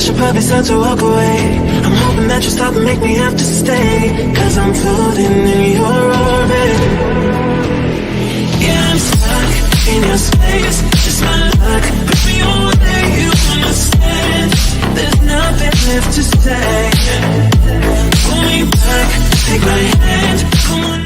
should probably start to walk away. I'm hoping that you stop and make me have to stay, cause I'm floating in your orbit. Yeah, I'm stuck in your space. Just my luck, put me away. You understand? There's nothing left to say. Pull me back, take my hand, come on.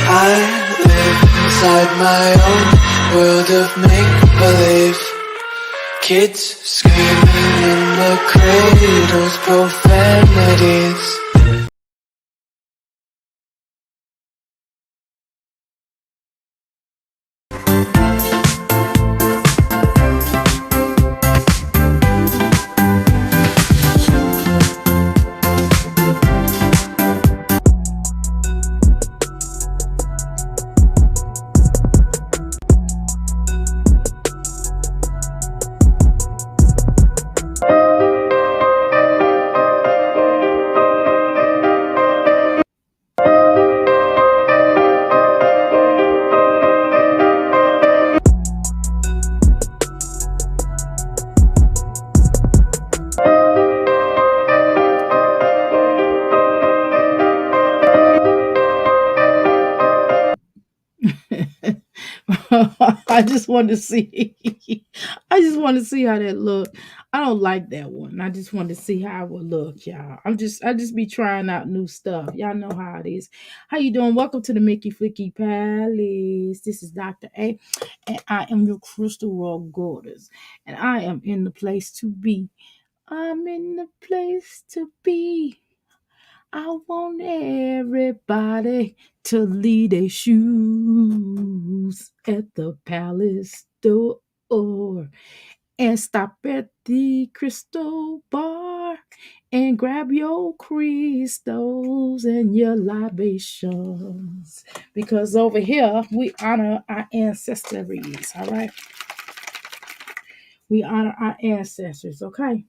I live inside my own world of make-believe. Kids screaming in the cradles, profanities. I just want to see. I just want to see how that look. I don't like that one. I just want to see how it would look, y'all. I just be trying out new stuff. Y'all know how it is. How you doing? Welcome to the Mickey Flicky Palace. This is Dr. A, and I am your crystal raw goddess, and I am in the place to be. I'm in the place to be. I want everybody to leave their shoes at the palace door and stop at the crystal bar and grab your crystals and your libations. Because over here, we honor our ancestors, all right? We honor our ancestors, okay?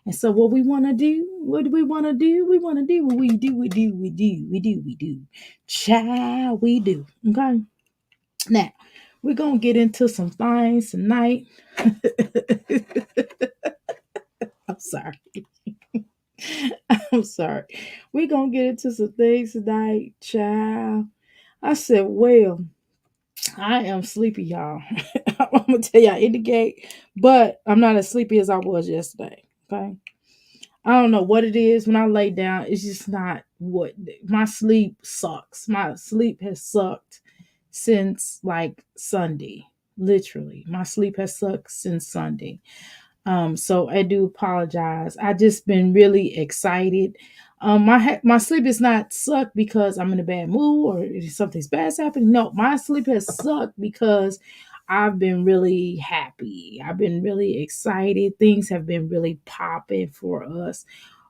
And so what we want to do, what do we want to do? We want to do what we do, we do. Child, we do. Okay. Now, we're going to get into some things tonight. I'm sorry. I'm sorry. We're going to get into some things tonight, child. I said, well, I am sleepy, y'all. I'm going to tell y'all in the gate, but I'm not as sleepy as I was yesterday. Okay. I don't know what it is. When I lay down, it's just not what my sleep sucks. My sleep has sucked since like Sunday. Literally, my sleep has sucked since Sunday. So I do apologize. I just been really excited. My sleep is not sucked because I'm in a bad mood or something's bad's happening. No, my sleep has sucked because I've been really happy. I've been really excited. Things have been really popping for us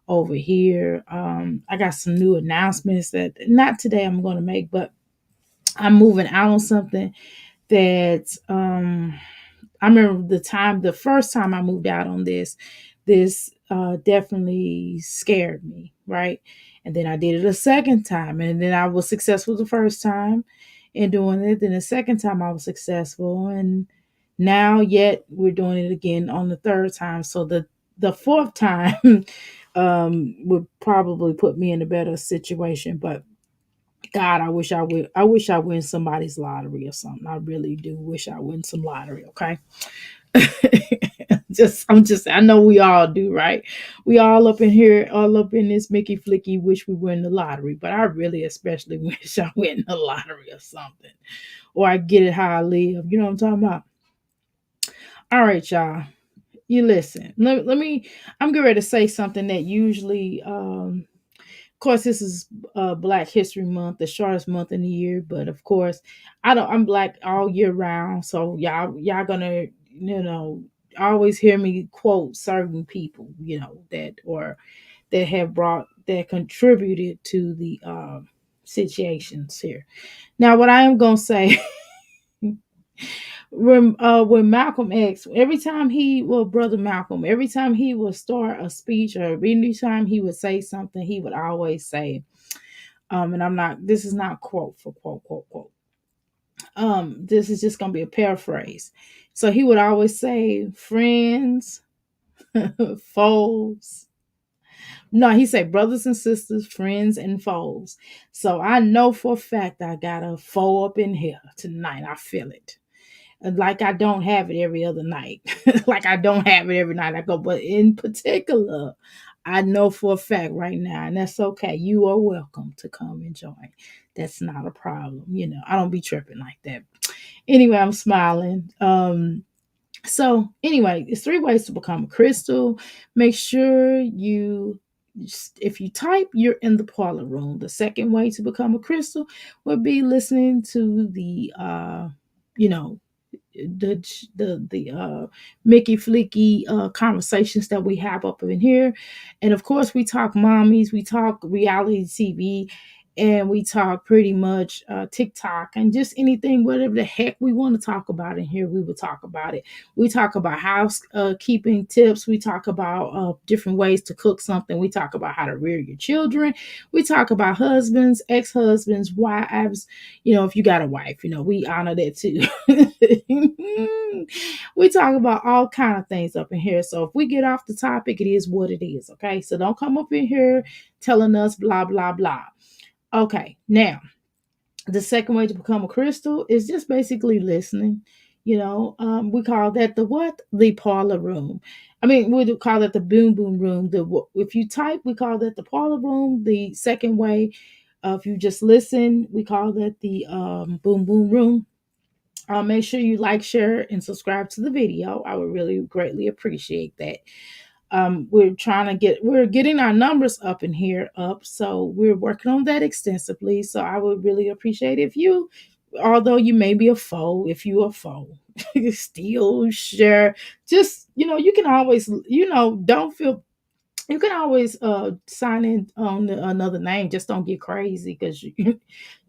over here. I got some new announcements that not today I'm going to make, but I'm moving out on something that I remember the first time I moved out on this definitely scared me, right? And then I did it a second time, and then I was successful the first time in doing it. Then the second time I was successful, and now yet we're doing it again on the third time. So the fourth time would probably put me in a better situation, but God, I wish I win somebody's lottery or something. I really do wish I win some lottery, okay? I know we all do, right? We all up in here, all up in this Mickey Flicky, wish we win the lottery, but I really especially wish I win the lottery or something. Or I get it how I live. You know what I'm talking about? All right, y'all. You listen. Let me. I'm getting ready to say something that usually. Of course, this is Black History Month, the shortest month in the year. But of course, I don't. I'm black all year round, so y'all gonna always hear me quote certain people, that or that have brought that contributed to the situations here. Now, what I am gonna say, when Malcolm X, every time brother Malcolm, every time he would start a speech or any time he would say something, he would always say, and I'm not, this is not quote for quote, quote, quote. This is just gonna be a paraphrase. So he would always say, friends, foes. No, he said brothers and sisters, friends and foes. So I know for a fact I got a foe up in here tonight. I feel it. Like I don't have it every other night. Like I don't have it every night I go. But in particular, I know for a fact right now, and that's okay. You are welcome to come and join. That's not a problem. I don't be tripping like that. Anyway, I'm smiling. So anyway, it's 3 ways to become a crystal. Make sure if you type, you're in the parlor room. The second way to become a crystal would be listening to the you know the Mickey Flicky conversations that we have up in here. And of course we talk mommies, we talk reality TV, and we talk pretty much TikTok and just anything, whatever the heck we want to talk about in here, we will talk about it. We talk about housekeeping tips. We talk about different ways to cook something. We talk about how to rear your children. We talk about husbands, ex-husbands, wives. If you got a wife, we honor that too. We talk about all kind of things up in here. So if we get off the topic, it is what it is. Okay. So don't come up in here telling us blah, blah, blah. Okay. Now, the second way to become a crystal is just basically listening. We call that the what? The parlor room. I mean, we do call that the boom boom room. If you type, we call that the parlor room. The second way, if you just listen, we call that the boom boom room. Make sure you like, share, and subscribe to the video. I would really greatly appreciate that. We're getting our numbers up in here up, so we're working on that extensively. So I would really appreciate if you, although you may be a foe, if you a foe, still share. Just you can always don't feel. You can always sign in on another name. Just don't get crazy because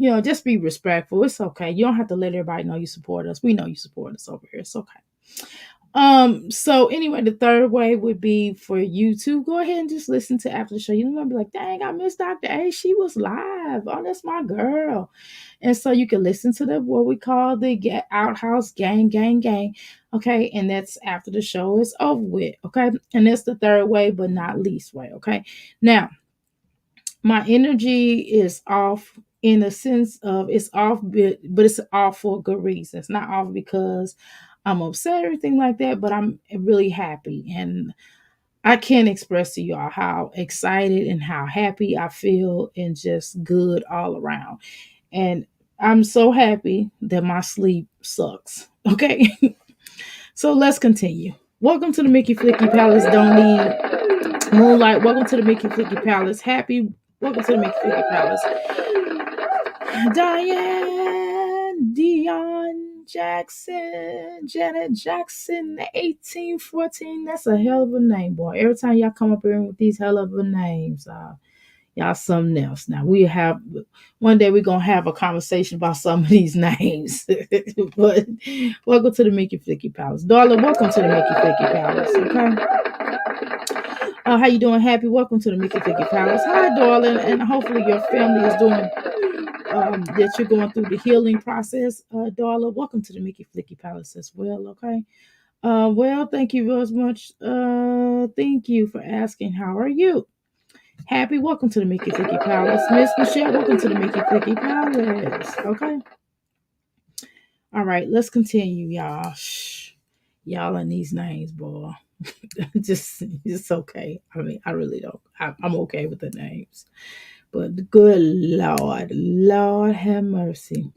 just be respectful. It's okay. You don't have to let everybody know you support us. We know you support us over here. It's okay. So anyway, the third way would be for you to go ahead and just listen to after the show. You're gonna be like, dang, I missed Dr. A. She was live. Oh, that's my girl. And so you can listen to what we call the outhouse gang, gang, gang. Okay, and that's after the show is over with. Okay, and that's the third way, but not least way. Okay, now my energy is off in the sense of it's off, but it's off for good reason. It's not off because I'm upset or anything like that, but I'm really happy. And I can't express to y'all how excited and how happy I feel and just good all around. And I'm so happy that my sleep sucks. Okay. So let's continue. Welcome to the Mickey Flicky Palace. Don't need moonlight. Welcome to the Mickey Flicky Palace. Happy. Welcome to the Mickey Flicky Palace. Dion Jackson, Janet Jackson, 1814. That's a hell of a name, boy. Every time y'all come up here with these hell of a names, y'all something else. Now one day we're gonna have a conversation about some of these names. But welcome to the Mickey Flicky Palace. Darla, welcome to the Mickey Flicky Palace. Okay. How you doing? Happy. Welcome to the Mickey Flicky Palace. Hi, darling, and hopefully your family is doing that you're going through the healing process, Darla. Welcome to the Mickey Flicky Palace as well. Okay. Well, thank you very much. Thank you for asking. How are you? Happy. Welcome to the Mickey Flicky Palace. Miss Michelle, welcome to the Mickey Flicky Palace. Okay. All right, let's continue, y'all. Shh. Y'all and these names, boy. It's okay. I mean, I really don't. I'm okay with the names. But good Lord have mercy.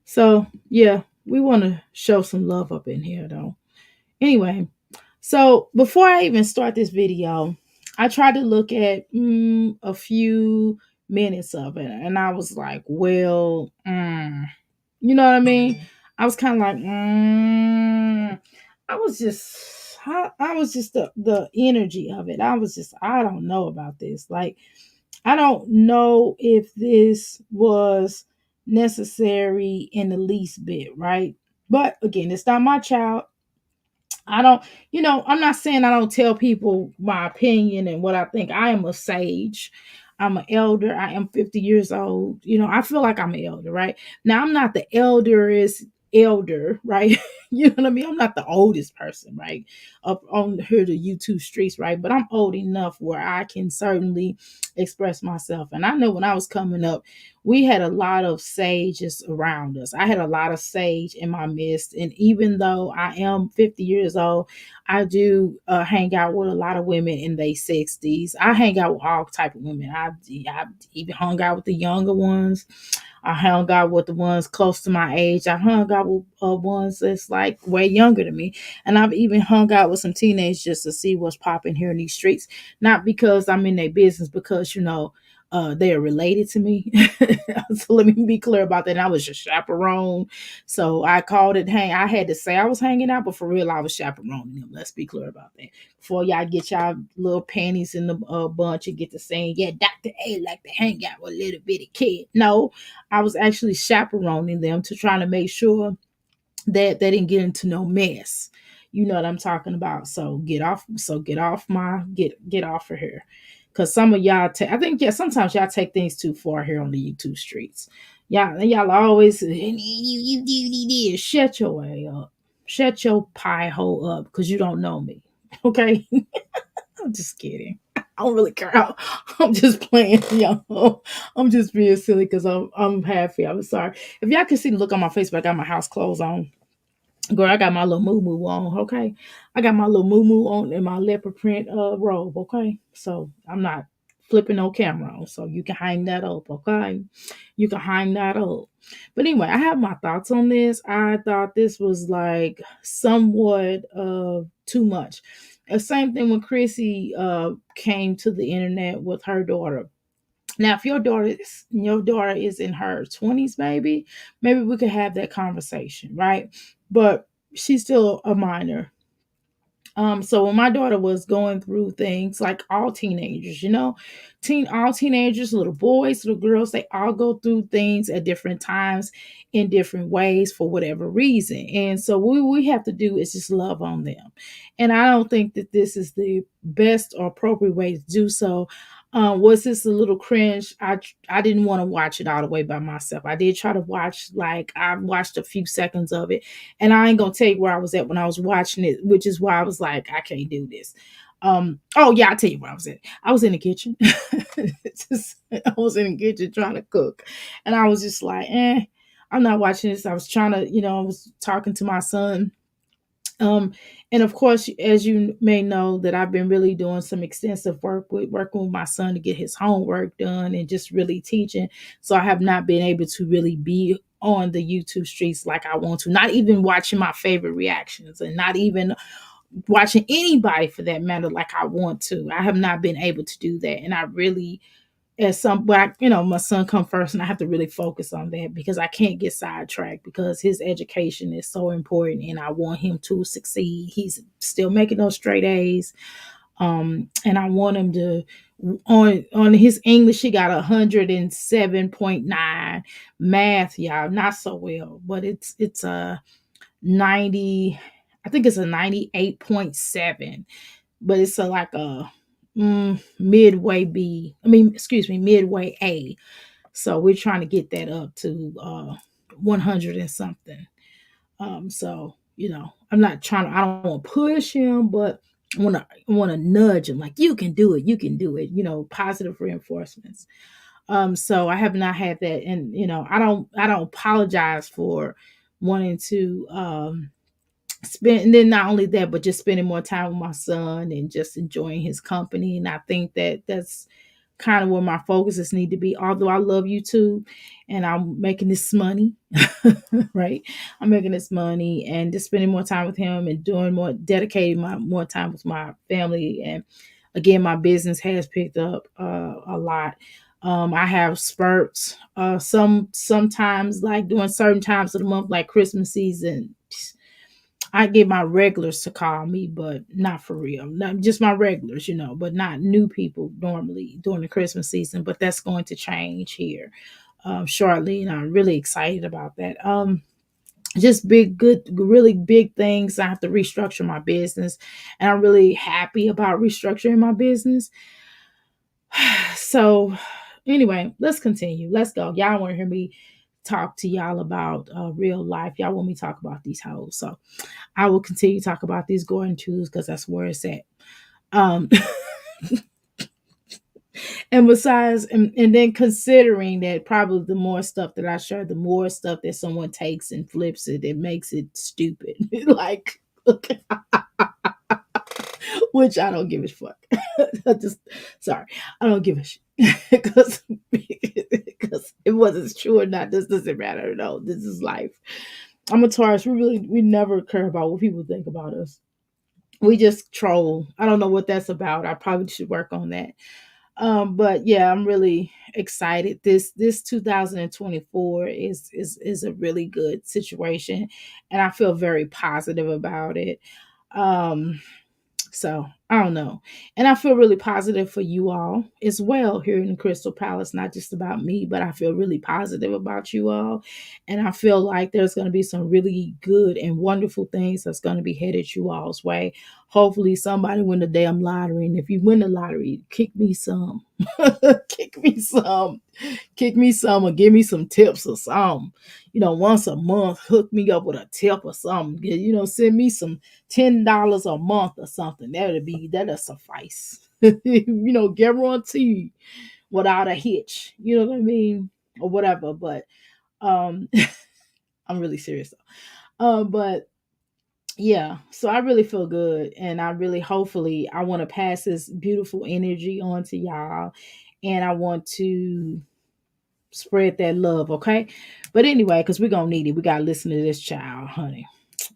So, yeah, we want to show some love up in here, though. Anyway, So before I even start this video, I tried to look at a few minutes of it, and I was like, well, you know what I mean? I was kind of like, I was just the energy of it. I was just, I don't know about this. Like, I don't know if this was necessary in the least bit, right? But again, it's not my child. I don't, I'm not saying I don't tell people my opinion and what I think. I am a sage. I'm an elder. I am 50 years old. I feel like I'm an elder, right? Now, I'm not the elderest elder, right? You know what I mean? I'm not the oldest person, right? Up on here the YouTube streets, right? But I'm old enough where I can certainly express myself. And I know when I was coming up, we had a lot of sages around us. I had a lot of sage in my midst. And even though I am 50 years old, I do hang out with a lot of women in their 60s. I hang out with all type of women. I even hung out with the younger ones. I hung out with the ones close to my age. I hung out with ones that's like way younger than me. And I've even hung out with some teenagers just to see what's popping here in these streets. Not because I'm in their business, because, they are related to me. So let me be clear about that. And I was just chaperone. So I called it hang. I had to say I was hanging out, but for real, I was chaperoning them. Let's be clear about that. Before y'all get y'all little panties in the bunch and get to saying, yeah, Dr. A like to hang out with a little bitty kid. No, I was actually chaperoning them to try to make sure that they didn't get into no mess. You know what I'm talking about. So get off. Get off of here. Cause some of y'all I think, yeah, sometimes y'all take things too far here on the YouTube streets. Y'all always shut your way up. Shut your pie hole up because you don't know me. Okay? I'm just kidding. I don't really care. I'm just playing, y'all. I'm just being silly because I'm happy. I'm sorry. If y'all can see the look on my face, but I got my house clothes on. Girl, I got my little moo on, okay? I got my little moo on in my leopard print robe, okay? So I'm not flipping no camera on, so you can hang that up, okay? You can hang that up. But anyway, I have my thoughts on this. I thought this was like somewhat too much. The same thing when Chrissy came to the internet with her daughter. Now, if your daughter is in her 20s, maybe we could have that conversation, right? But she's still a minor. So when my daughter was going through things like all teenagers, all teenagers, little boys, little girls, they all go through things at different times in different ways for whatever reason. And so what we have to do is just love on them. And I don't think that this is the best or appropriate way to do so. Was this a little cringe? I didn't want to watch it all the way by myself. I did try to watch, like, I watched a few seconds of it, and I ain't gonna tell you where I was at when I was watching it, which is why I was like, I can't do this. Oh yeah, I'll tell you where I was at. I was in the kitchen. I was in the kitchen trying to cook. And I was just like, I'm not watching this. I was trying to, I was talking to my son. Um, and of course, as you may know, that I've been really doing some extensive working with my son to get his homework done and just really teaching. So I have not been able to really be on the YouTube streets like I want to, not even watching my favorite reactions and not even watching anybody for that matter like I want to. I have not been able to do that. And I really, but my son come first, and I have to really focus on that because I can't get sidetracked because his education is so important, and I want him to succeed. He's still making those straight A's, and I want him to on his English. He got 107.9. Math, y'all, not so well, but it's a 90. I think it's a 98.7, but it's like a midway B. I mean, excuse me, midway A. So we're trying to get that up to 100 and something. So I'm not trying to. I don't want to push him, but I want to nudge him like you can do it. You can do it. Positive reinforcements. So I have not had that, and I don't apologize for wanting to spend, and then not only that, but just spending more time with my son and just enjoying his company. And I think that that's kind of where my focuses need to be. Although I love YouTube and I'm making this money, right? I'm making this money and just spending more time with him and doing more, dedicating my more time with my family. And again, my business has picked up a lot. I have spurts. Sometimes like during certain times of the month, like Christmas season, I get my regulars to call me, but not for real. Not just my regulars, but not new people normally during the Christmas season. But that's going to change here shortly, and I'm really excited about that. Just big, good, really big things. I have to restructure my business, and I'm really happy about restructuring my business. So, anyway, let's continue. Let's go. Y'all want to hear me talk to y'all about real life? Y'all want me to talk about these hoes? So I will continue to talk about these Gordon twos because that's where it's at. Um, and besides, and then considering that probably the more stuff that I share, the more stuff that someone takes and flips it, it makes it stupid. Like, okay, which I don't give a fuck. I just, sorry, I don't give a shit because it wasn't true or not. This doesn't matter. No, this is life. I'm a Taurus. We never care about what people think about us. We just troll. I don't know what that's about. I probably should work on that. But yeah, I'm really excited. This 2024 is a really good situation, and I feel very positive about it. Um, so I don't know. And I feel really positive for you all as well here in Crystal Palace, not just about me, but I feel really positive about you all. And I feel like there's going to be some really good and wonderful things that's going to be headed you all's way. Hopefully somebody win the damn lottery. And if you win the lottery, kick me some. Kick me some. Kick me some or give me some tips or something. Once a month, hook me up with a tip or something. Send me some $10 a month or something. That'll suffice. Guarantee without a hitch. You know what I mean? Or whatever. But I'm really serious though. But yeah, so I really feel good, and I really hopefully I want to pass this beautiful energy on to y'all, and I want to spread that love, okay? But anyway, because we're gonna need it, we gotta listen to this child, honey.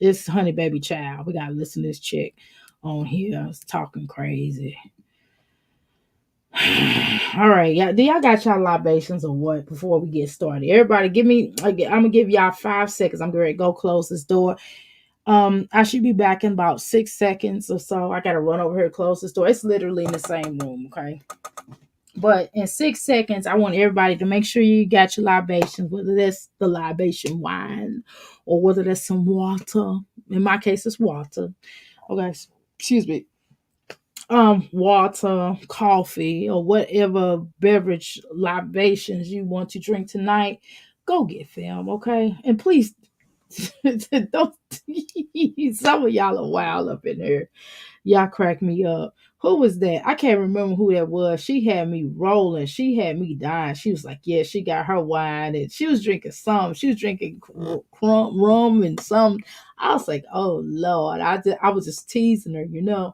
This honey baby child. We gotta listen to this chick on here. It's talking crazy. All right, yeah. Do y'all got y'all libations or what before we get started? Everybody, give me. I'm gonna give y'all 5 seconds. I'm gonna go close this door. I should be back in about 6 seconds or so. I gotta run over here, close this door. It's literally in the same room, okay? But in 6 seconds, I want everybody to make sure you got your libations, whether that's the libation wine or whether that's some water. In my case, it's water. Okay, excuse me. Water, coffee, or whatever beverage libations you want to drink tonight. Go get them, okay? And please don't. Some of y'all are wild up in here. Y'all crack me up. Who was that? I can't remember who that was. She had me rolling. She had me dying. She was like, yeah, she got her wine and she was drinking some. She was drinking rum and some. I was like, oh Lord. I was just teasing her.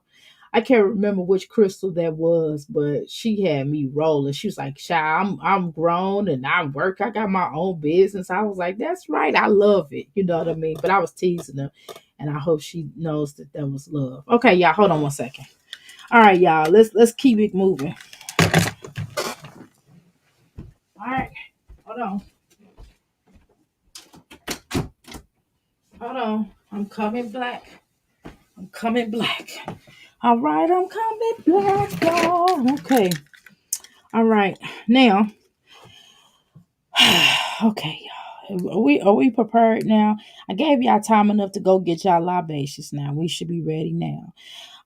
I can't remember which crystal that was, but she had me rolling. She was like, "Child, I'm grown and I work. I got my own business." I was like, "That's right. I love it." You know what I mean? But I was teasing her, and I hope she knows that was love. Okay, y'all, hold on 1 second. All right, y'all, let's keep it moving. All right, hold on, hold on. I'm coming black. I'm coming black. All right, I'm coming black, y'all. Okay. All right, now. Okay, y'all. Are we prepared now? I gave y'all time enough to go get y'all libations now. We should be ready now.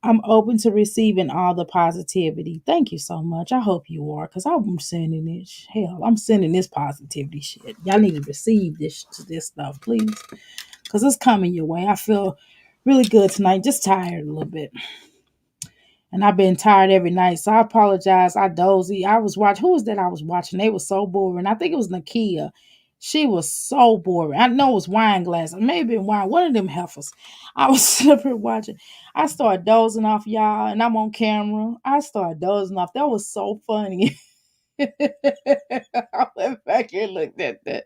I'm open to receiving all the positivity. Thank you so much. I hope you are, because I'm sending this. Hell, I'm sending this positivity shit. Y'all need to receive this stuff, please. Because it's coming your way. I feel really good tonight. Just tired a little bit. And I've been tired every night. So I apologize. I dozy. I was watching. Who was that I was watching? They were so boring. I think it was Nakia. She was so boring. I know it was wine glass. Maybe wine. One of them heifers. I was sitting here watching. I started dozing off, y'all. And I'm on camera. I started dozing off. That was so funny. I went back and looked at that.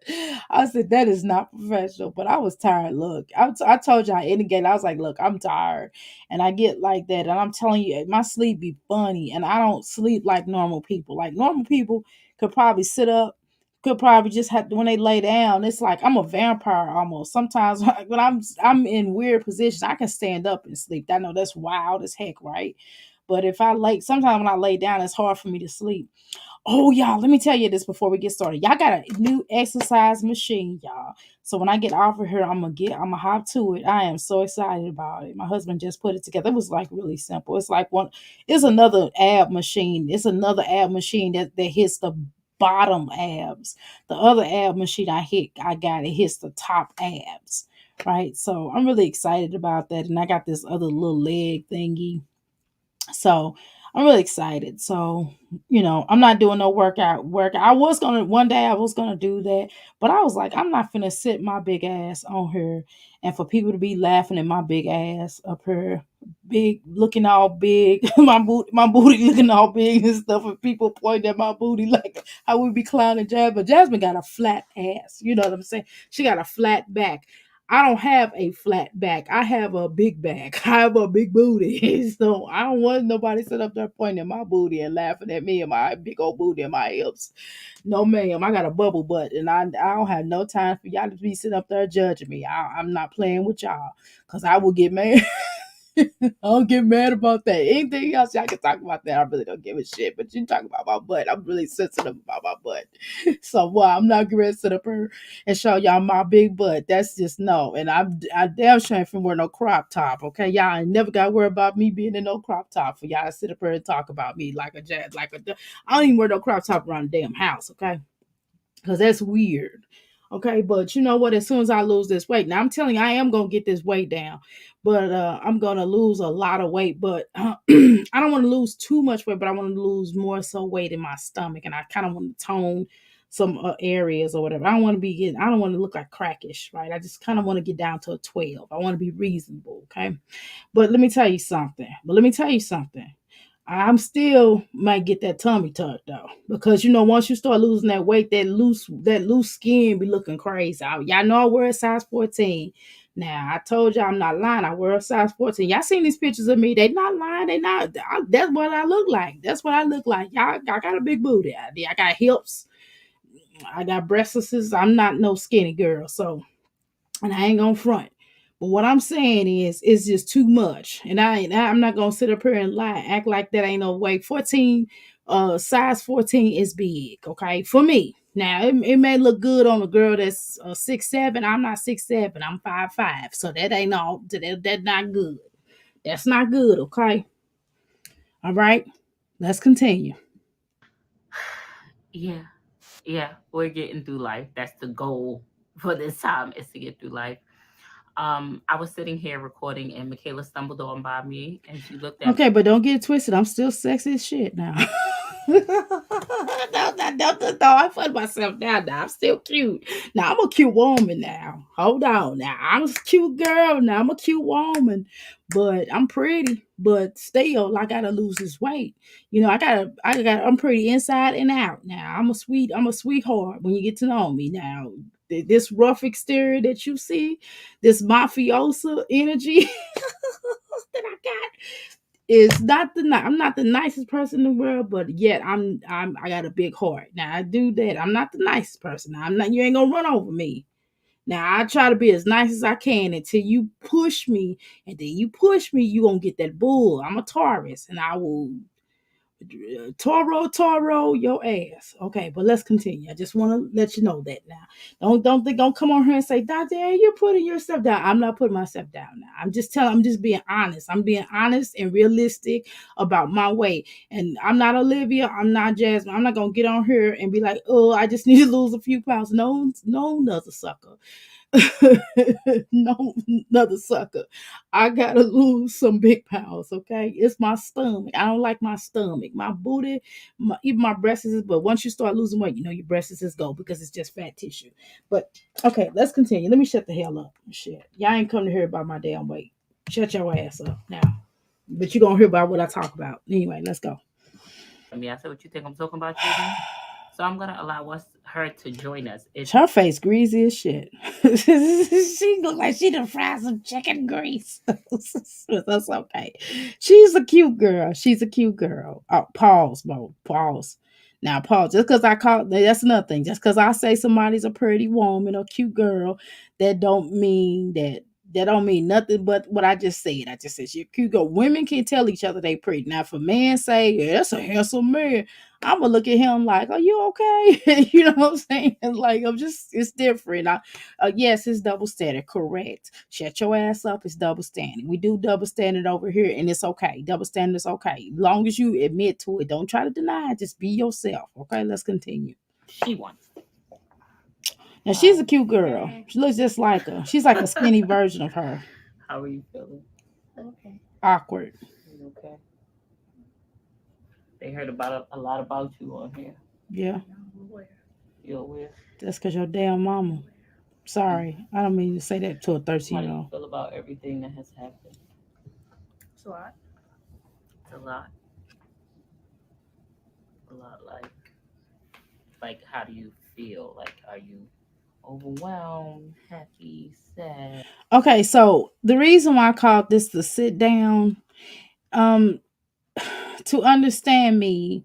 I said, that is not professional, but I was tired. Look, I told y'all in the gate, I was like, look, I'm tired. And I get like that. And I'm telling you, my sleep be funny. And I don't sleep like normal people. Like normal people could probably sit up, could probably just have when they lay down. It's like I'm a vampire almost. Sometimes when I'm in weird positions, I can stand up and sleep. I know that's wild as heck, right? But if I lay, sometimes when I lay down, it's hard for me to sleep. Oh, y'all, let me tell you this before we get started. Y'all got a new exercise machine, y'all. So when I get off of here, I'm gonna hop to it. I am so excited about it. My husband just put it together. It was like really simple. It's another ab machine. It's another ab machine that hits the bottom abs. The other ab machine I got it hits the top abs. Right. So I'm really excited about that. And I got this other little leg thingy, so I'm really excited. So, I'm not doing no work. One day I was gonna do that, but I was like, I'm not gonna sit my big ass on here and for people to be laughing at my big ass up here, big looking all big, my booty looking all big and stuff, and people pointing at my booty like I would be clowning Jasmine. But Jasmine got a flat ass. You know what I'm saying? She got a flat back. I don't have a flat back. I have a big back. I have a big booty. So I don't want nobody sit up there pointing at my booty and laughing at me and my big old booty and my hips. No, ma'am. I got a bubble butt and I don't have no time for y'all to be sitting up there judging me. I'm not playing with y'all because I will get mad. I don't get mad about that. Anything else y'all can talk about that, I really don't give a shit. But you talk about my butt, I'm really sensitive about my butt. So I'm not gonna sit up here and show y'all my big butt. That's just no. And I damn sure ain't from wear no crop top. Okay, y'all ain't never got to worry about me being in no crop top for y'all to sit up here and talk about me like a jazz, I don't even wear no crop top around the damn house. Okay, because that's weird. Okay, but you know what? As soon as I lose this weight, now I'm telling you, I am gonna get this weight down, but I'm gonna lose a lot of weight. But I don't want to lose too much weight, but I want to lose more so weight in my stomach, and I kind of want to tone some areas or whatever. I don't want to look like crackish, right? I just kind of want to get down to a 12. I want to be reasonable, okay? But let me tell you something. I'm still might get that tummy tuck though, because once you start losing that weight, that loose skin be looking crazy. Y'all know I wear a size 14. Now I told y'all I'm not lying. I wear a size 14. Y'all seen these pictures of me? They not lying. They not. That's what I look like. That's what I look like. Y'all, I got a big booty. I got hips. I got breasts. I'm not no skinny girl. So, and I ain't gonna front. But what I'm saying is, it's just too much, and I'm not gonna sit up here and lie, act like that ain't no way. 14, size 14 is big, okay, for me. Now it may look good on a girl that's 6'7". I'm not 6'7". I'm 5'5". So that ain't all. That's not good. That's not good, okay. All right, let's continue. Yeah, yeah, we're getting through life. That's the goal for this time, is to get through life. I was sitting here recording, and Michaela stumbled on by me, and she looked at. Okay, but don't get it twisted. I'm still sexy as shit now. No, I put myself down now. I'm still cute. Now I'm a cute woman now. Hold on. Now I'm a cute girl. Now I'm a cute woman. But I'm pretty. But still, I gotta lose this weight. I'm pretty inside and out. Now I'm a sweetheart when you get to know me. Now this rough exterior that you see, this mafiosa energy that I got is not I'm not the nicest person in the world, but yet I got a big heart. Now I do that. I'm not the nicest person. I'm not. You ain't gonna run over me. Now I try to be as nice as I can until you push me, and then you push me. You gonna get that bull. I'm a Taurus, and I will Toro, your ass. Okay, but let's continue. I just want to let you know that now. Don't come on here and say, Doctor, you're putting yourself down. I'm not putting myself down now. I'm just being honest. I'm being honest and realistic about my weight. And I'm not Olivia. I'm not Jasmine. I'm not gonna get on here and be like, oh, I just need to lose a few pounds. No, another sucker. No, another sucker. I gotta lose some big pounds, okay? It's my stomach. I don't like my stomach. My booty, even my breasts is, but once you start losing weight, your breasts is go because it's just fat tissue. But okay, let's continue. Let me shut the hell up. Shit. Y'all ain't come to hear about my damn weight. Shut your ass up now. But you gonna hear about what I talk about. Anyway, let's go. me. I said, "What you think I'm talking about you again?" So I'm gonna allow her to join us. It's Her face greasy as shit. She look like she done fried some chicken grease. That's okay. She's a cute girl. She's a cute girl. Oh, pause, Bo. Pause. Now pause. Just because I call that's another thing. Just because I say somebody's a pretty woman or cute girl, that don't mean that that don't mean nothing but what I just said. I just said she a cute girl. Women can tell each other they pretty. Now, if a man say, yeah, that's a handsome man, I'm gonna look at him like, "Are you okay?" You know what I'm saying? Like, I'm just, it's different. Yes, it's double standard. Correct. Shut your ass up. It's double standard. We do double standard over here, and it's okay. Double standard is okay, long as you admit to it. Don't try to deny it. Just be yourself. Okay, let's continue. she wants. Now she's a cute girl. She looks just like her. She's like a skinny version of her. How are you feeling? Awkward. You okay? They heard about a lot about you on here. Yeah, You aware? that's because your damn mama. Sorry, I don't mean to say that to a How 13 do year you old. feel about everything that has happened? It's a lot. A lot. Like, how do you feel? Like, are you overwhelmed, happy, sad? Okay, so the reason why I called this the sit down, um, to understand me,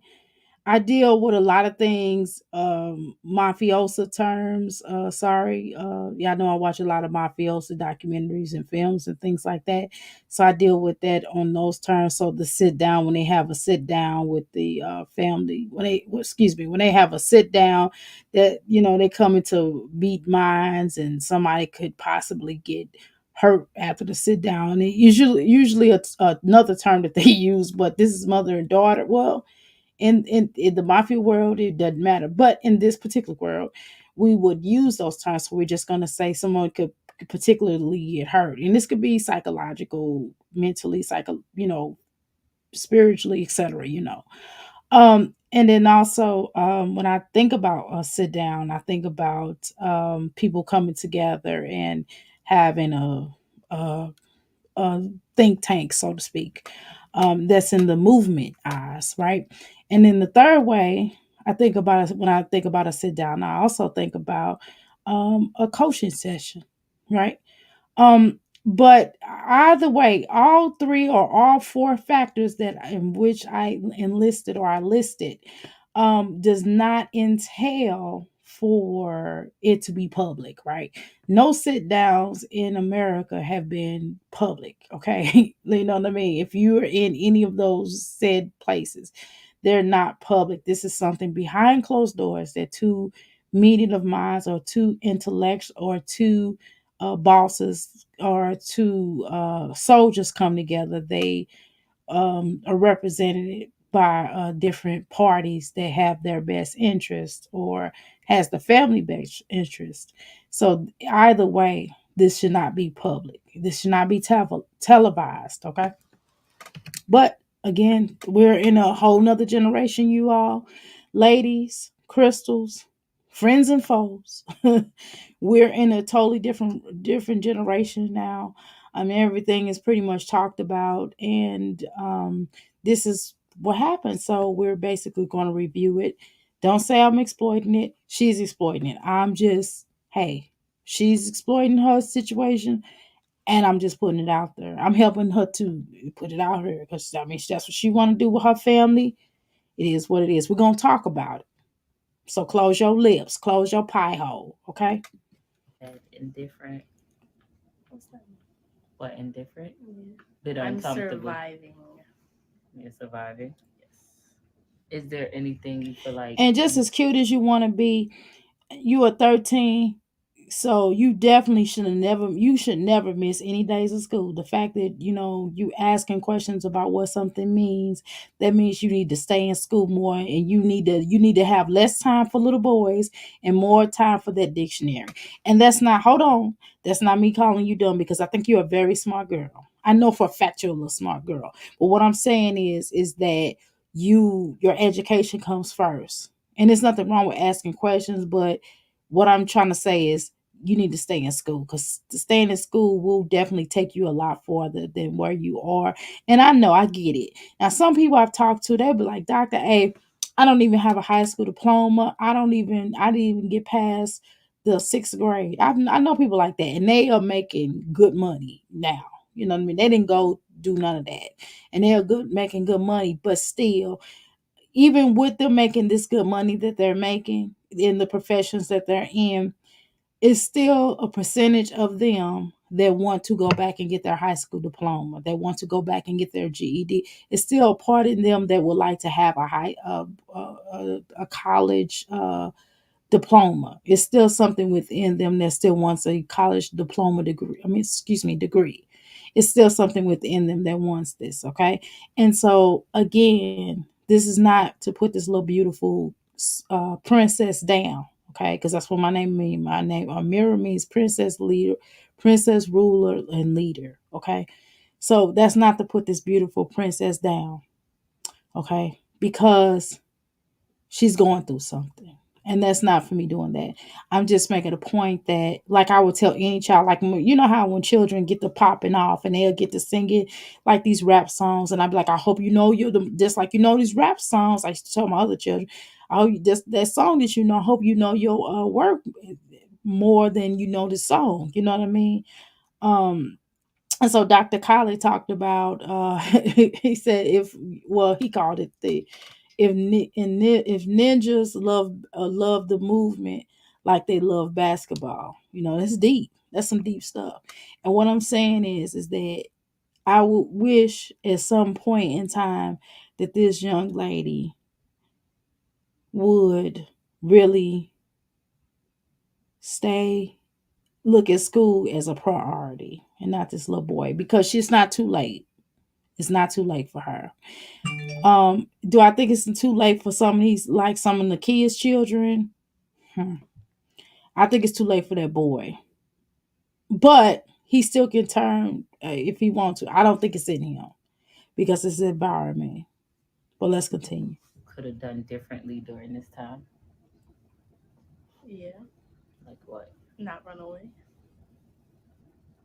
I deal with a lot of things, mafiosa terms. Sorry, y'all know I watch a lot of mafiosa documentaries and films and things like that. So I deal with that on those terms. So the sit down, when they have a sit down with the family, excuse me, when they have a sit down, that they come into beat minds and somebody could possibly get hurt after the sit down. And usually another term that they use, but this is mother and daughter. Well, in the mafia world, it doesn't matter. But in this particular world, we would use those terms. So we're just going to say someone could particularly get hurt, and this could be psychological, mentally, spiritually, etc. And then also, when I think about a sit down, I think about people coming together and having a think tank, so to speak, that's in the movement eyes, right? And then the third way I think about it, when I think about a sit down, I also think about a coaching session, right? But either way, all three or all four factors that in which I enlisted or I listed does not entail for it to be public, right? No sit downs in America have been public, okay? You know what I mean? If you're in any of those said places, they're not public. This is something behind closed doors that two meeting of minds or two intellects or two bosses or two soldiers come together. They are represented by different parties that have their best interest or has the family best interest. So either way, this should not be public. This should not be televised. Okay. But again, we're in a whole nother generation, you all, ladies, crystals, friends and foes. We're in a totally different generation now. I mean, everything is pretty much talked about, and this is what happened. So we're basically going to review it. Don't say I'm exploiting it. She's exploiting it. I'm just, hey, she's exploiting her situation, and I'm just putting it out there. I'm helping her to put it out there because I mean that's what she want to do with her family. It is what it is. We're gonna talk about it. So close your lips, close your pie hole, okay? Sad, indifferent. What, indifferent? Bit uncomfortable. You're surviving. Is there anything you feel like? And just as cute as you want to be, you are 13, so you definitely should never miss any days of school. The fact that you asking questions about what something means, that means you need to stay in school more, and you need to have less time for little boys and more time for that dictionary. And that's not, hold on, that's not me calling you dumb, because I think you're a very smart girl. I know for a fact you're a little smart girl, but what I'm saying is that your education comes first. And there's nothing wrong with asking questions, but what I'm trying to say is you need to stay in school, because staying in school will definitely take you a lot farther than where you are. And I know, I get it. Now, some people I've talked to, they'll be like, Dr. A, I don't even have a high school diploma. I didn't even get past the sixth grade. I know people like that, and they are making good money now. You know what I mean? They didn't go do none of that, and they're good making good money. But still, even with them making this good money that they're making in the professions that they're in, it's still a percentage of them that want to go back and get their high school diploma. They want to go back and get their GED. It's still a part in them that would like to have a college diploma. It's still something within them that still wants a college diploma degree. I mean, excuse me, degree. It's still something within them that wants this. Okay. And so, again, this is not to put this little beautiful princess down. Okay. Because that's what my name means. My name, Amira, means princess leader, princess ruler, and leader. Okay. So that's not to put this beautiful princess down. Okay. Because she's going through something. And that's not for me doing that. I'm just making a point that, like I would tell any child, like, you know how when children get to popping off and they'll get to singing like these rap songs, and I'd be like, I hope you know just like you know these rap songs. I used to tell my other children, I hope you just that song that you know, I hope you know your work more than you know the song. You know what I mean? Um, and so Dr. Colley talked about he said he called it the if ninjas love the movement like they love basketball. You know, that's deep. That's some deep stuff. And what I'm saying is that I would wish at some point in time that this young lady would really stay look at school as a priority and not this little boy, because she's not too late. It's not too late for her. Do I think it's too late for some of these, like some of the kids' children? Hmm. I think it's too late for that boy, but he still can turn if he wants to. I don't think it's in him because it's the environment. But let's continue. Could have done differently during this time. Yeah, Like what? not run away.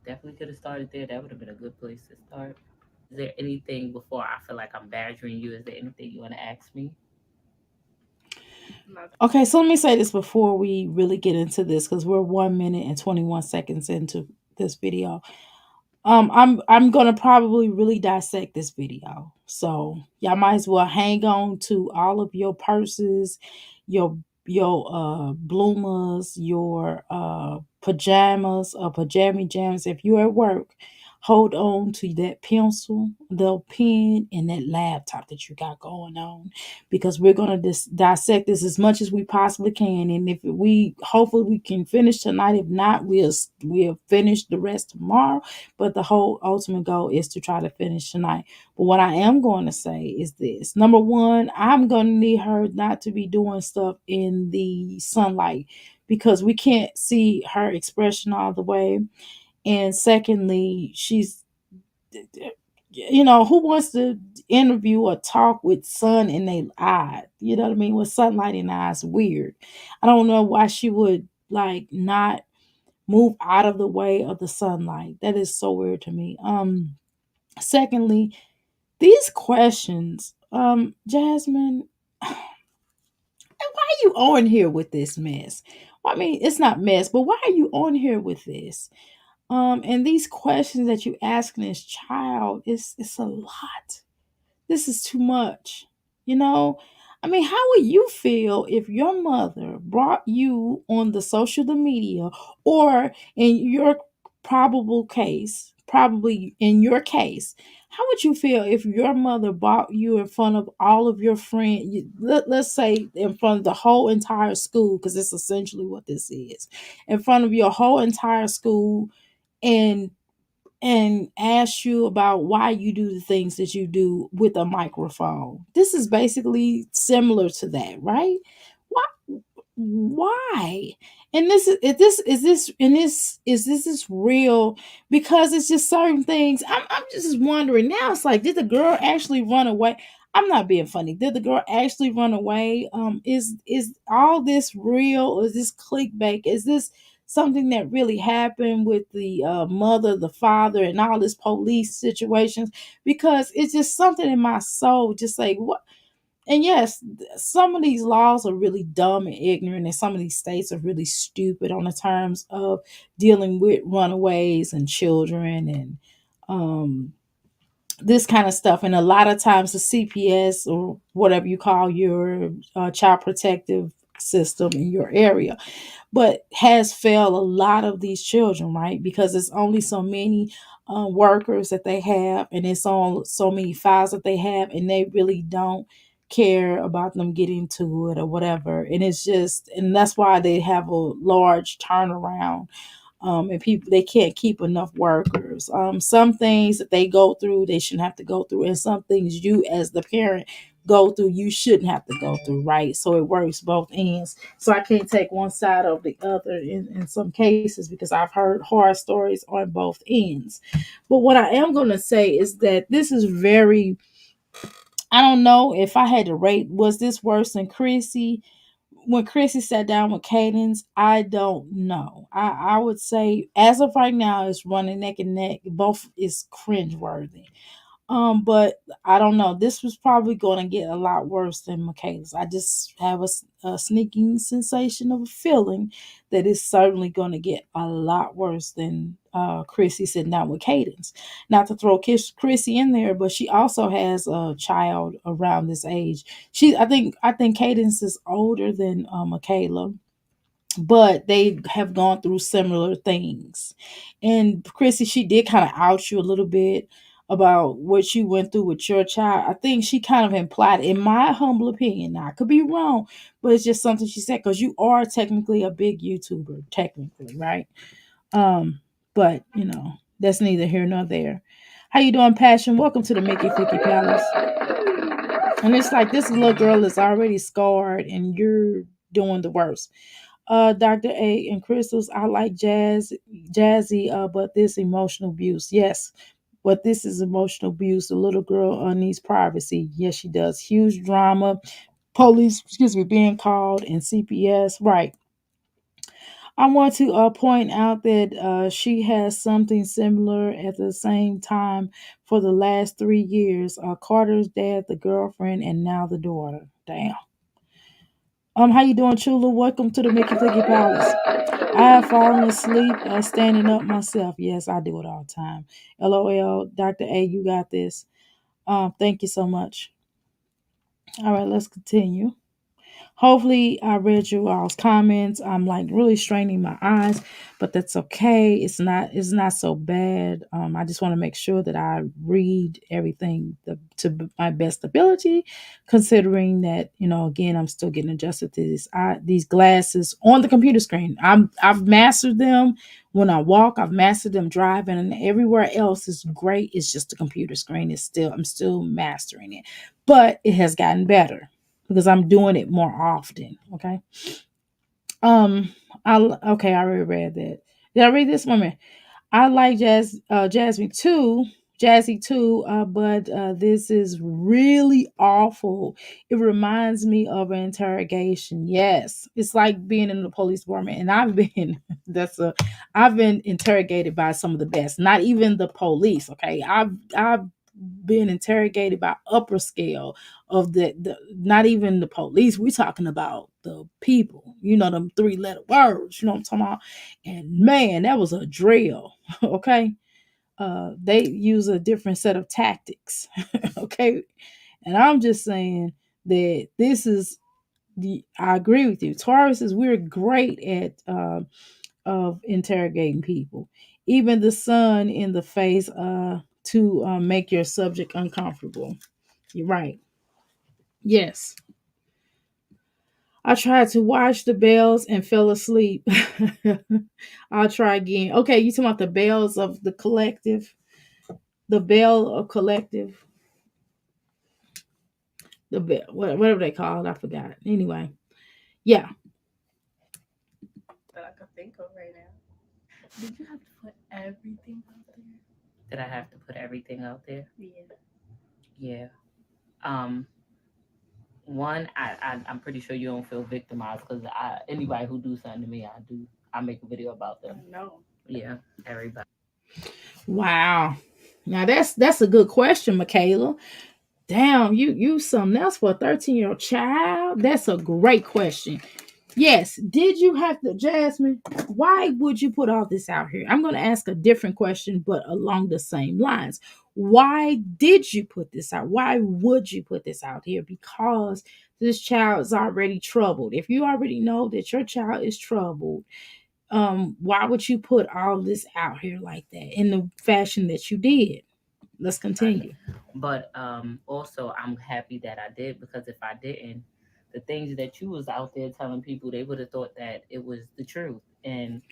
Definitely could have started there. That would have been a good place to start. Is there anything before I feel like I'm badgering you? Is there anything you want to ask me? Not Okay, so let me say this before we really get into this, because we're 1 minute and 21 seconds into this video. I'm gonna probably really dissect this video. So y'all might as well hang on to all of your purses, your bloomers, your pajamas or pajama jams. If you're at work, hold on to that pencil, the pen, and that laptop that you got going on, because we're gonna dissect this as much as we possibly can. And if we hopefully we can finish tonight. If not, we'll finish the rest tomorrow, but the whole ultimate goal is to try to finish tonight. But what I am going to say is this. Number one, I'm going to need her not to be doing stuff in the sunlight because we can't see her expression all the way. And secondly, she's, who wants to interview or talk with sun in their eye? You know what I mean? With sunlight in the eyes, weird. I don't know why she would like not move out of the way of the sunlight. That is so weird to me. Secondly, these questions, Jasmine, why are you on here with this mess? Well, I mean, it's not mess, but why are you on here with this? And these questions that you asking this child, it's a lot. This is too much. You know, I mean, how would you feel if your mother brought you on the social media, or in your probably in your case, how would you feel if your mother brought you in front of all of your friends? Let's say in front of the whole entire school, because it's essentially what this is, in front of your whole entire school, and ask you about why you do the things that you do with a microphone. This is basically similar to that, right? Why? Why? And this is real, because it's just certain things. I'm just wondering now. It's like, did the girl actually run away? I'm not being funny. Did the girl actually run away? Is all this real? Or is this clickbait? Is this something that really happened with the mother, the father, and all this police situations, because it's just something in my soul, just like what. And yes, some of these laws are really dumb and ignorant, and some of these states are really stupid on the terms of dealing with runaways and children and um this kind of stuff. And a lot of times the CPS or whatever you call your child protective system in your area, but has failed a lot of these children, right? Because it's only so many workers that they have, and it's on so many files that they have, and they really don't care about them getting to it or whatever. And it's just, and that's why they have a large turnaround, and people, they can't keep enough workers. Some things that they go through they shouldn't have to go through, and some things you as the parent go through you shouldn't have to go through, right? So it works both ends. So I can't take one side of the other in some cases, because I've heard horror stories on both ends. But what I am going to say is that this is very, I don't know if I had to rate, was this worse than Chrissy? When Chrissy sat down with Cadence, I don't know. I would say as of right now, it's running neck and neck. Both is cringeworthy. But I don't know. This was probably going to get a lot worse than Michaela's. I just have a sneaking sensation of a feeling that it's certainly going to get a lot worse than Chrissy sitting down with Cadence. Not to throw Chrissy in there, but she also has a child around this age. I think Cadence is older than Michaela, but they have gone through similar things. And Chrissy, she did kind of out you a little bit about what you went through with your child. I think she kind of implied, in my humble opinion, now I could be wrong, but it's just something she said, because you are technically a big YouTuber, technically, right? Um, but that's neither here nor there. How you doing, Passion? Welcome to the Mickey Flicky Palace. And it's like this little girl is already scarred, and you're doing the worst. Dr. A and Crystals, I like Jazzy, but this emotional abuse. Yes, but this is emotional abuse. The little girl needs privacy. Yes, she does. Huge drama. Police, excuse me, being called, and CPS. Right. I want to point out that she has something similar at the same time for the last 3 years. Carter's dad, the girlfriend, and now the daughter. Damn. How you doing, Chula? Welcome to the Mickey Flicky Palace. I have fallen asleep standing up myself. Yes, I do it all the time. LOL, Dr. A, you got this. Thank you so much. All right, let's continue. Hopefully, I read you all's comments. I'm like really straining my eyes, but that's okay. It's not so bad. I just want to make sure that I read everything my best ability, considering that again I'm still getting adjusted to these glasses on the computer screen. I've mastered them when I walk. I've mastered them driving, and everywhere else is great. It's just the computer screen is still I'm still mastering it, but it has gotten better because I'm doing it more often. Okay. Um, I already read that. Did I read this one? I like Jasmine too, Jazzy too, but this is really awful. It reminds me of an interrogation. Yes, it's like being in the police department, and I've been I've been interrogated by some of the best. Not even the police. Okay, I've been interrogated by upper scale of the not even the police. We're talking about the people. Them 3-letter words. You know what I'm talking about? And man, that was a drill. Okay. They use a different set of tactics. Okay. And I'm just saying that this is I agree with you. Tauruses, we're great at of interrogating people. Even the sun in the face to make your subject uncomfortable. You're right. Yes. I tried to watch the bells and fell asleep. I'll try again. Okay, you talking about the bells of the collective? The bell of collective? The bell, whatever they call it, I forgot. Anyway, yeah. That I could think of right now. Did you have to put everything out there? Did I have to put everything out there? Yeah. Yeah. Um, One, I'm pretty sure you don't feel victimized because anybody who do something to me, I do. I'll make a video about them. No. Yeah, everybody. Wow. Now that's a good question, Michaela. Damn, you something else for a 13-year-old child? That's a great question. Yes, did you have to, Jasmine? Why would you put all this out here? I'm going to ask a different question, but along the same lines. Why did you put this out? Why would you put this out here? Because this child is already troubled. If you already know that your child is troubled, why would you put all this out here like that in the fashion that you did? Let's continue. But also I'm happy that I did, because if I didn't, the things that you was out there telling people, they would have thought that it was the truth. And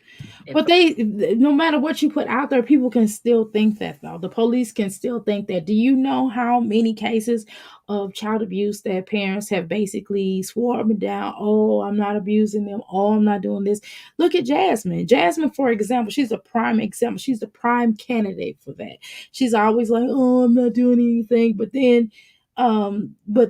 if But they, no matter what you put out there, people can still think that, though. The police can still think that. Do you know how many cases of child abuse that parents have basically swore up and down? Oh, I'm not abusing them. Oh, I'm not doing this. Look at Jasmine. Jasmine, for example, she's a prime example. She's the prime candidate for that. She's always like, oh, I'm not doing anything. But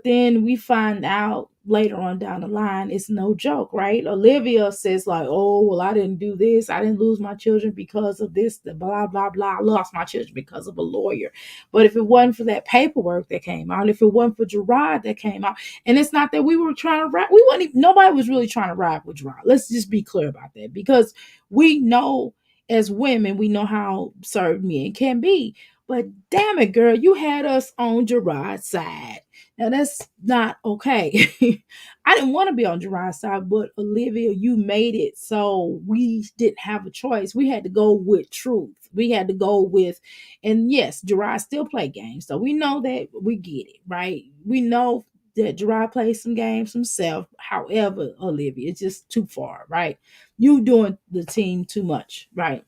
then we find out later on down the line it's no joke, right? Olivia says like, oh well, I didn't do this, I didn't lose my children because of this, the blah blah blah, I lost my children because of a lawyer. But if it wasn't for that paperwork that came out, if it wasn't for Gerard that came out, and it's not that we were trying to ride, we wasn't even, nobody was really trying to ride with Gerard. Let's just be clear about that, because we know as women, we know how certain men can be. But damn it, girl, you had us on Gerard's side. Now that's not okay. I didn't want to be on Gerard's side, but Olivia, you made it so we didn't have a choice. We had to go with truth. We had to go with, and yes, Gerard still play games. So we know that, we get it, right? We know that Gerard plays some games himself. However, Olivia, it's just too far, right? You doing the team too much, right?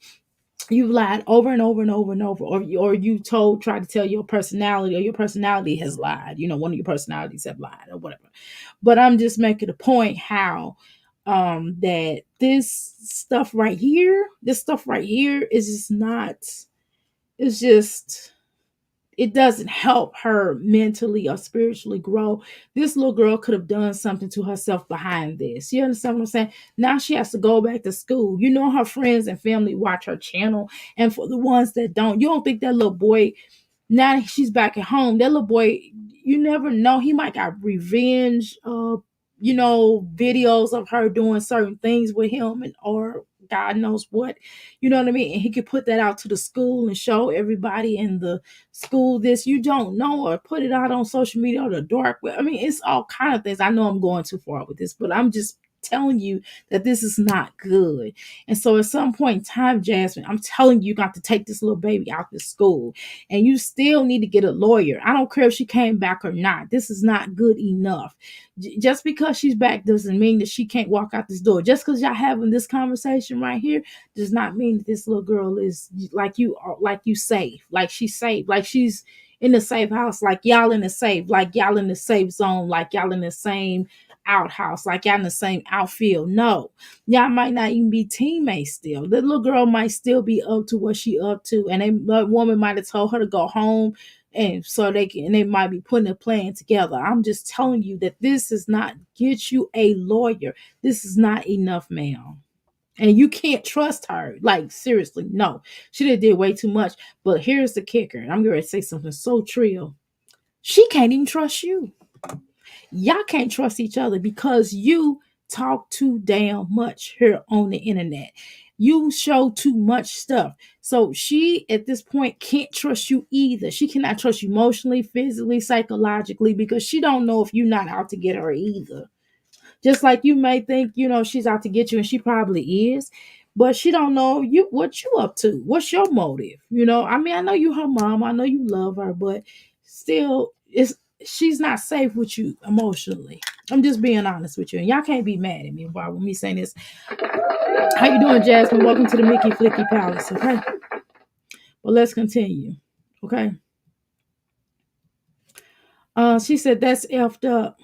You've lied over and over and over and over, or you try to tell your personality, or your personality has lied. One of your personalities have lied, or whatever. But I'm just making a point how that this stuff right here is just not. It's just, it doesn't help her mentally or spiritually grow. This little girl could have done something to herself behind this. You understand what I'm saying? Now she has to go back to school. Her friends and family watch her channel. And for the ones that don't, you don't think that little boy, now she's back at home, that little boy, you never know, he might got revenge videos of her doing certain things with him, and or God knows what, you know what I mean? And he could put that out to the school and show everybody in the school this, you don't know, or put it out on social media or the dark web. I mean, it's all kind of things. I know I'm going too far with this, but I'm just telling you that this is not good. And so at some point in time, Jasmine, I'm telling you, you got to take this little baby out to school, and you still need to get a lawyer. I don't care if she came back or not. This is not good enough. Just because she's back doesn't mean that she can't walk out this door. Just because y'all having this conversation right here does not mean that this little girl is like you safe, like she's safe, like she's in the safe house, like y'all in the safe, like y'all in the safe zone, like y'all in the same outhouse, like y'all in the same outfield. No, y'all might not even be teammates still. The little girl might still be up to what she up to, and that woman might have told her to go home, and so they might be putting a plan together. I'm just telling you that this is not, get you a lawyer. This is not enough, ma'am. And you can't trust her. Like, seriously, no. She did way too much. But here's the kicker. I'm going to say something so trill. She can't even trust you. Y'all can't trust each other because you talk too damn much here on the internet. You show too much stuff. So she, at this point, can't trust you either. She cannot trust you emotionally, physically, psychologically, because she don't know if you're not out to get her either. Just like you may think, she's out to get you, and she probably is, but she don't know what you up to. What's your motive? I mean, I know you her mom, I know you love her, but still, she's not safe with you emotionally. I'm just being honest with you, and y'all can't be mad at me while with me saying this. How you doing, Jasmine? Welcome to the Mickey Flicky Palace. Okay, but let's continue. Okay. She said that's effed up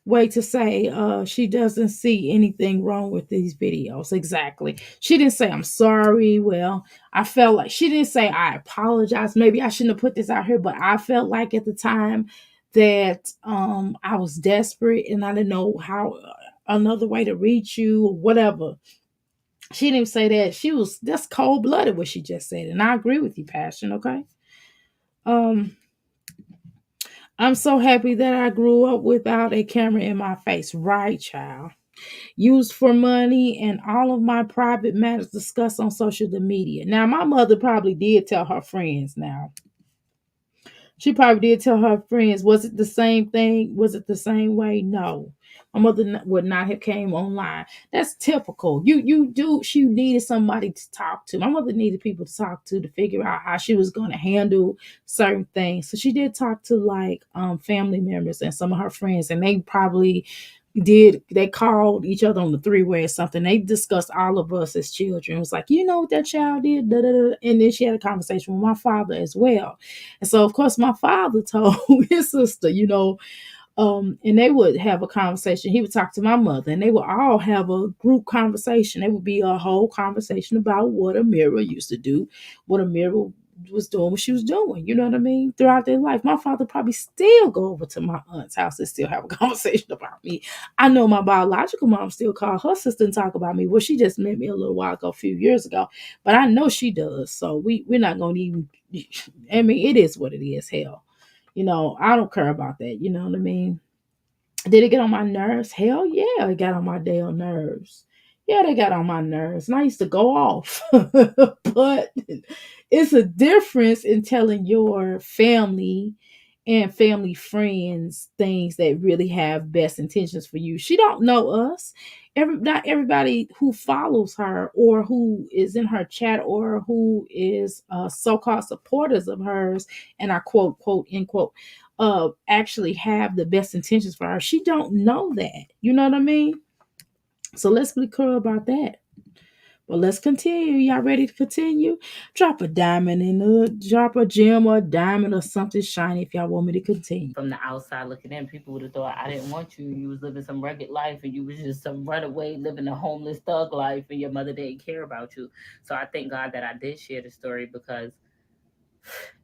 way to say she doesn't see anything wrong with these videos. Exactly. She didn't say I'm sorry. Well, I felt like, she didn't say I apologize. Maybe I shouldn't have put this out here, but I felt like at the time that I was desperate and I didn't know how another way to reach you or whatever. She didn't even say that. She was that's cold blooded what she just said, and I agree with you, Passion. Okay. Um, I'm so happy that I grew up without a camera in my face. Right, child. Used for money and all of my private matters discussed on social media. Now, my mother probably did tell her friends now. She probably did tell her friends. Was it the same thing? Was it the same way? No. My mother would not have came online. That's typical. You do. She needed somebody to talk to. My mother needed people to talk to figure out how she was going to handle certain things. So she did talk to like family members and some of her friends, and they probably they called each other on the three-way or something. They discussed all of us as children. It was like, you know what that child did, da, da, da. And then she had a conversation with my father as well. And so of course my father told his sister, and they would have a conversation. He would talk to my mother, and they would all have a group conversation. It would be a whole conversation about what Amira used to do, what Amira was doing, what she was doing. You know what I mean? Throughout their life, my father probably still go over to my aunt's house and still have a conversation about me. I know my biological mom still call her sister and talk about me. Well, she just met me a little while ago, a few years ago, but I know she does. So we're not gonna even. I mean, it is what it is. Hell, I don't care about that. You know what I mean? Did it get on my nerves? Hell yeah, it got on my damn nerves. Yeah, they got on my nerves. And I used to go off. But it's a difference in telling your family and family friends things that really have best intentions for you. She don't know us. Not everybody who follows her or who is in her chat or who is so-called supporters of hers, and I quote end quote, actually have the best intentions for her. She don't know that. You know what I mean? So let's be clear about that. But let's continue. Y'all ready to continue? Drop a diamond in the drop a gem or a diamond or something shiny if y'all want me to continue. From the outside looking in, people would have thought I didn't want you. You was living some rugged life, and you was just some runaway living a homeless thug life, and your mother didn't care about you. So I thank God that I did share the story because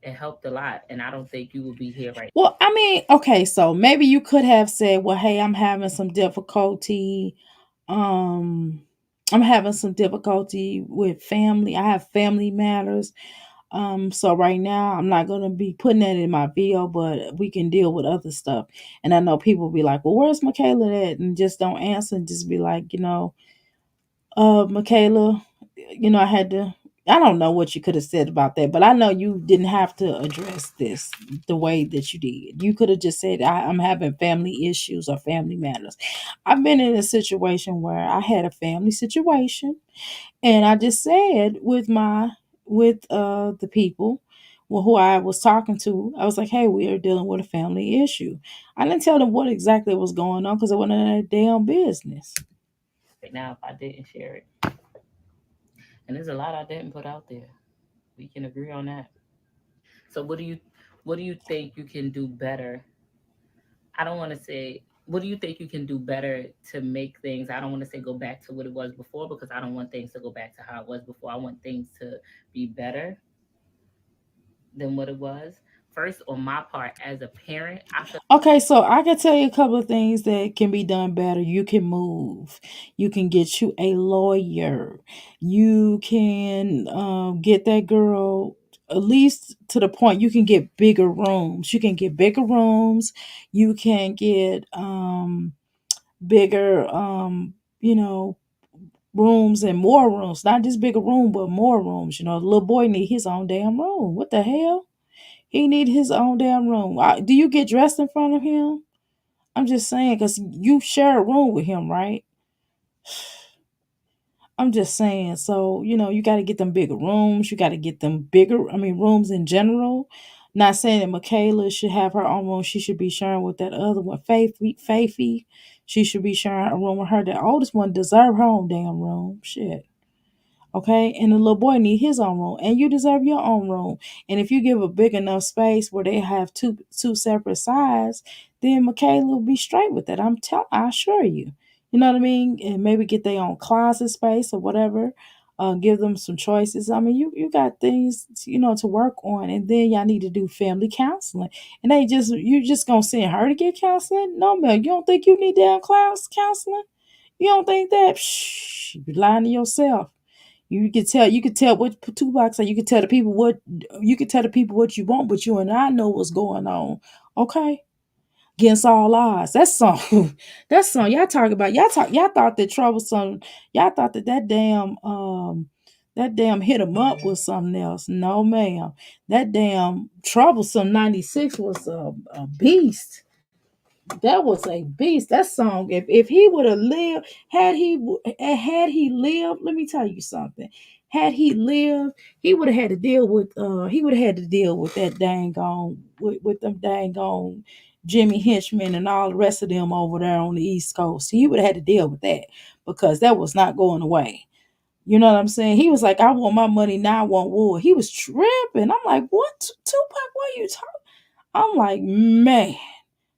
it helped a lot, and I don't think you would be here right. Well, I mean, okay, so maybe you could have said, well, hey, I'm having some difficulty. Um, I'm having some difficulty with family. I have family matters. So right now I'm not gonna be putting that in my video, but we can deal with other stuff. And I know people be like, well, where's Michaela at? And just don't answer and just be like, Michaela, I don't know what you could have said about that, but I know you didn't have to address this the way that you did. You could have just said, I'm having family issues or family matters. I've been in a situation where I had a family situation, and I just said with the people who I was talking to, I was like, hey, we are dealing with a family issue. I didn't tell them what exactly was going on because it wasn't their damn business. Now if I didn't share it. And there's a lot I didn't put out there. We can agree on that. So what do you think you can do better? I don't want to say what do you think you can do better to make things, I don't want to say go back to what it was before, because I don't want things to go back to how it was before. I want things to be better than what it was. First, on my part as a parent, I feel Okay, so I can tell you a couple of things that can be done better. You can move. You can get you a lawyer. You can get that girl at least to the point you can get bigger rooms. You can get bigger rooms. You can get bigger rooms and more rooms. Not just bigger room, but more rooms. The little boy need his own damn room. What the hell? He need his own damn room. Do you get dressed in front of him? I'm just saying, because you share a room with him, right? I'm just saying. So, you got to get them bigger rooms. You got to get them bigger, rooms in general. Not saying that Michaela should have her own room. She should be sharing with that other one, Faithy. She should be sharing a room with her. The oldest one deserve her own damn room. Shit. Okay, and the little boy need his own room, and you deserve your own room. And if you give a big enough space where they have two separate sides, then Michaela will be straight with that. I assure you. You know what I mean? And maybe get their own closet space or whatever. Give them some choices. You got things to work on, and then y'all need to do family counseling. And you're just gonna send her to get counseling? No, man, you don't think you need damn class counseling? You don't think that? Shh, you lying to yourself. You could tell what Tupac said. You could tell the people what you want, but you and I know what's going on. Okay, against all odds. That song, that song y'all talk about. Y'all thought that troublesome. Y'all thought that damn hit 'em up was something else. No, ma'am. That damn troublesome '96 was a beast. That was a beast. That song. If he would have lived, had he lived, let me tell you something. Had he lived, he would have had to deal with he would have had to deal with that dang on with them dang on Jimmy Henchman and all the rest of them over there on the East Coast. He would have had to deal with that because that was not going away. You know what I'm saying? He was like, I want my money now, I want war. He was tripping. I'm like, what, Tupac? What are you talking? I'm like, man.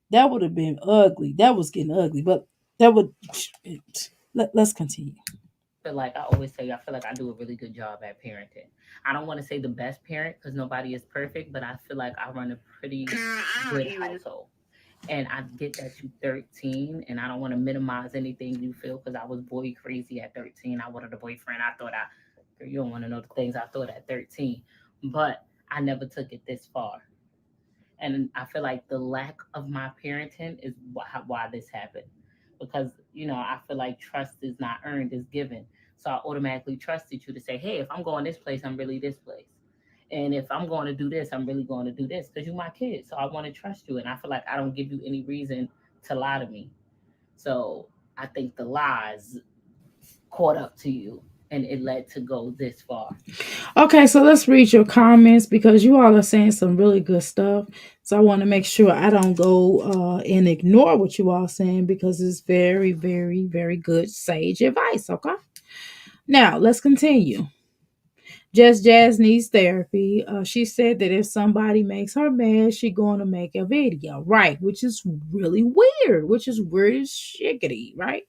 That would have been ugly. That was getting ugly. But that would let's continue. Feel like I always say, I feel like I do a really good job at parenting. I don't want to say the best parent because nobody is perfect, but I feel like I run a pretty good household. And I get that you 13, and I don't want to minimize anything you feel because I was boy crazy at 13. I wanted a boyfriend. I thought girl, you don't want to know the things I thought at 13, but I never took it this far. And I feel like the lack of my parenting is why this happened. Because, I feel like trust is not earned, it's given. So I automatically trusted you to say, hey, if I'm going this place, I'm really this place. And if I'm going to do this, I'm really going to do this because you're my kid. So I want to trust you. And I feel like I don't give you any reason to lie to me. So I think the lies caught up to you and it led to go this far. Okay, so let's read your comments because you all are saying some really good stuff. So I want to make sure I don't go and ignore what you all saying because it's very, very, very good sage advice. Okay. Now let's continue. Just Jazz needs therapy. She said that if somebody makes her mad, she going to make a video, right? Which is really weird. Which is weird as shiggity, right?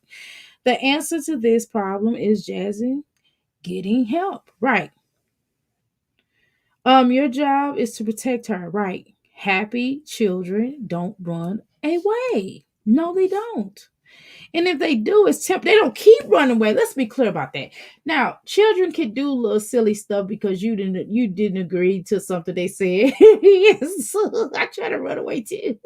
The answer to this problem is Jazzy getting help, right? Your job is to protect her, right? Happy children don't run away. No, they don't. And if they do, they don't keep running away. Let's be clear about that. Now, children can do little silly stuff because you didn't agree to something they said. Yes, I try to run away too.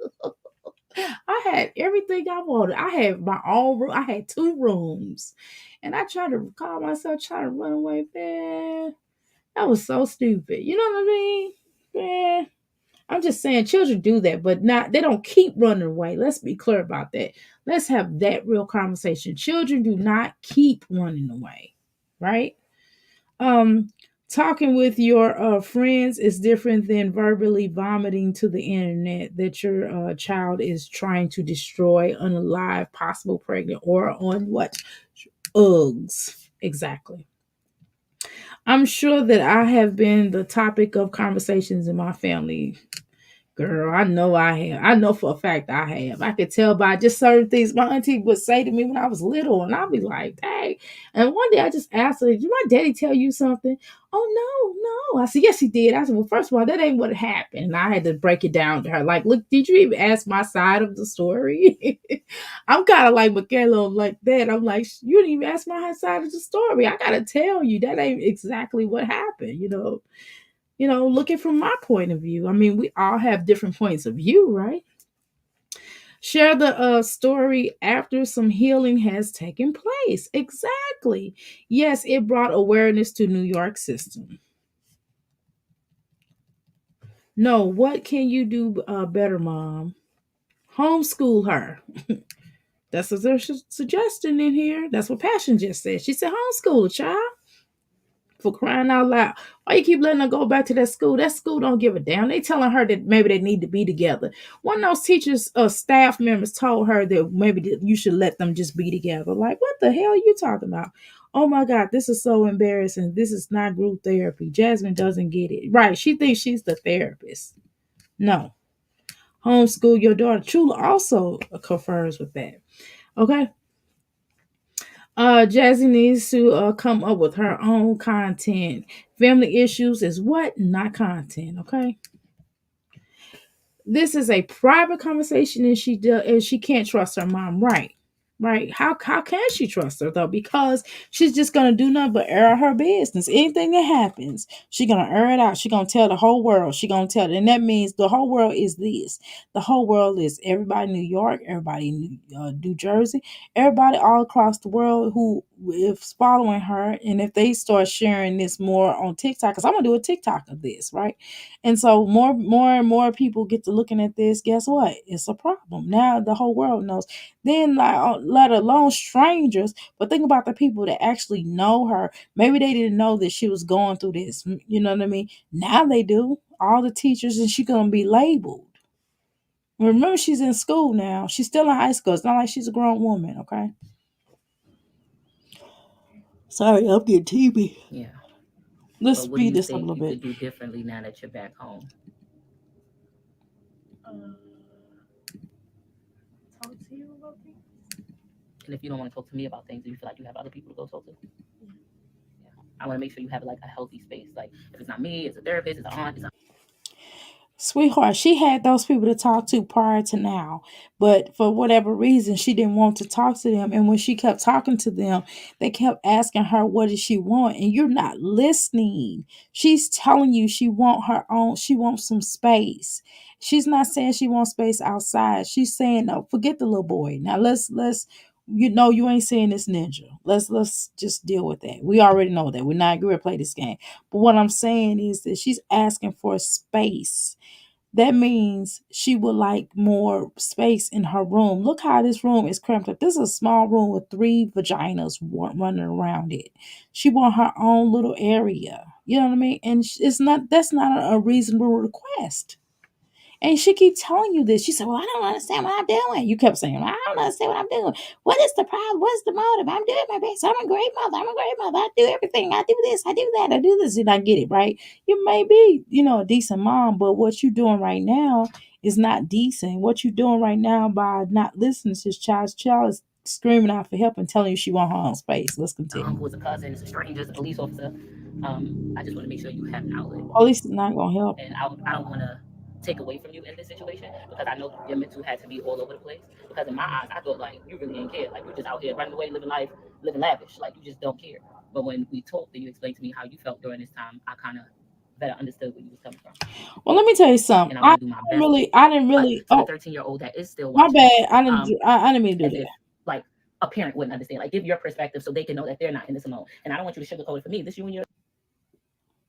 I had everything I wanted. I had my own room. I had two rooms, and I tried to call myself trying to run away. Man, that was so stupid. You know what I mean? Man, I'm just saying children do that, but not they don't keep running away. Let's be clear about that. Let's have that real conversation. Children do not keep running away, right? Um Talking with your friends is different than verbally vomiting to the internet that your child is trying to destroy, unalive, possible pregnant, or on what? Uggs. Exactly. I'm sure that I have been the topic of conversations in my family. Girl, I know I have. I know for a fact I have. I could tell by just certain things my auntie would say to me when I was little, and I'd be like, dang. And one day I just asked her, did my daddy tell you something? Oh, no, no. I said, yes, he did. I said, well, first of all, that ain't what happened. And I had to break it down to her. Like, look, did you even ask my side of the story? I'm kind of like Michaela like that. I'm like, you didn't even ask my side of the story. I got to tell you, that ain't exactly what happened. Looking from my point of view. I mean, we all have different points of view, right? Share the story after some healing has taken place. Exactly. Yes, it brought awareness to New York system. No, what can you do better, Mom? Homeschool her. That's what they're suggesting in here. That's what Passion just said. She said homeschool a child. For crying out loud. Why you keep letting her go back to that school? That school don't give a damn. They telling her that maybe they need to be together. One of those teachers, staff members told her that maybe you should let them just be together. Like, what the hell are you talking about? Oh my God, this is so embarrassing. This is not group therapy. Jasmine doesn't get it. Right. She thinks she's the therapist. No. Homeschool your daughter. Chula also confers with that. Okay. Jazzy needs to come up with her own content. Family issues is what? Not content, okay? This is a private conversation and she can't trust her mom, right? right? How can she trust her though? Because she's just gonna do nothing but air her business. Anything that happens, she gonna air it out. She gonna tell the whole world. She gonna tell, and that means the whole world is this. The whole world is everybody in New York, everybody in New Jersey, everybody all across the world who is following her. And if they start sharing this more on TikTok, because I'm gonna do a TikTok of this, right? And so more and more people get to looking at this. Guess what? It's a problem. Now the whole world knows. Then like let alone strangers, but think about the people that actually know her. Maybe they didn't know that she was going through this. You know what I mean? Now they do. All the teachers, and she gonna be labeled. Remember, she's in school now. She's still in high school. It's not like she's a grown woman. Okay. Sorry, I'm getting TB. Yeah. Let's But what do speed you this up a think little you bit. could do differently now that you're back home? Uh, talk to you about things. And if you don't want to talk to me about things, do you feel like you have other people to go talk to? Yeah. Yeah. I want to make sure you have like a healthy space. Like if it's not me, it's a therapist, it's an aunt, it's a Sweetheart, she had those people to talk to prior to now, but for whatever reason, she didn't want to talk to them. And when she kept talking to them, they kept asking her, "What does she want?" And you're not listening. She's telling you she want her own. She wants some space. She's not saying she wants space outside. She's saying, "No, forget the little boy. Now let's." You know you ain't saying this ninja. Let's just deal with that. We already know that. We're not going to play this game. But what I'm saying is that she's asking for space. That means she would like more space in her room. Look how this room is cramped up. This is a small room with three vaginas running around it. She want her own little area. You know what I mean? And it's not, that's not a reasonable request. And she keep telling you this. She said, "Well, I don't understand what I'm doing." You kept saying, "I don't understand what I'm doing. What is the problem? What's the motive? I'm doing my best. I'm a great mother. I'm a great mother. I do everything. I do this. I do that. I do this." And I get it, right? You may be, a decent mom, but what you're doing right now is not decent. What you're doing right now by not listening to this child is screaming out for help and telling you she want her own space. Let's continue. uncle, it's a cousin, it's a stranger, it's a police officer. I just want to make sure you have an outlet. Police is not gonna help. And I don't want to take away from you in this situation because I know your mental had to be all over the place. Because in my eyes, I thought like you really didn't care. Like you're just out here running away, living life, living lavish. Like you just don't care. But when we talked and you explained to me how you felt during this time, I kind of better understood where you was coming from. Well, let me tell you something. And I want to do my best. I didn't But really. to the Oh, 13-year-old that is still my watching, bad. um, I didn't mean to do as that. if like a parent wouldn't understand. Like give your perspective so they can know that they're not in this alone. And I don't want you to sugarcoat it for me. This you and your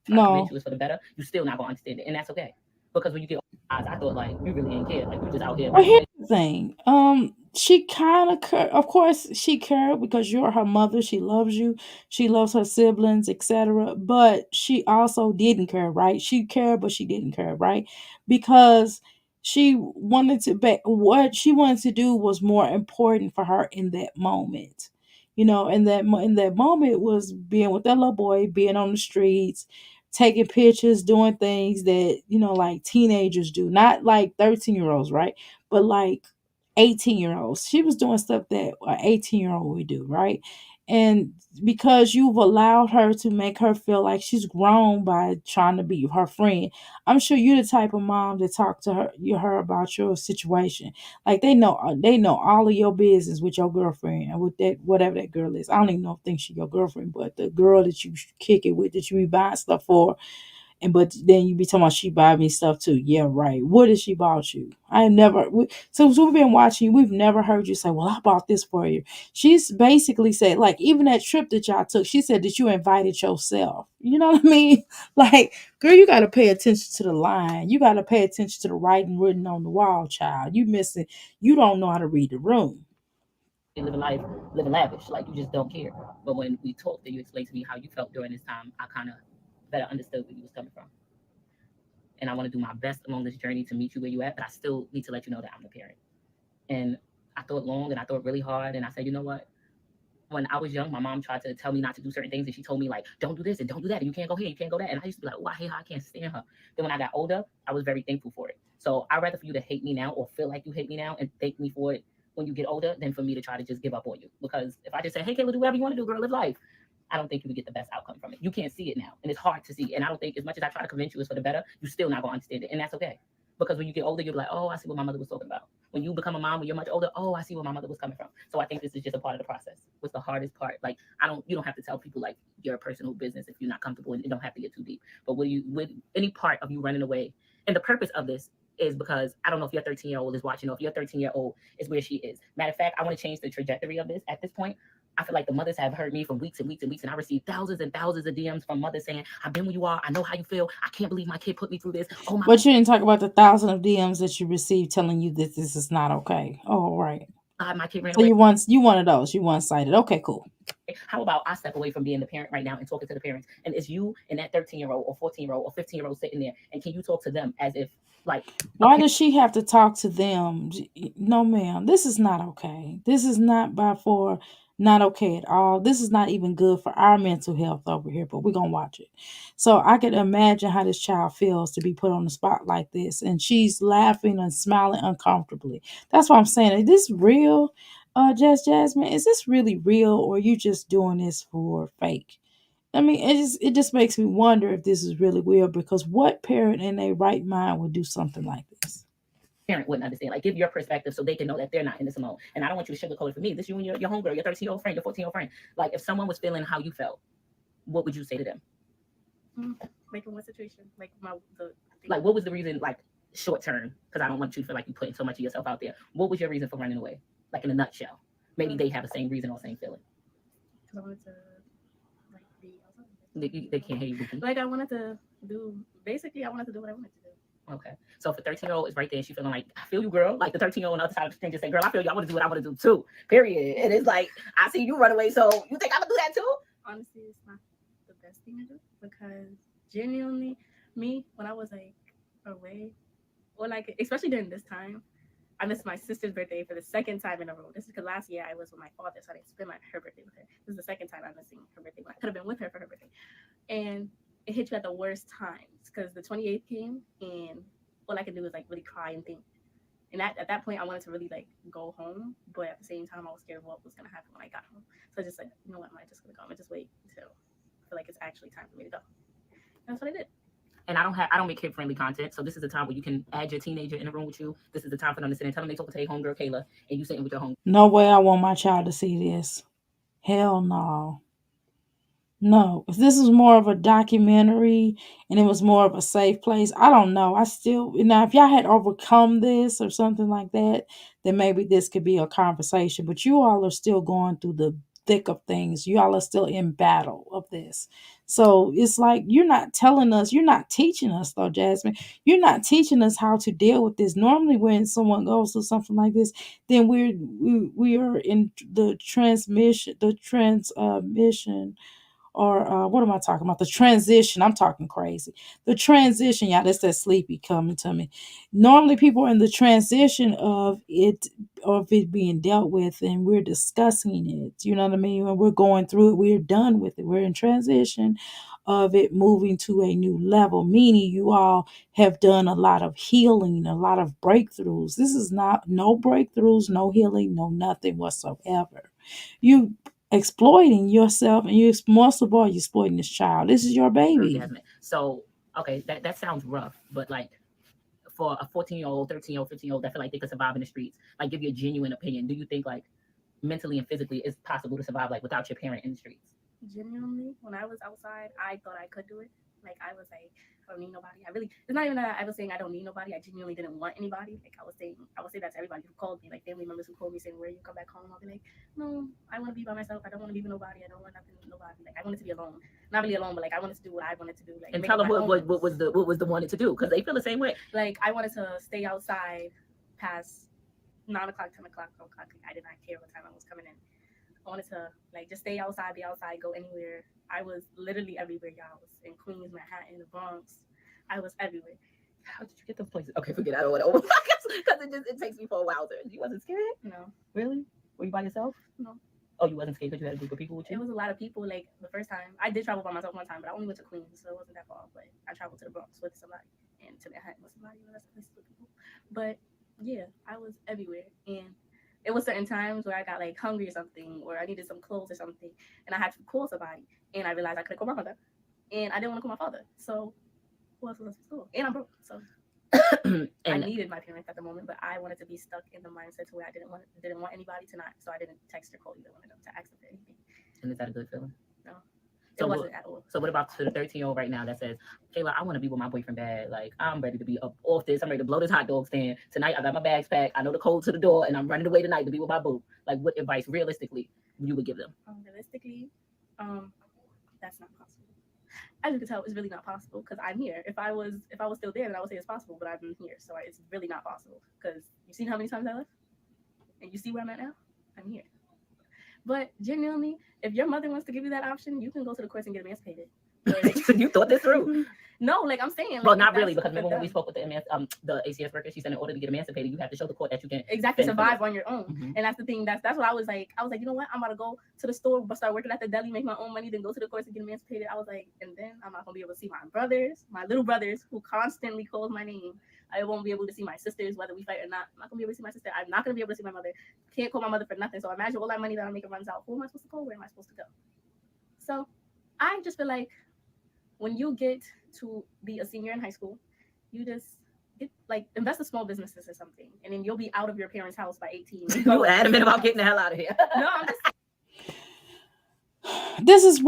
trying to convince No. you it's for the better. You still not gonna understand it, and that's okay. Because when you get eyes, I thought like you really didn't care. Like you just out here Well, running here's away. the thing. She kind of, of course, she cared because you're her mother. She loves you. She loves her siblings, etc. But she also didn't care, right? She cared, but she didn't care, right? Because she wanted to be, what she wanted to do was more important for her in that moment. In that moment was being with that little boy, being on the streets, taking pictures, doing things that, like teenagers do, not like 13-year-olds, right? But like 18-year-olds. She was doing stuff that an 18-year-old would do, right? And because you've allowed her to make her feel like she's grown by trying to be her friend, I'm sure you're the type of mom to talk to her about your situation. Like they know all of your business with your girlfriend and with that whatever that girl is. I don't even know if think she's your girlfriend, but the girl that you kick it with, that you be buying stuff for, and but then you be talking about she buy me stuff too. Yeah, right. What did she bought you? I never. Since we've been watching you, we've never heard you say, "Well, I bought this for you." She's basically said, like, even that trip that y'all took, she said that you invited yourself. You know what I mean? Like, girl, you got to pay attention to the line. You got to pay attention to the writing written on the wall, child. You missing. You don't know how to read the room. Living life, living lavish. Like you just don't care. But when we talked and you explained to me how you felt during this time, I kind of better understood where you was coming from. And I want to do my best along this journey to meet you where you at. But I still need to let you know that I'm the parent. And I thought long and I thought really hard. And I said, you know what? When I was young, my mom tried to tell me not to do certain things, and she told me like, "Don't do this and don't do that, and you can't go here, you can't go there." And I used to be like, "Oh, I hate her, I can't stand her." Then when I got older, I was very thankful for it. So I'd rather for you to hate me now or feel like you hate me now and thank me for it when you get older than for me to try to just give up on you. Because if I just say, "Hey, Kayla, do whatever you want to do, girl, live life," I don't think you would get the best outcome from it. You can't see it now, and it's hard to see. And I don't think as much as I try to convince you it's for the better, you're still not gonna understand it, and that's okay. Because when you get older, you'll be like, oh, I see what my mother was talking about. When you become a mom, when you're much older, oh, I see where my mother was coming from. So I think this is just a part of the process. What's the hardest part? Like, you don't have to tell people like your personal business if you're not comfortable, and you don't have to get too deep. But with any part of you running away, and the purpose of this is because I don't know if your 13-year-old is watching, or if your 13-year-old is where she is. Matter of fact, I want to change the trajectory of this at this point. I feel like the mothers have heard me for weeks and weeks and weeks, and I received thousands and thousands of DMs from mothers saying, "I've been where you are. I know how you feel. I can't believe my kid put me through this. Oh my." But you didn't talk about the thousand of DMs that you received telling you that this is not okay. Oh, right. God, my kid ran So away. you one of those. You one sided. Okay, cool. How about I step away from being the parent right now and talking to the parents, and it's you and that 13-year-old or 14-year-old or 15-year-old sitting there, and can you talk to them as if like Why does she have to talk to them? No, ma'am. This is not okay. This is not by for not okay at all. This is not even good for our mental health over here, but we're gonna watch it. So I could imagine how this child feels to be put on the spot like this, and she's laughing and smiling uncomfortably. That's what I'm saying. Is this real, Jasmine? Is this really real, or are you just doing this for fake? I mean, it just makes me wonder if this is really real, because what parent in their right mind would do something like this? parent wouldn't understand. Like, give your perspective so they can know that they're not in this alone. And I don't want you to sugarcoat it for me. This you and your homegirl, your 13-year-old friend, your 14-year-old friend. Like, if someone was feeling how you felt, what would you say to them? Like in what situation? Like Like, what was the reason? Like, short term, because I don't want you to feel like you're putting so much of yourself out there. What was your reason for running away? Like in a nutshell. Maybe they have the same reason or same feeling. Because I wanted to like be outside. They can't hear you, Bookie. Like I wanted to do basically I wanted to do what I wanted to do. Okay. So if a 13-year-old is right there and she's feeling like, I feel you, girl. Like the 13-year-old on the other side of the screen just say, girl, I feel you. I want to do what I want to do too. Period. And it's like, I see you run away. So you think I'm going to do that too? Honestly, it's not the best thing to do because genuinely, me, when I was like away, or like, especially during this time, I missed my sister's birthday for the second time in a row. This is because last year I was with my father, so I didn't spend her birthday with her. This is the second time I'm missing her birthday when I could have been with her for her birthday. And it hit you at the worst times because the 28th came and all I could do was like really cry and think. And at that point, I wanted to really like go home, but at the same time, I was scared of what was gonna happen when I got home. So I just like, you know what, am I just gonna go? I'm gonna just wait until I feel like it's actually time for me to go. And that's what I did. And I don't make kid friendly content. So this is the time where you can add your teenager in the room with you. This is the time for them to sit and tell them they talking to their homegirl Kayla, and you sitting with your home. No way I want my child to see this. Hell no. No, if this was more of a documentary and it was more of a safe place, I don't know. I still, now, if y'all had overcome this or something like that, then maybe this could be a conversation. But you all are still going through the thick of things. You all are still in battle of this. So it's like you're not telling us, you're not teaching us, though, Jasmine. You're not teaching us how to deal with this. Normally, when someone goes through something like this, then we are in the transmission, or what am I talking about? The transition. I'm talking crazy. The transition, yeah, that's that sleepy coming to me. Normally, people are in the transition of it being dealt with, and we're discussing it. You know what I mean? When we're going through it, we're done with it. We're in transition of it moving to a new level, meaning you all have done a lot of healing, a lot of breakthroughs. This is not no breakthroughs, no healing, no nothing whatsoever. You exploiting yourself, and you most of all, you're exploiting this child. This is your baby. So okay, that sounds rough, but like for a 14-year-old, 13-year-old, 15-year-old that feel like they could survive in the streets, like give you a genuine opinion. Do you think like mentally and physically it's possible to survive like without your parent in the streets? Genuinely, when I was outside, I thought I could do it. Like I was like, I don't need nobody. It's not even that I was saying I don't need nobody. I genuinely didn't want anybody. Like I would say that to everybody who called me, like family members who called me saying, where you come back home? I'll be like, no, I want to be by myself. I don't want to be with nobody. I don't want nothing with nobody. Like I wanted to be alone. Not really alone, but like I wanted to do what I wanted to do. Like and tell them what was the wanted to do, because they feel the same way. Like I wanted to stay outside past 9 o'clock, 10 o'clock, 12 o'clock. I did not care what time I was coming in. I wanted to like just stay outside, be outside, go anywhere. I was literally everywhere, y'all. I was in Queens, Manhattan, the Bronx. I was everywhere. How did you get those places? Okay, forget it. I don't want to because it takes me for a while. You wasn't scared? No. Really? Were you by yourself? No. Oh, you wasn't scared because you had a group of people with you? It was a lot of people. Like the first time, I did travel by myself one time, but I only went to Queens, so it wasn't that far. But I traveled to the Bronx with somebody and to Manhattan with somebody. That's places with people. But yeah, I was everywhere, and it was certain times where I got like hungry or something, or I needed some clothes or something, and I had to call somebody, and I realized I couldn't call my mother, and I didn't want to call my father. So who else was supposed to call? And I'm broke, so I And needed my parents at the moment, but I wanted to be stuck in the mindset to where I didn't want anybody to not, so I didn't text or call either one of them to ask them for anything. and is that a good feeling? No, it So what? wasn't at all. So what about to the 13-year-old right now that says, Kayla, I want to be with my boyfriend bad. Like I'm ready to be up off this. I'm ready to blow this hot dog stand tonight. I got my bags packed. I know the code to the door, and I'm running away tonight to be with my boo. Like what advice, realistically, you would give them? Realistically, um, that's not possible. As you can tell, it's really not possible because I'm here. If I was still there, then I would say it's possible, but I'm here, so it's really not possible. Because you've seen how many times I left, and you see where I'm at now. I'm here. But genuinely, if your mother wants to give you that option, you can go to the courts and get emancipated. But You thought this through? no, like I'm saying, like, Well, not really, because that's remember when we them. spoke with the ACS worker, she said in order to get emancipated, you have to show the court that you can Exactly, fend for survive yourself. on your own. Mhm. And that's the thing. That's what I was like. I was like, you know what? I'm about to go to the store, but start working at the deli, make my own money, then go to the courts and get emancipated. I was like, and then I'm not gonna be able to see my brothers, my little brothers, who constantly calls my name. I won't be able to see my sisters, whether we fight or not. I'm not gonna be able to see my sister. I'm not gonna be able to see my mother. Can't call my mother for nothing. So imagine all that money that I'm making runs out. Who am I supposed to call? Where am I supposed to go? So I just feel like when you get to be a senior in high school, you just get like invest in small businesses or something, and then you'll be out of your parents' house by 18. You adamant about getting the hell out of here. No, I'm just This is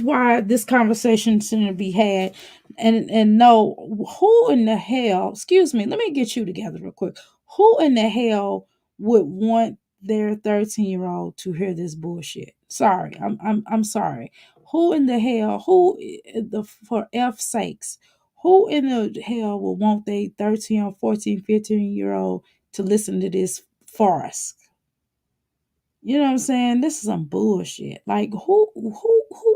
why this conversation shouldn't be had. And no, who in the hell, excuse me, let me get you together real quick. Who in the hell would want their 13-year-old to hear this bullshit? Sorry, I'm sorry. Who in the hell, the for F sakes, who in the hell would want their 13 or 14, 15-year-old to listen to this farce? You know what I'm saying? This is some bullshit. Like who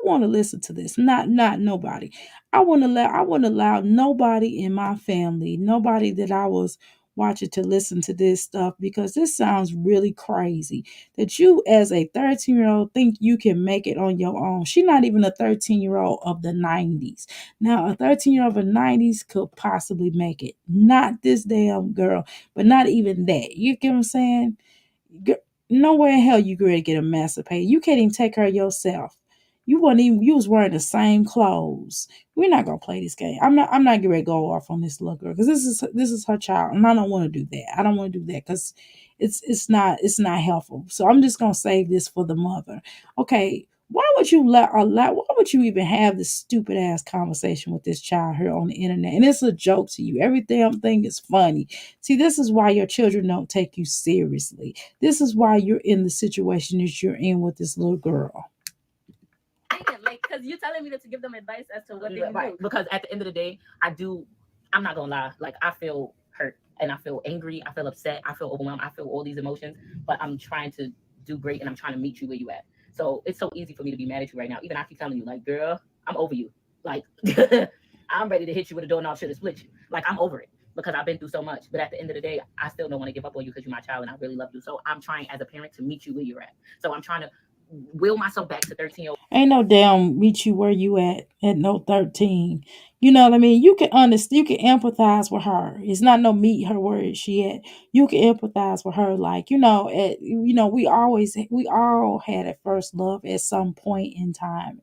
want to listen to this? Not nobody. I wouldn't allow nobody in my family, nobody that I was watching to listen to this stuff because this sounds really crazy. That you as a 13-year-old think you can make it on your own. She's not even a 13-year-old of the 90s. Now a 13-year-old of the 90s could possibly make it. Not this damn girl, but not even that. You get what I'm saying? Nowhere in hell you ready to get emancipated. You can't even take care of yourself. You was wearing the same clothes. We're not gonna play this game. I'm not getting ready to go off on this little girl because this is her child and I don't want to do that. I don't want to do that because it's not helpful. So I'm just gonna save this for the mother. Okay, why would you even have this stupid ass conversation with this child here on the internet? And it's a joke to you. Every damn thing is funny. See, this is why your children don't take you seriously. This is why you're in the situation that you're in with this little girl. like because you telling me to give them advice as to what they can Right. do. Because at the end of the day, I'm not gonna lie, like I feel hurt and I feel angry, I feel upset, I feel overwhelmed, I feel all these emotions, but I'm trying to do great and I'm trying to meet you where you at. So it's so easy for me to be mad at you right now. Even I keep telling you, like, girl, I'm over you. Like I'm ready to hit you with a doorknob, should have split you. Like I'm over it because I've been through so much. But at the end of the day, I still don't want to give up on you because you're my child and I really love you. So I'm trying as a parent to meet you where you're at. So I'm trying to will myself back to 13-year-old. Ain't no damn meet you where you at no 13. You know what I mean? You can understand, you can empathize with her. It's not no meet her where she at. You can empathize with her, like, we all had a first love at some point in time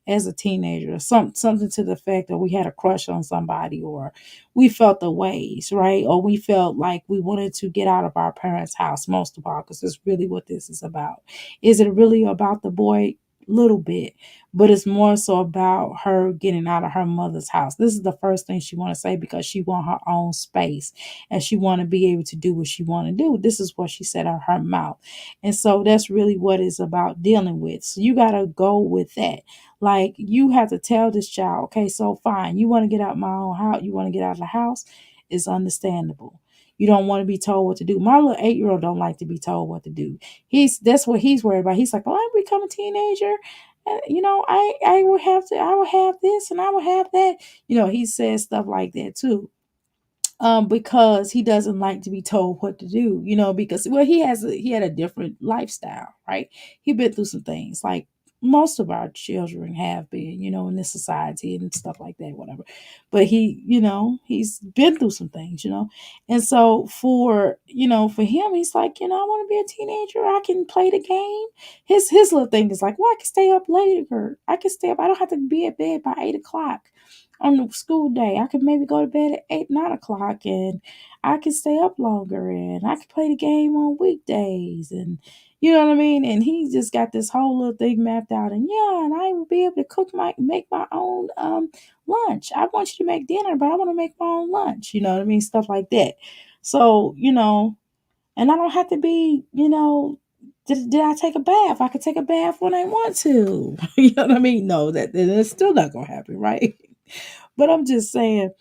as a teenager, something to the fact that we had a crush on somebody, or we felt the ways, right? Or we felt like we wanted to get out of our parents' house, most of all, because it's really what this is about. Is it really about the boy? Little bit, but it's more so about her getting out of her mother's house. This is the first thing she want to say because she want her own space and she want to be able to do what she want to do. This is what she said out of her mouth. And so that's really what it's about dealing with. So you got to go with that. Like, you have to tell this child, okay, so fine, you want to get out my own house, you want to get out of the house, it's understandable. You don't want to be told what to do. My little 8-year-old don't like to be told what to do. That's what he's worried about. He's like, oh, I become a teenager. And, I will have this and I will have that. He says stuff like that too, because he doesn't like to be told what to do, because, well, he had a different lifestyle, right? He been through some things like most of our children have been, in this society and stuff like that, whatever. But he's been through some things, and so for him, he's like, I want to be a teenager. I can play the game. His little thing is like, well, I can stay up later. I can stay up. I don't have to be at bed by 8 o'clock. on the school day. I could maybe go to bed at 8, 9 o'clock, and I could stay up longer, and I could play the game on weekdays, and you know what I mean. And he just got this whole little thing mapped out, and yeah, and I will be able to make my own lunch. I want you to make dinner, but I want to make my own lunch. You know what I mean, stuff like that. So and I don't have to be, did I take a bath? I could take a bath when I want to. You know what I mean? No, that's still not gonna happen, right? But I'm just saying,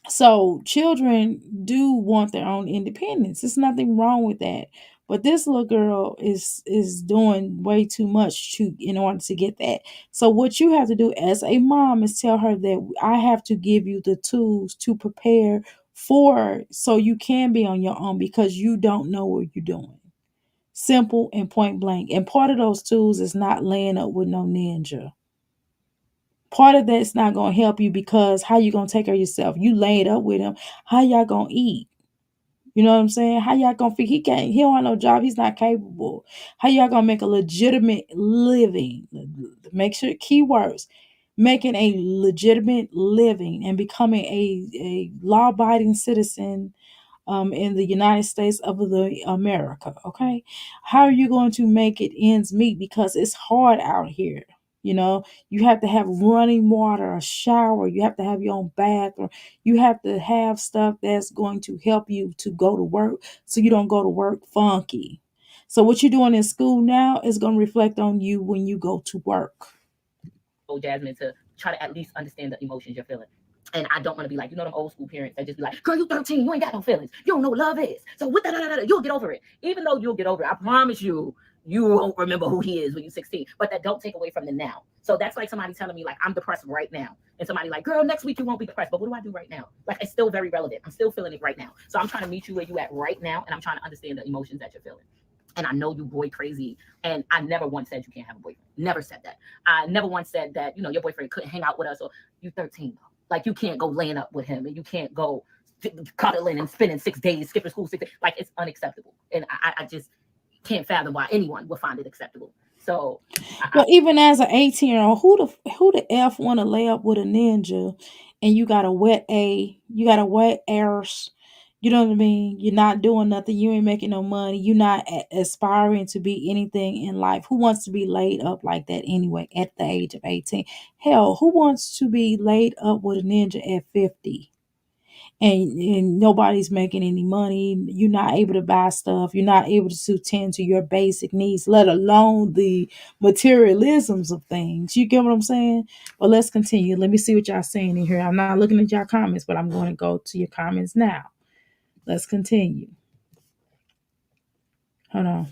so children do want their own independence. There's nothing wrong with that. But this little girl is doing way too much to in order to get that. So what you have to do as a mom is tell her that I have to give you the tools to prepare for so you can be on your own because you don't know what you're doing. Simple and point blank. And part of those tools is not laying up with no ninja. Part of that's not gonna help you because how you gonna take care of yourself? You laid up with him. How y'all gonna eat? You know what I'm saying? How y'all gonna figure he don't have no job, he's not capable. How y'all gonna make a legitimate living? Make sure keywords. Making a legitimate living and becoming a law abiding citizen in the United States of the America. Okay, how are you going to make it ends meet? Because it's hard out here. You have to have running water, a shower. You have to have your own bathroom. You have to have stuff that's going to help you to go to work, so you don't go to work funky. So what you're doing in school now is going to reflect on you when you go to work. Oh, Jasmine, to try to at least understand the emotions you're feeling. And I don't want to be like, them old school parents that just be like, girl, you 13, you ain't got no feelings. You don't know what love is. So what you'll get over it. Even though you'll get over it, I promise you won't remember who he is when you're 16. But that don't take away from the now. So that's like somebody telling me, like, I'm depressed right now. And somebody like, girl, next week you won't be depressed. But what do I do right now? Like, it's still very relevant. I'm still feeling it right now. So I'm trying to meet you where you at right now. And I'm trying to understand the emotions that you're feeling. And I know you boy crazy. And I never once said you can't have a boyfriend. Never said that. I never once said that, your boyfriend couldn't hang out with us or you 13 though. Like you can't go laying up with him and you can't go cuddling and spending 6 days, skipping school 6 days. Like it's unacceptable. And I just can't fathom why anyone would find it acceptable. So Well, even as an 18-year-old, who the F want to lay up with a ninja and you got a wet arse, you know what I mean? You're not doing nothing, you ain't making no money, you're not aspiring to be anything in life. Who wants to be laid up like that anyway at the age of 18? Hell, who wants to be laid up with a ninja at 50? And nobody's making any money. You're not able to buy stuff. You're not able to tend to your basic needs, let alone the materialisms of things. You get what I'm saying? But let's continue. Let me see what y'all saying in here. I'm not looking at y'all comments, but I'm going to go to your comments now. Let's continue. Hold on.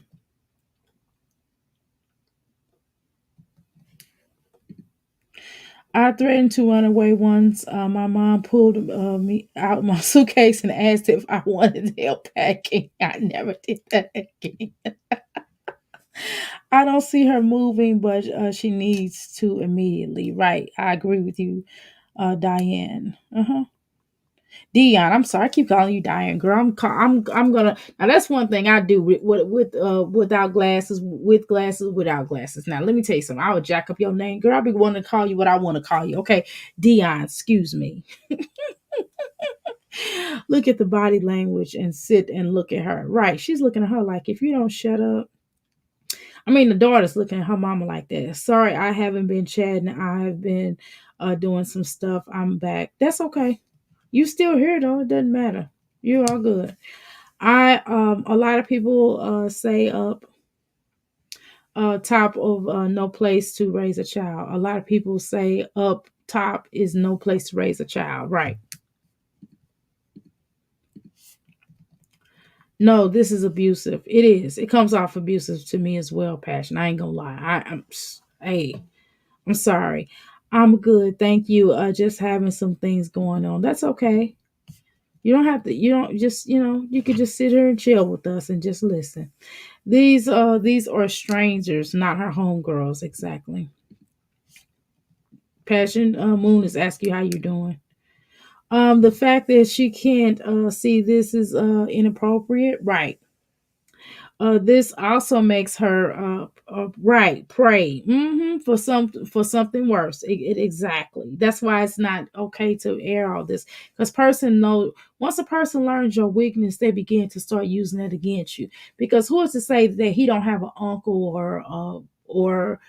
I threatened to run away once. My mom pulled me out my suitcase and asked if I wanted help packing. I never did that again. I don't see her moving, but she needs to immediately. Right. I agree with you, Diane. Dion, I'm sorry, I keep calling you Diane, girl. I'm gonna now. That's one thing I do without glasses, with glasses, without glasses. Now let me tell you something. I would jack up your name, girl. I'll be wanting to call you what I want to call you. Okay, Dion. Excuse me. Look at the body language and sit and look at her. Right, she's looking at her like, if you don't shut up. I mean, the daughter's looking at her mama like that. Sorry, I haven't been chatting. I have been doing some stuff. I'm back. That's okay. You still here though. It doesn't matter. You're all good. A lot of people say up top of no place to raise a child. A lot of people say up top is no place to raise a child. Right. No, this is abusive. It is. It comes off abusive to me as well, Passion. I ain't gonna lie. Hey, I'm sorry. I'm good. Thank you. Just having some things going on. That's okay. You don't have to, you don't just, you could just sit here and chill with us and just listen. These are strangers, not her homegirls, exactly. Passion Moon is asking you how you're doing. The fact that she can't see this is inappropriate, right? This also makes her right pray for something worse. Exactly. That's why it's not okay to air all this, because person know once a person learns your weakness, they begin to start using it against you. Because who is to say that he don't have an uncle or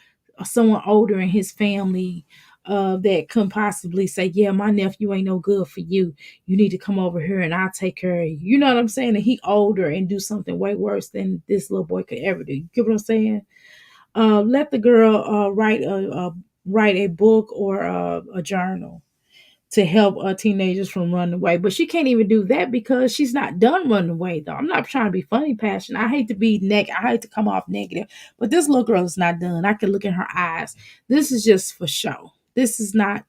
someone older in his family that can possibly say, yeah, my nephew ain't no good for you, you need to come over here and I'll take care of you. You know what I'm saying? And he older and do something way worse than this little boy could ever do. You get what I'm saying? Let the girl write a book or a journal to help teenagers from running away. But she can't even do that because she's not done running away, though. I'm not trying to be funny, passion. I hate to be I hate to come off negative, but this little girl is not done. I can look in her eyes. This is just for show. This is not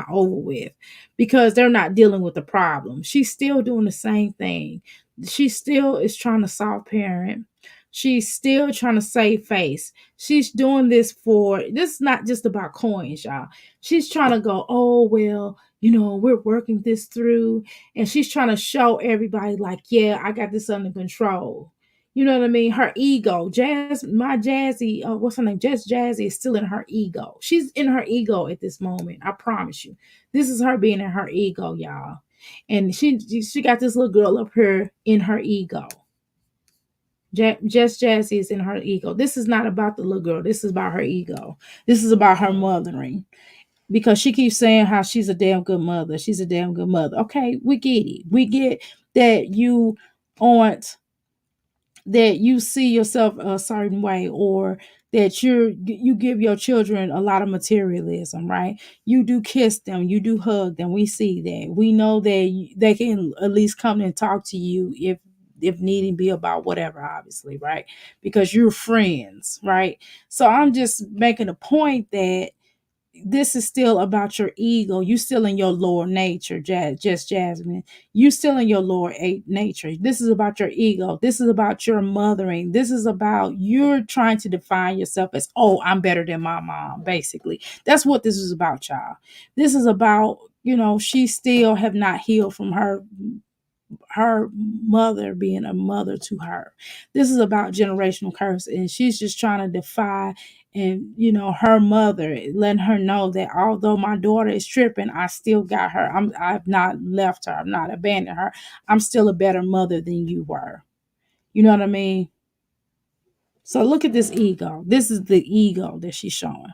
over with because they're not dealing with the problem. She's still doing the same thing. She still is trying to soft parent. She's still trying to save face. She's doing this is not just about coins, y'all. She's trying to go, oh well, we're working this through. And she's trying to show everybody, like, yeah, I got this under control. You know what I mean? Her ego, my Jazzy, what's her name? Jazzy is still in her ego. She's in her ego at this moment. I promise you. This is her being in her ego, y'all. And she got this little girl up here in her ego. Just Jazzy is in her ego. This is not about the little girl. This is about her ego. This is about her mothering, because she keeps saying how she's a damn good mother. She's a damn good mother. Okay, we get it. We get that you aren't that you see yourself a certain way, or that you give your children a lot of materialism, right? You do kiss them, you do hug them. We see that. We know that they can at least come and talk to you if needing be about whatever, obviously, right? Because you're friends, right? So I'm just making a point that this is still about your ego. You still in your lower nature, just Jasmine. You still in your lower nature. This is about your ego. This is about your mothering. This is about you're trying to define yourself as, oh, I'm better than my mom. Basically, that's what this is about, y'all. This is about, she still have not healed from her mother being a mother to her. This is about generational curse, and she's just trying to defy, and her mother, letting her know that although my daughter is tripping, I still got her. I've not left her. I'm not abandoned her. I'm still a better mother than you were. You know what I mean? So look at this ego. This is the ego that she's showing.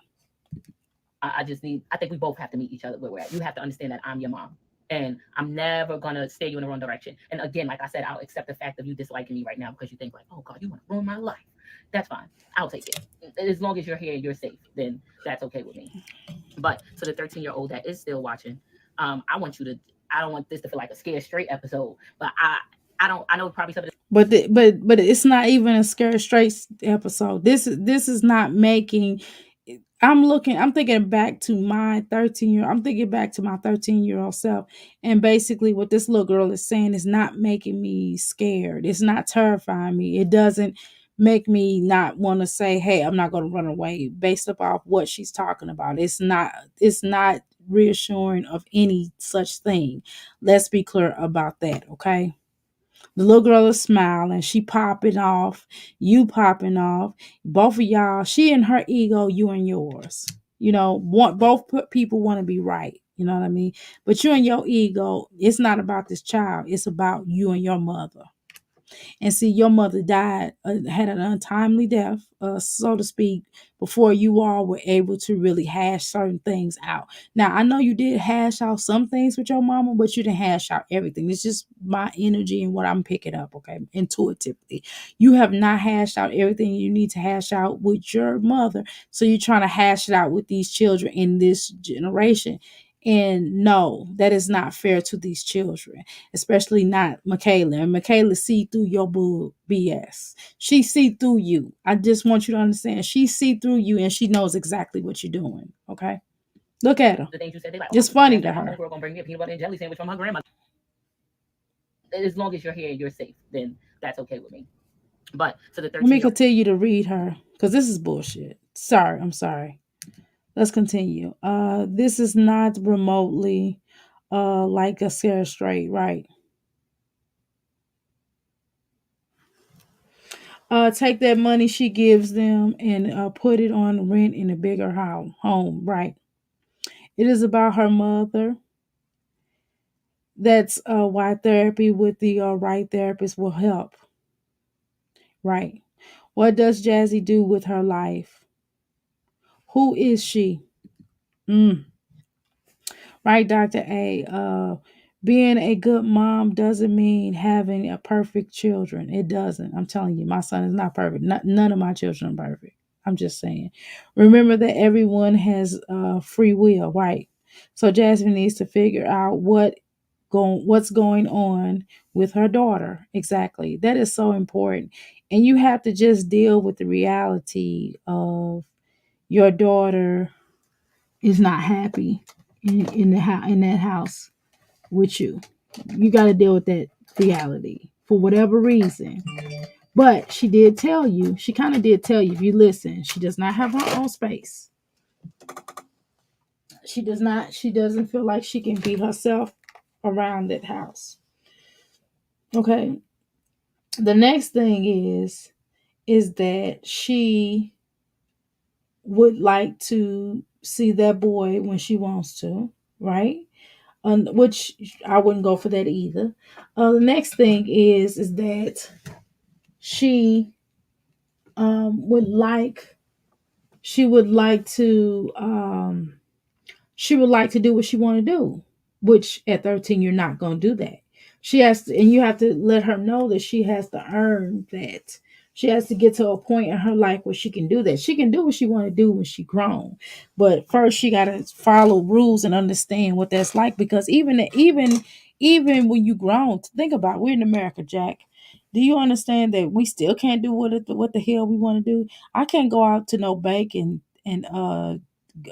I think we both have to meet each other where we're at. You have to understand that I'm your mom. And I'm never gonna steer you in the wrong direction. And again, like I said, I'll accept the fact of you disliking me right now because you think like, oh God, you want to ruin my life. That's fine. I'll take it. As long as you're here and you're safe, then that's okay with me. But to the 13-year-old that is still watching, I want you to. I don't want this to feel like a scared straight episode, but I don't. I know probably some of this. But it's not even a scare straight episode. This is not making. I'm thinking back to my 13-year. I'm thinking back to my 13-year-old self, and basically what this little girl is saying is not making me scared. It's not terrifying me. It doesn't make me not want to say, "Hey, I'm not going to run away," based upon what she's talking about. It's not. It's not reassuring of any such thing. Let's be clear about that, okay? The little girl is smiling. She popping off. You popping off. Both of y'all. She and her ego. You and yours. Both people want to be right. You know what I mean? But you and your ego. It's not about this child. It's about you and your mother. And see, your mother died, had an untimely death, so to speak, before you all were able to really hash certain things out. Now, I know you did hash out some things with your mama, but you didn't hash out everything. It's just my energy and what I'm picking up, okay, intuitively. You have not hashed out everything you need to hash out with your mother. So you're trying to hash it out with these children in this generation. And no, that is not fair to these children, especially not Michaela. And Michaela see through your bull BS. She see through you. I just want you to understand. She see through you, and she knows exactly what you're doing. Okay, look at her. The things you said, they like, It's funny to her. My homegirl gonna bring me a peanut butter and jelly sandwich from her grandma. As long as you're here and you're safe, then that's okay with me. But to the 13-year-old. Let me continue to read her because this is bullshit. Sorry, I'm sorry. Let's continue. This is not remotely like a scare straight, right? take that money she gives them and put it on rent in a bigger home, right? It is about her mother. That's why therapy with the right therapist will help, right? What does Jazzy do with her life? Who is she? Mm. Right, Dr. A. Being a good mom doesn't mean having a perfect children. It doesn't. I'm telling you, my son is not perfect. None of my children are perfect. I'm just saying. Remember that everyone has free will, right? So Jasmine needs to figure out what's going on with her daughter. Exactly. That is so important. And you have to just deal with the reality of your daughter is not happy in that house with you. You got to deal with that reality for whatever reason. But she did tell you, she kind of did tell you if you listen, she does not have her own space. She doesn't feel like she can be herself around that house. Okay. The next thing is that she would like to see that boy when she wants to, right? Which I wouldn't go for that either. The next thing is that she would like she would like to she would like to do what she want to do, which at 13 you're not going to do that. She has to, and you have to let her know that she has to earn that. She has to get to a point in her life where she can do that. She can do what she want to do when she grown, but first she got to follow rules and understand what that's like. Because even when you grown, think about it, we're in America, Jack. Do you understand that we still can't do what the hell we want to do? I can't go out to no bank and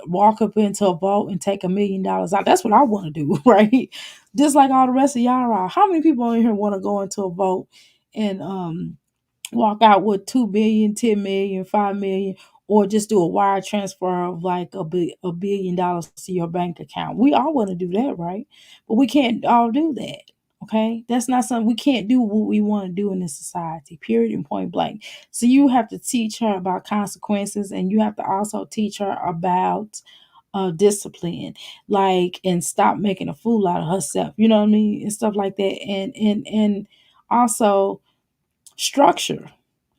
walk up into a vault and take $1 million out. That's what I want to do, right? Just like all the rest of y'all are. How many people in here want to go into a vault and walk out with 2 billion, 10 million, 5 million, or just do a wire transfer of like $1 billion to your bank account? We all want to do that, right? But we can't all do that. Okay, that's not something we can't do. What we want to do in this society, period and point blank. So you have to teach her about consequences, and you have to also teach her about discipline, like, and stop making a fool out of herself. You know what I mean, and stuff like that, and also structure.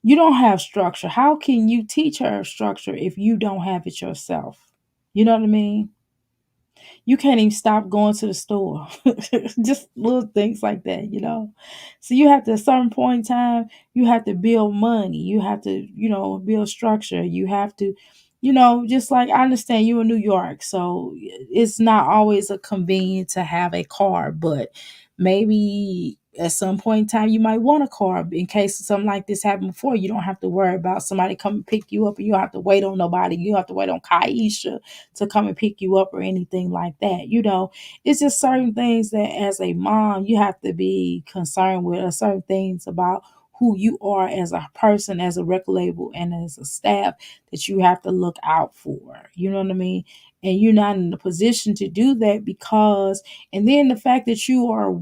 You don't have structure. How can you teach her structure if you don't have it yourself? You know what I mean? You can't even stop going to the store. Just little things like that, you know. So you have to, at a certain point in time, you have to build money. You have to, build structure. You have to, just like I understand you in New York, so it's not always a convenient to have a car, but maybe at some point in time you might want a car in case something like this happened before. You don't have to worry about somebody coming to pick you up, and you don't have to wait on nobody. You don't have to wait on Kaisha to come and pick you up or anything like that. It's just certain things that as a mom you have to be concerned with, or certain things about who you are as a person, as a record label, and as a staff that you have to look out for. You know what I mean? And you're not in a position to do that because, and then the fact that you are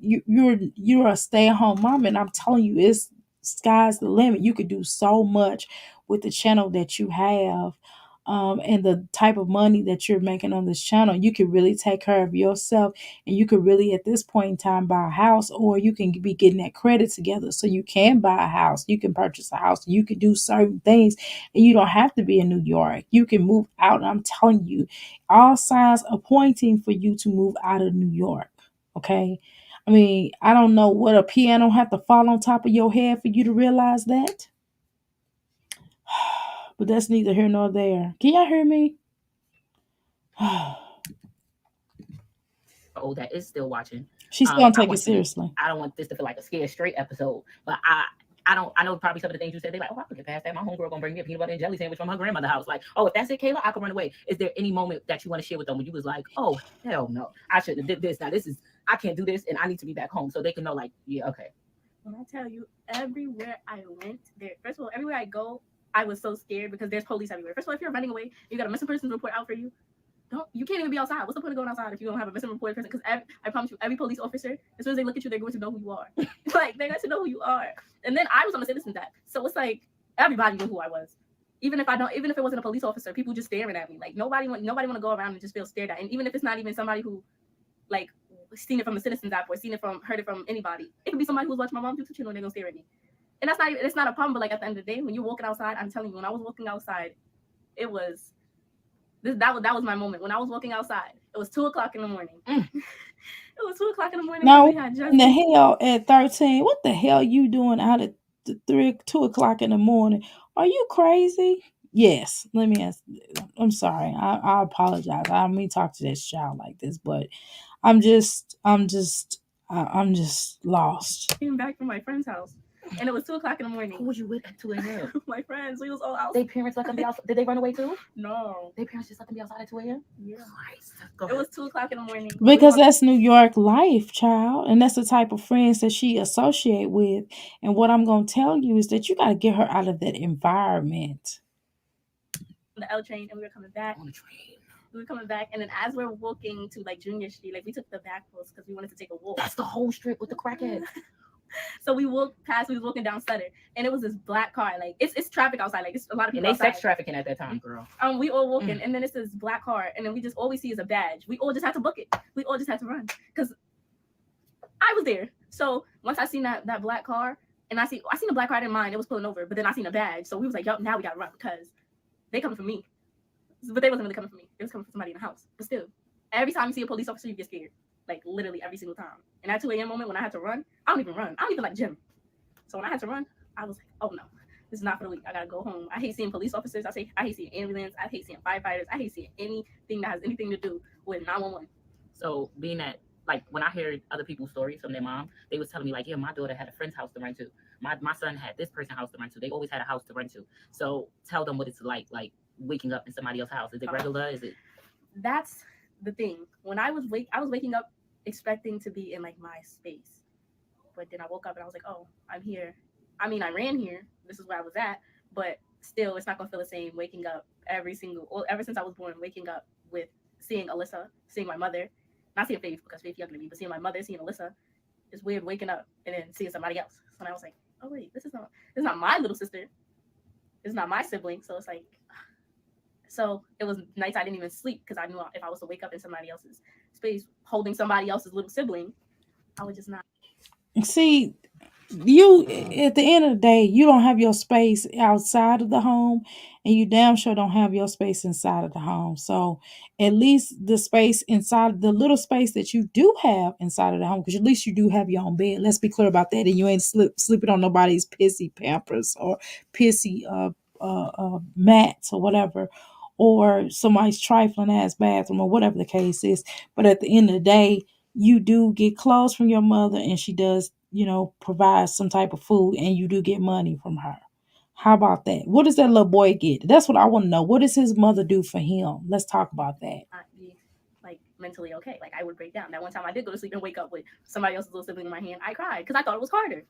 you're a stay-at-home mom, and I'm telling you, it's sky's the limit. You could do so much with the channel that you have, and the type of money that you're making on this channel. You can really take care of yourself, and you could really at this point in time buy a house, or you can be getting that credit together so you can buy a house, you can purchase a house, you can do certain things, and you don't have to be in New York. You can move out. And I'm telling you, all signs are pointing for you to move out of New York. Okay. I mean, I don't know what a piano have to fall on top of your head for you to realize that. But that's neither here nor there. Can y'all hear me? Oh, that is still watching. She's gonna I take it want you to. seriously. I don't want this to feel like a scared straight episode, but I don't. I know probably some of the things you said. They like, oh, I could get past that. My homegirl gonna bring me a peanut butter and jelly sandwich from her grandmother's house. Like, oh, if that's it, Kayla, I can run away. Is there any moment that you want to share with them when you was like, oh, hell no, I shouldn't have did this. Now this is I can't do this, and I need to be back home so they can know, like, yeah, okay. When I tell you, everywhere I went, there. First of all, everywhere I go, I was so scared because there's police everywhere. First of all, if you're running away, you got a missing persons report out for you. don't, you can't even be outside. What's the point of going outside if you don't have a missing reported person? Because I promise you, every police officer, as soon as they look at you, they're going to know who you are. Like, they're going to know who you are. And then I was on the citizen's app, so it's like everybody knew who I was. Even if it wasn't a police officer, people just staring at me. Like, nobody want to go around and just feel stared at. And even if it's not even somebody who, like, seen it from the citizen's app or heard it from anybody, it could be somebody who's watching my mom do channel and they're gonna stare at me. And it's not a problem. But like at the end of the day, when you're walking outside, I'm telling you, when I was walking outside, it was that was my moment. When I was walking outside, it was 2 o'clock in the morning. It was 2 o'clock in the morning. Now, We had in the Jazzy. hell at 13, what the hell you doing out at 2 o'clock in the morning? Are you crazy? Yes. Let me ask. I'm sorry. I apologize. I don't mean to talk to this child like this, but I'm just lost. Came back from my friend's house, and it was 2 o'clock in the morning. Who was you with at 2 a.m.? My friends, we was all out. Their parents let them be outside. Did they run away too? No. Their parents just let them be outside at 2 a.m.? Yeah. Christ. Go It ahead. was 2 o'clock in the morning. Because that's New York life, child. And that's the type of friends that she associate with. And what I'm going to tell you is that you got to get her out of that environment. The L train, and we were coming back. On the train. We were coming back, and then as we're walking to like Junior Street, like we took the back roads because we wanted to take a walk. That's the whole strip with the crackheads. So we walked past. We was walking down Sutter, and it was this black car. Like it's traffic outside. Like it's a lot of people. And they outside. sex trafficking at that time, girl. We all walking, and then it's this black car, and then we just all we see is a badge. We all just had to book it. We all just had to run because I was there. So once I seen that black car, and I seen a black car, I didn't mind. It was pulling over, but then I seen a badge, so we was like, yo, now we gotta run because they coming for me. But they wasn't really coming for me. They was coming for somebody in the house. But still, every time you see a police officer, you get scared. Like literally every single time. And that 2 a.m. moment when I had to run, I don't even run. I don't even like gym. So when I had to run, I was like, oh no, this is not for the week. I gotta go home. I hate seeing police officers. I hate seeing ambulance. I hate seeing firefighters. I hate seeing anything that has anything to do with 911. So being that, like, when I heard other people's stories from their mom, they was telling me like, yeah, my daughter had a friend's house to run to. My son had this person's house to run to. They always had a house to run to. So tell them what it's like waking up in somebody else's house. Is it regular? Is it? That's the thing. When I was waking up expecting to be in like my space, but then I woke up and I was like, oh, I'm here. I mean, I ran here. This is where I was at, but still, it's not gonna feel the same waking up ever since I was born, waking up with seeing Alyssa, seeing my mother, not seeing Faith because Faith younger than me, but seeing my mother, seeing Alyssa. It's weird waking up and then seeing somebody else. So I was like, oh wait, this is not my little sister. It's not my sibling. So it's like, so it was nights I didn't even sleep because I knew if I was to wake up in somebody else's space holding somebody else's little sibling, I would just not. See, you at the end of the day, you don't have your space outside of the home, and you damn sure don't have your space inside of the home. So at least the space inside, the little space that you do have inside of the home, because at least you do have your own bed. Let's be clear about that, and you ain't sleeping on nobody's pissy pampers or pissy mats or whatever, or somebody's trifling ass bathroom or whatever the case is. But at the end of the day, you do get clothes from your mother, and she does, provide some type of food, and you do get money from her. How about that? What does that little boy get? That's what I want to know. What does his mother do for him? Let's talk about that. Not be like mentally okay. Like I would break down. That one time I did go to sleep and wake up with somebody else's little sibling in my hand. I cried because I thought it was Carter.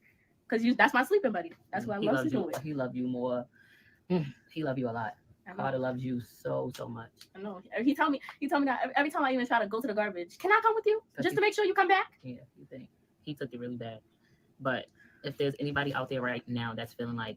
Because that's my sleeping buddy. That's who I love sleeping with. He loved you more. He loved you a lot. Carter loves you so much. I know. He told me that every time I even try to go to the garbage, can I come with you just to make sure you come back? Yeah, you think he took it really bad. But if there's anybody out there right now that's feeling like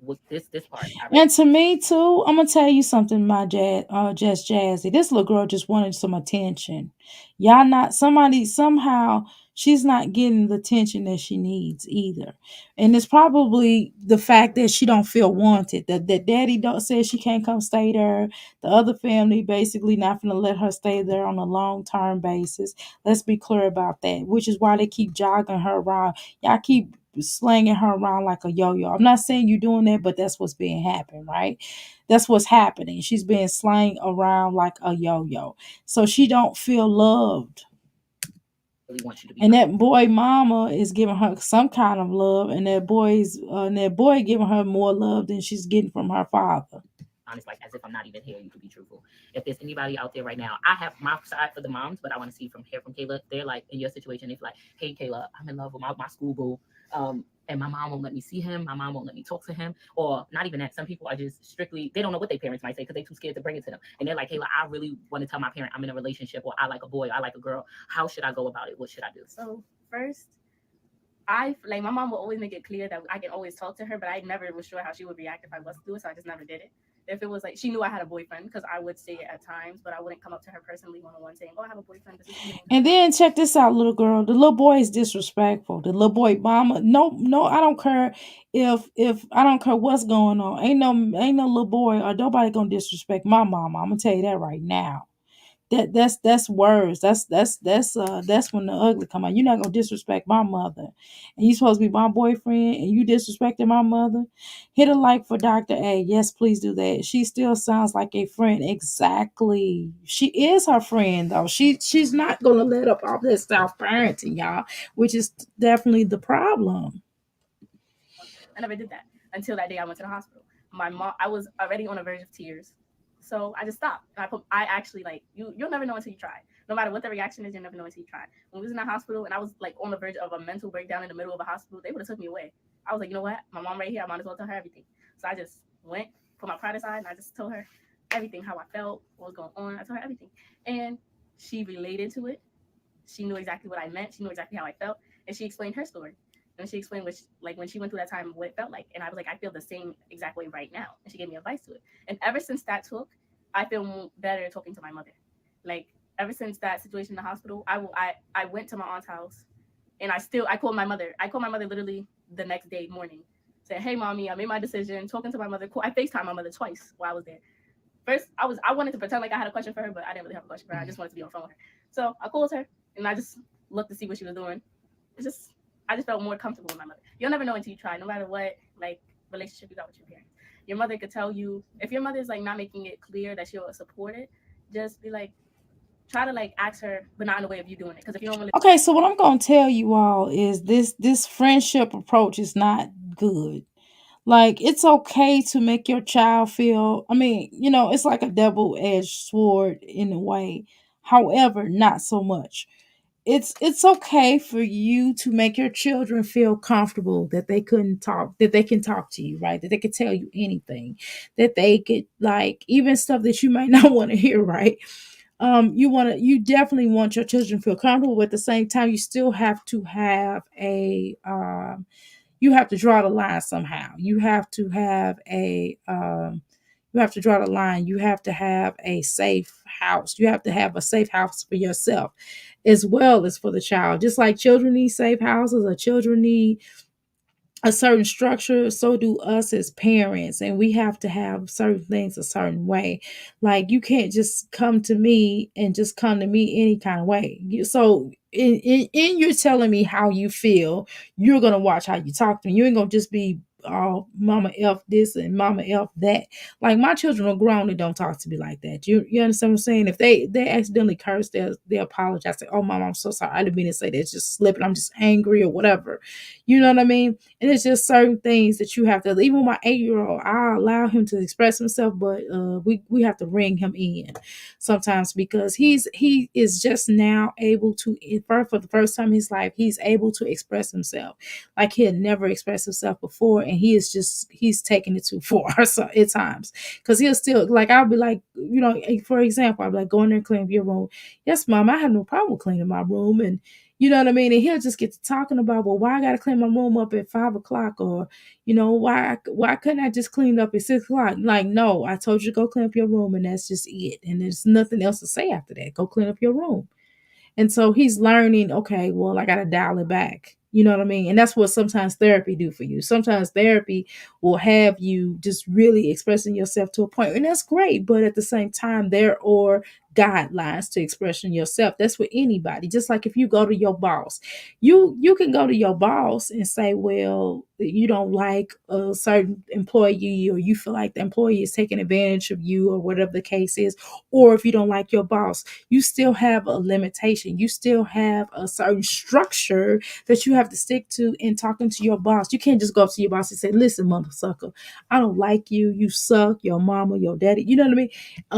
with this part, and to me too, I'm gonna tell you something, my just Jazzy. This little girl just wanted some attention. Y'all not somehow she's not getting the attention that she needs either, and it's probably the fact that she don't feel wanted. That daddy don't say she can't come stay there. The other family basically not gonna let her stay there on a long-term basis. Let's be clear about that. Which is why they keep jogging her around. Y'all keep slanging her around like a yo-yo. I'm not saying you're doing that, but that's what's being happening, right? That's what's happening. She's being slung around like a yo-yo. So she don't feel loved. Really want you to be and that boy mama is giving her some kind of love, and that boy giving her more love than she's getting from her father. Honest, like as if I'm not even here, you could be truthful. If there's anybody out there right now, I have my side for the moms, but I want to hear from Kayla. They're like in your situation, it's like, hey Kayla, I'm in love with my school boo. and my mom won't let me see him. My mom won't let me talk to him, or not even that. Some people are just strictly, they don't know what their parents might say because they're too scared to bring it to them. And they're like, hey, like, I really want to tell my parent I'm in a relationship, or I like a boy, I like a girl. How should I go about it? What should I do? So first, I like my mom will always make it clear that I can always talk to her, but I never was sure how she would react if I was to do it, so I just never did it. If it was like she knew I had a boyfriend, because I would say it at times, but I wouldn't come up to her personally one on one saying, "Oh, I have a boyfriend. This is cheating." And then check this out, little girl. The little boy is disrespectful. The little boy, mama. No, no, I don't care if I don't care what's going on. Ain't no little boy or nobody gonna disrespect my mama. I'm gonna tell you that right now. That's words. That's when the ugly come out. You're not gonna disrespect my mother, and you supposed to be my boyfriend, and you disrespecting my mother. Hit a like for Dr. A. Yes, please do that. She still sounds like a friend. Exactly. She is her friend though. She's not gonna let up all this self parenting, y'all, which is definitely the problem. I never did that until that day I went to the hospital. My mom, I was already on the verge of tears, so I just stopped. And I actually like you'll never know until you try. No matter what the reaction is, you'll never know until you try. When we was in the hospital and I was like on the verge of a mental breakdown in the middle of a hospital, they would have took me away. I was like, you know what, my mom right here, I might as well tell her everything. So I just went, put my pride aside, and I just told her everything, how I felt, what was going on. I told her everything, and she related to it. She knew exactly what I meant. She knew exactly how I felt, and she explained her story. And she explained which, like, when she went through that time, what it felt like. And I was like, I feel the same exact way right now. And she gave me advice to it. And ever since that took, I feel better talking to my mother. Like, ever since that situation in the hospital, I went to my aunt's house, and I called my mother. I called my mother literally the next day morning. Said, hey, mommy, I made my decision. Talking to my mother. I FaceTimed my mother twice while I was there. First, I wanted to pretend like I had a question for her, but I didn't really have a question for her. I just wanted to be on the phone with her. So I called her, and I just looked to see what she was doing. It's just I just felt more comfortable with my mother. You'll never know until you try, no matter what like relationship you got with your parents. Your mother could tell you if your mother's like not making it clear that she'll support it, just be like try to like ask her, but not in the way of you doing it. Because if you don't really Okay, so what I'm gonna tell you all is this friendship approach is not good. Like, it's okay to make your child feel, I mean, it's like a double-edged sword in a way. However, not so much. It's okay for you to make your children feel comfortable that they can talk to you, right? That they can tell you anything, that they could like even stuff that you might not want to hear, right? You definitely want your children to feel comfortable, but at the same time, you still have to have you have to draw the line somehow. You have to draw the line. You have to have a safe house. You have to have a safe house for yourself as well as for the child. Just like children need safe houses, or children need a certain structure, so do us as parents, and we have to have certain things a certain way. Like, you can't just come to me and just come to me any kind of way. So in you telling me how you feel, you're gonna watch how you talk to me. You ain't gonna just be, oh, mama F this and mama F that. Like, my children are grown and don't talk to me like that. You understand what I'm saying? If they accidentally curse, they apologize, say, oh mama, I'm so sorry, I didn't mean to say that, it's just slipping, I'm just angry or whatever. You know what I mean? And it's just certain things that you have to. Even with my 8-year old, I allow him to express himself, but we have to ring him in sometimes, because he is just now able to, for the first time in his life, he's able to express himself like he had never expressed himself before, and he's taking it too far so at times, because he'll still, like, I'll be like, for example, I'll be like, go in there and clean your room. Yes, mom, I have no problem with cleaning my room. And you know what I mean? And he'll just get to talking about, well, why I gotta clean my room up at 5 o'clock, or why couldn't I just clean up at 6 o'clock? Like, no, I told you to go clean up your room, and that's just it. And there's nothing else to say after that. Go clean up your room. And so he's learning, okay, well, I got to dial it back. You know what I mean? And that's what sometimes therapy do for you. Sometimes therapy will have you just really expressing yourself to a point, and that's great. But at the same time, there are guidelines to expressing yourself. That's with anybody. Just like if you go to your boss, you can go to your boss and say, well, you don't like a certain employee, or you feel like the employee is taking advantage of you, or whatever the case is. Or if you don't like your boss, you still have a limitation. You still have a certain structure that you have to stick to in talking to your boss. You can't just go up to your boss and say, listen, mother sucker, I don't like you. You suck. Your mama, your daddy. You know what I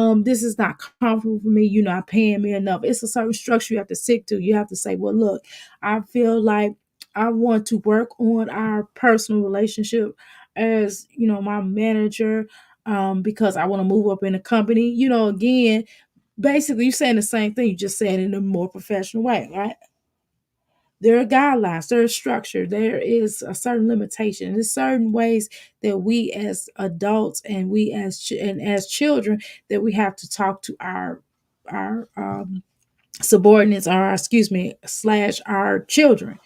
mean? This is not comfortable for me. You're not paying me enough. It's a certain structure you have to stick to. You have to say, well, look, I feel like I want to work on our personal relationship as, my manager, because I want to move up in the company. Again, basically you're saying the same thing, you just saying it in a more professional way, right? There are guidelines, there is structure, there is a certain limitation. There's certain ways that we as adults and we as children that we have to talk to our subordinates, or excuse me, slash our children,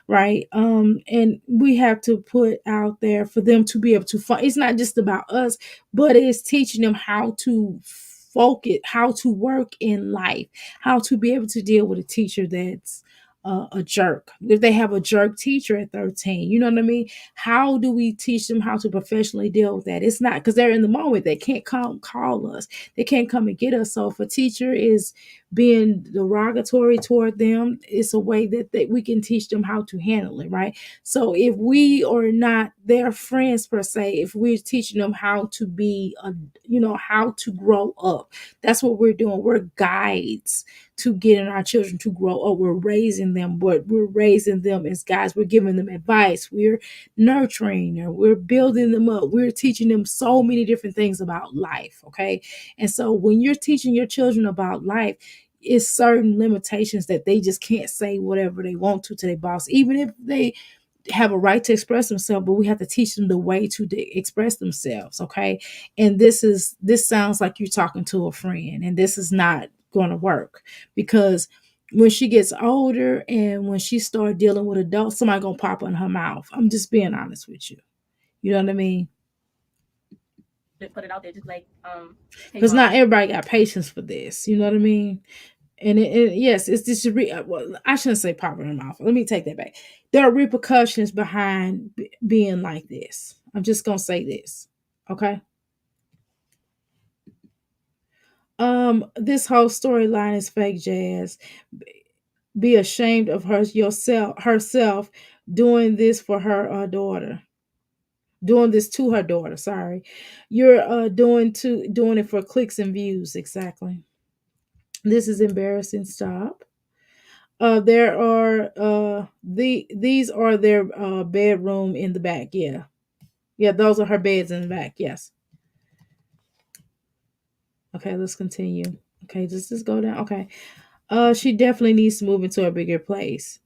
right? And we have to put out there for them to be able to it's not just about us, but it's teaching them how to focus, how to work in life, how to be able to deal with a teacher that's a jerk. If they have a jerk teacher at 13, you know what I mean? How do we teach them how to professionally deal with that? It's not because they're in the moment, they can't come call us, they can't come and get us. So if a teacher is being derogatory toward them, it's a way that we can teach them how to handle it, right? So if we are not their friends per se, if we're teaching them how to be how to grow up, that's what we're doing. We're guides to getting our children to grow up. We're raising them, but we're raising them as guys. We're giving them advice, we're nurturing them, we're building them up, we're teaching them so many different things about life. Okay. And so when you're teaching your children about life, it's certain limitations that they just can't say whatever they want to their boss, even if they have a right to express themselves, but we have to teach them the way to express themselves. Okay. And this sounds like you're talking to a friend, and this is not going to work, because when she gets older and when she start dealing with adults, somebody gonna pop in her mouth. I'm just being honest with you. You know what I mean? Put it out there, just like, hey Because mom. not everybody got patience for this. You know what I mean? And yes, it's this. Well, I shouldn't say pop in her mouth. Let me take that back. There are repercussions behind being like this. I'm just gonna say this, okay? This whole storyline is fake, Jazz. Be ashamed of herself doing this for her daughter. Doing this to her daughter. Sorry, you're doing it for clicks and views. Exactly. This is embarrassing. Stop. There are these are their bedroom in the back. Yeah, yeah, those are her beds in the back. Yes. Okay, let's continue. Okay, just go down. Okay. She definitely needs to move into a bigger place.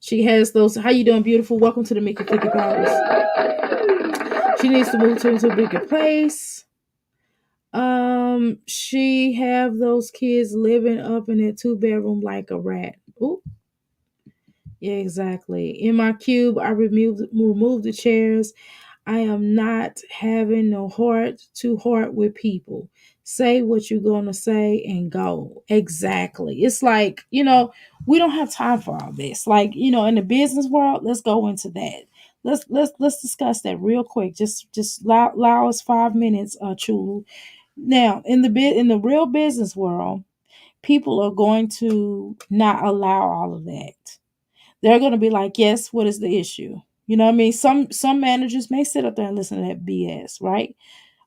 She has those. How you doing, beautiful? Welcome to the Mickey Clicky Powers. She needs to move into a bigger place. She have those kids living up in that 2 bedroom like a rat. Ooh. Yeah, exactly. In my cube, I removed the chairs. I am not having no heart to heart with people. Say what you're gonna say and go. Exactly. It's like, we don't have time for all this. Like, in the business world, let's go into that. Let's discuss that real quick. Just allow us 5 minutes, Chulu. Now, in the real business world, people are going to not allow all of that. They're going to be like, yes, what is the issue? You know what I mean? Some managers may sit up there and listen to that BS, right?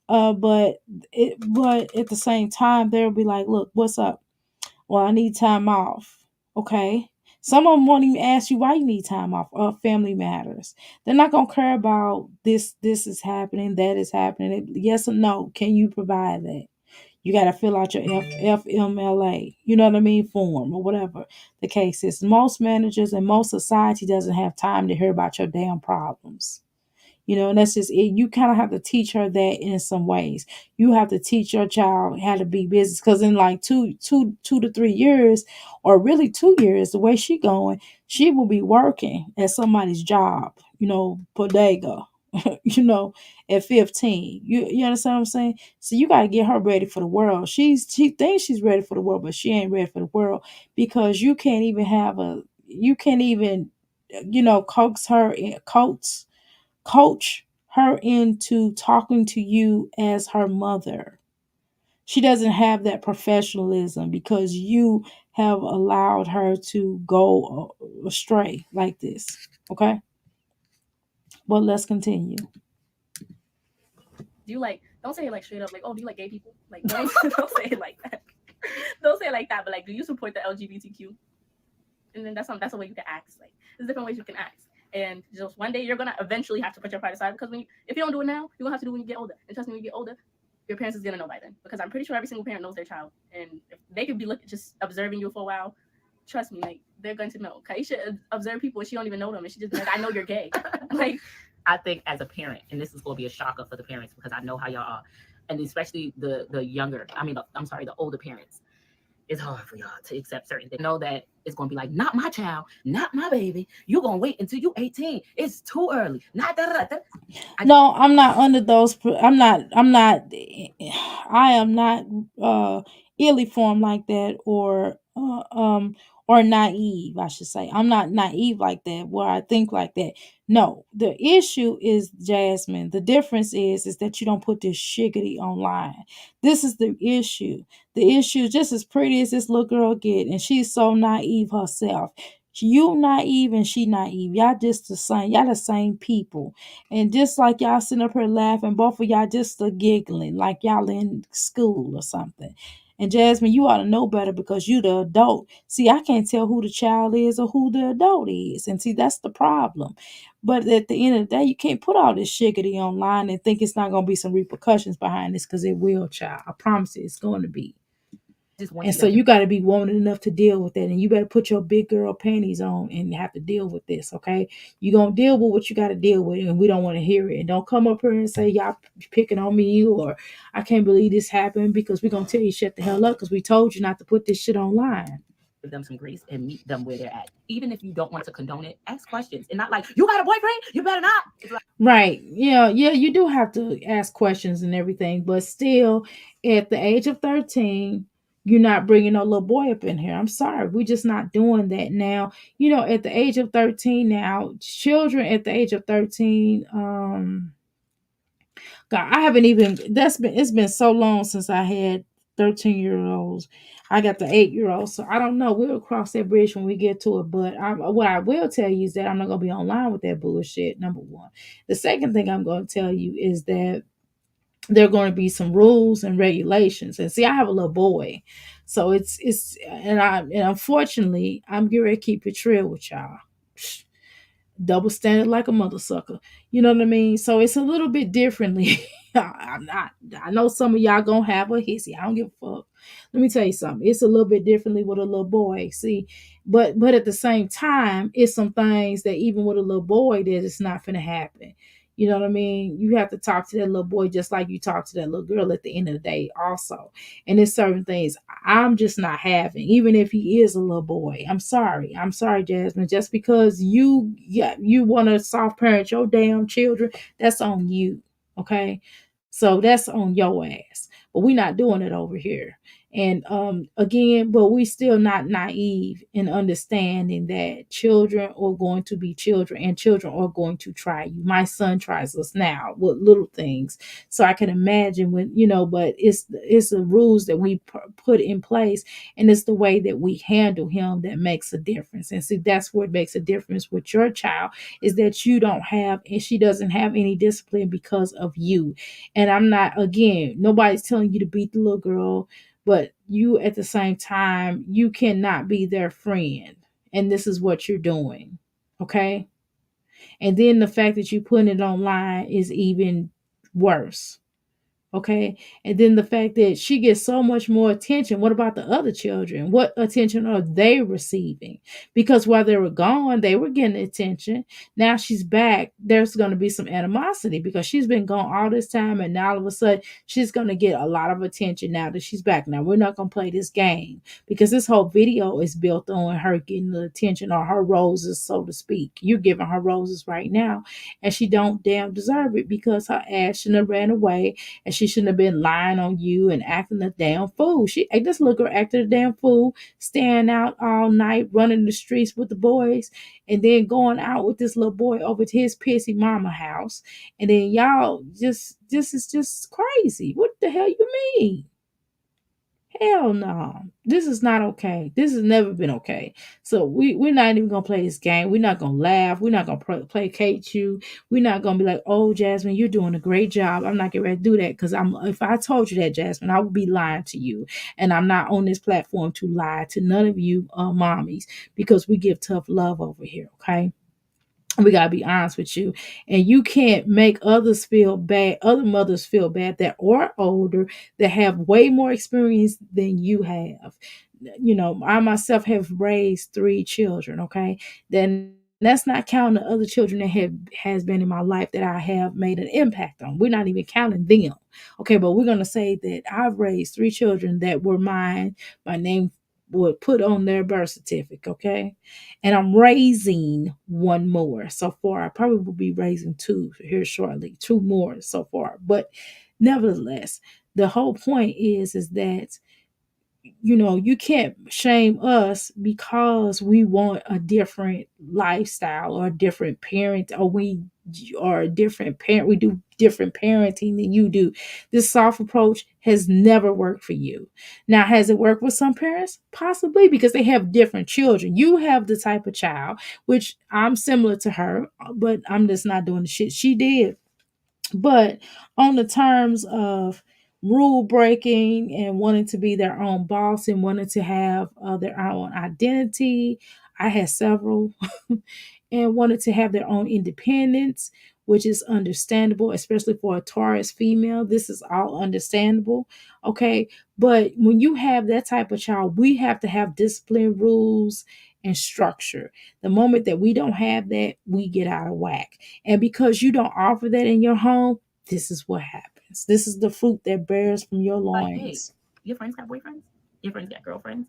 But at the same time, they'll be like, look, what's up? Well, I need time off. Okay. Some of them won't even ask you why you need time off. Family matters. They're not gonna care about this. This is happening. That is happening. Yes or no? Can you provide that? You got to fill out your FMLA, you know what I mean, form or whatever the case is. Most managers and most society doesn't have time to hear about your damn problems. And that's just it. You kind of have to teach her that in some ways. You have to teach your child how to be business, because in like two to 3 years, or really 2 years, the way she going, she will be working at somebody's job, bodega, at 15. You understand what I'm saying? So you got to get her ready for the world. She thinks she's ready for the world, but she ain't ready for the world, because you can't even coax her in, coach her into talking to you as her mother. She doesn't have that professionalism because you have allowed her to go astray like this. Okay? Well, let's continue. Do you like, don't say it like straight up, like, oh, do you like gay people? Like, don't say it like that. Don't say it like that, but like, do you support the LGBTQ? And then that's a way you can ask. Like, there's different ways you can ask. And just one day you're gonna eventually have to put your pride aside, because if you don't do it now, you're gonna have to do it when you get older. And trust me, when you get older, your parents is gonna know by then, because I'm pretty sure every single parent knows their child, and if they could be just observing you for a while, trust me, like they're going to know. Kaisha observe people and she don't even know them, and she just be like, I know you're gay. Like, I think as a parent, and this is going to be a shocker for the parents because I know how y'all are, and especially the younger, I'm sorry, the older parents, it's hard for y'all to accept certain things. Know that it's going to be like, not my child, not my baby. You're going to wait until you're 18. It's too early. Not that. No, I'm not under those. I'm not. I am not illy formed like that, or naive. I should say I'm not naive like that, where I think like that. No, the issue is, Jasmine. The difference is that you don't put this shiggity online. This is the issue. The issue is just as pretty as this little girl get, and she's so naive herself. You naive and she naive. Y'all just the same. Y'all the same people. And just like y'all sitting up here laughing, both of y'all just a giggling like y'all in school or something. And Jasmine, you ought to know better because you the adult. See, I can't tell who the child is or who the adult is. And see, that's the problem. But at the end of the day, you can't put all this shiggity online and think it's not going to be some repercussions behind this, because it will, child. I promise you, it's going to be. And so you got to be woman enough to deal with that. And you better put your big girl panties on and have to deal with this, okay? You're going to deal with what you got to deal with, and we don't want to hear it. And don't come up here and say, y'all picking on me, or I can't believe this happened, because we're going to tell you shut the hell up, because we told you not to put this shit online. Give them some grace and meet them where they're at. Even if you don't want to condone it, ask questions and not like, you got a boyfriend? You better not. It's like, right. Yeah, you do have to ask questions and everything, but still, at the age of 13, you're not bringing no little boy up in here. I'm sorry. We're just not doing that now. At the age of 13 now, children at the age of 13, God, I haven't even, it's been so long since I had 13-year-olds. I got the 8-year-olds. So I don't know. We'll cross that bridge when we get to it. But what I will tell you is that I'm not going to be online with that bullshit, number one. The second thing I'm going to tell you is that there are going to be some rules and regulations. And see, I have a little boy. So and unfortunately, I'm getting ready to keep it real with y'all. Double standard like a mother sucker. You know what I mean? So it's a little bit differently. I'm not. I know some of y'all gonna have a hissy. I don't give a fuck. Let me tell you something. It's a little bit differently with a little boy. See, but at the same time, it's some things that even with a little boy, that it's not gonna happen. You know what I mean? You have to talk to that little boy just like you talk to that little girl at the end of the day, also. And there's certain things I'm just not having, even if he is a little boy. I'm sorry, Jasmine. Just because you want to soft parent your damn children, that's on you. Okay, so that's on your ass. But we're not doing it over here. And again, but we still not naive in understanding that children are going to be children, and children are going to try you. My son tries us now with little things, so I can imagine when But it's the rules that we put in place, and it's the way that we handle him that makes a difference. And see, that's what makes a difference with your child, is that you don't have, and she doesn't have any discipline because of you. And I'm not, again, nobody's telling you to beat the little girl, but you at the same time, you cannot be their friend. And this is what you're doing. Okay. And then the fact that you put it online is even worse. Okay. And then the fact that she gets so much more attention. What about the other children? What attention are they receiving? Because while they were gone, they were getting attention. Now she's back. There's going to be some animosity because she's been gone all this time. And now all of a sudden, she's going to get a lot of attention now that she's back. Now, we're not going to play this game because this whole video is built on her getting the attention, or her roses, so to speak. You're giving her roses right now, and she don't damn deserve it, because her ass shouldn't have ran away, and she shouldn't have been lying on you and acting a damn fool. This little girl acted a damn fool, staying out all night, running the streets with the boys, and then going out with this little boy over to his pissy mama house. And then y'all this is just crazy. What the hell you mean? Hell no. This is not okay. This has never been okay. So we're not even going to play this game. We're not going to laugh. We're not going to placate you. We're not going to be like, oh, Jasmine, you're doing a great job. I'm not getting ready to do that, because if I told you that, Jasmine, I would be lying to you. And I'm not on this platform to lie to none of you mommies, because we give tough love over here, okay? We gotta be honest with you. And you can't make others feel bad, other mothers feel bad that are older, that have way more experience than you have. You know, I myself have raised three children, okay? Then that's not counting the other children that have has been in my life that I have made an impact on. We're not even counting them. Okay, but we're gonna say that I've raised three children that were mine. My name would put on their birth certificate, okay? And I'm raising one more so far. I probably will be raising two here shortly, two more so far. But nevertheless, the whole point is that you know, you can't shame us because we want a different lifestyle or a different parent, or we are a different parent, we do different parenting than you do. This soft approach has never worked for you. Now, has it worked with some parents? Possibly, because they have different children. You have the type of child, which I'm similar to her, but I'm just not doing the shit she did. But on the terms of rule breaking and wanting to be their own boss and wanting to have their own identity, I had several and wanted to have their own independence, which is understandable, especially for a Taurus female. This is all understandable. Okay. But when you have that type of child, we have to have discipline, rules, and structure. The moment that we don't have that, we get out of whack. And because you don't offer that in your home, this is what happens. This is the fruit that bears from your Like, hey, loins. your friends got boyfriends? Your friends got girlfriends?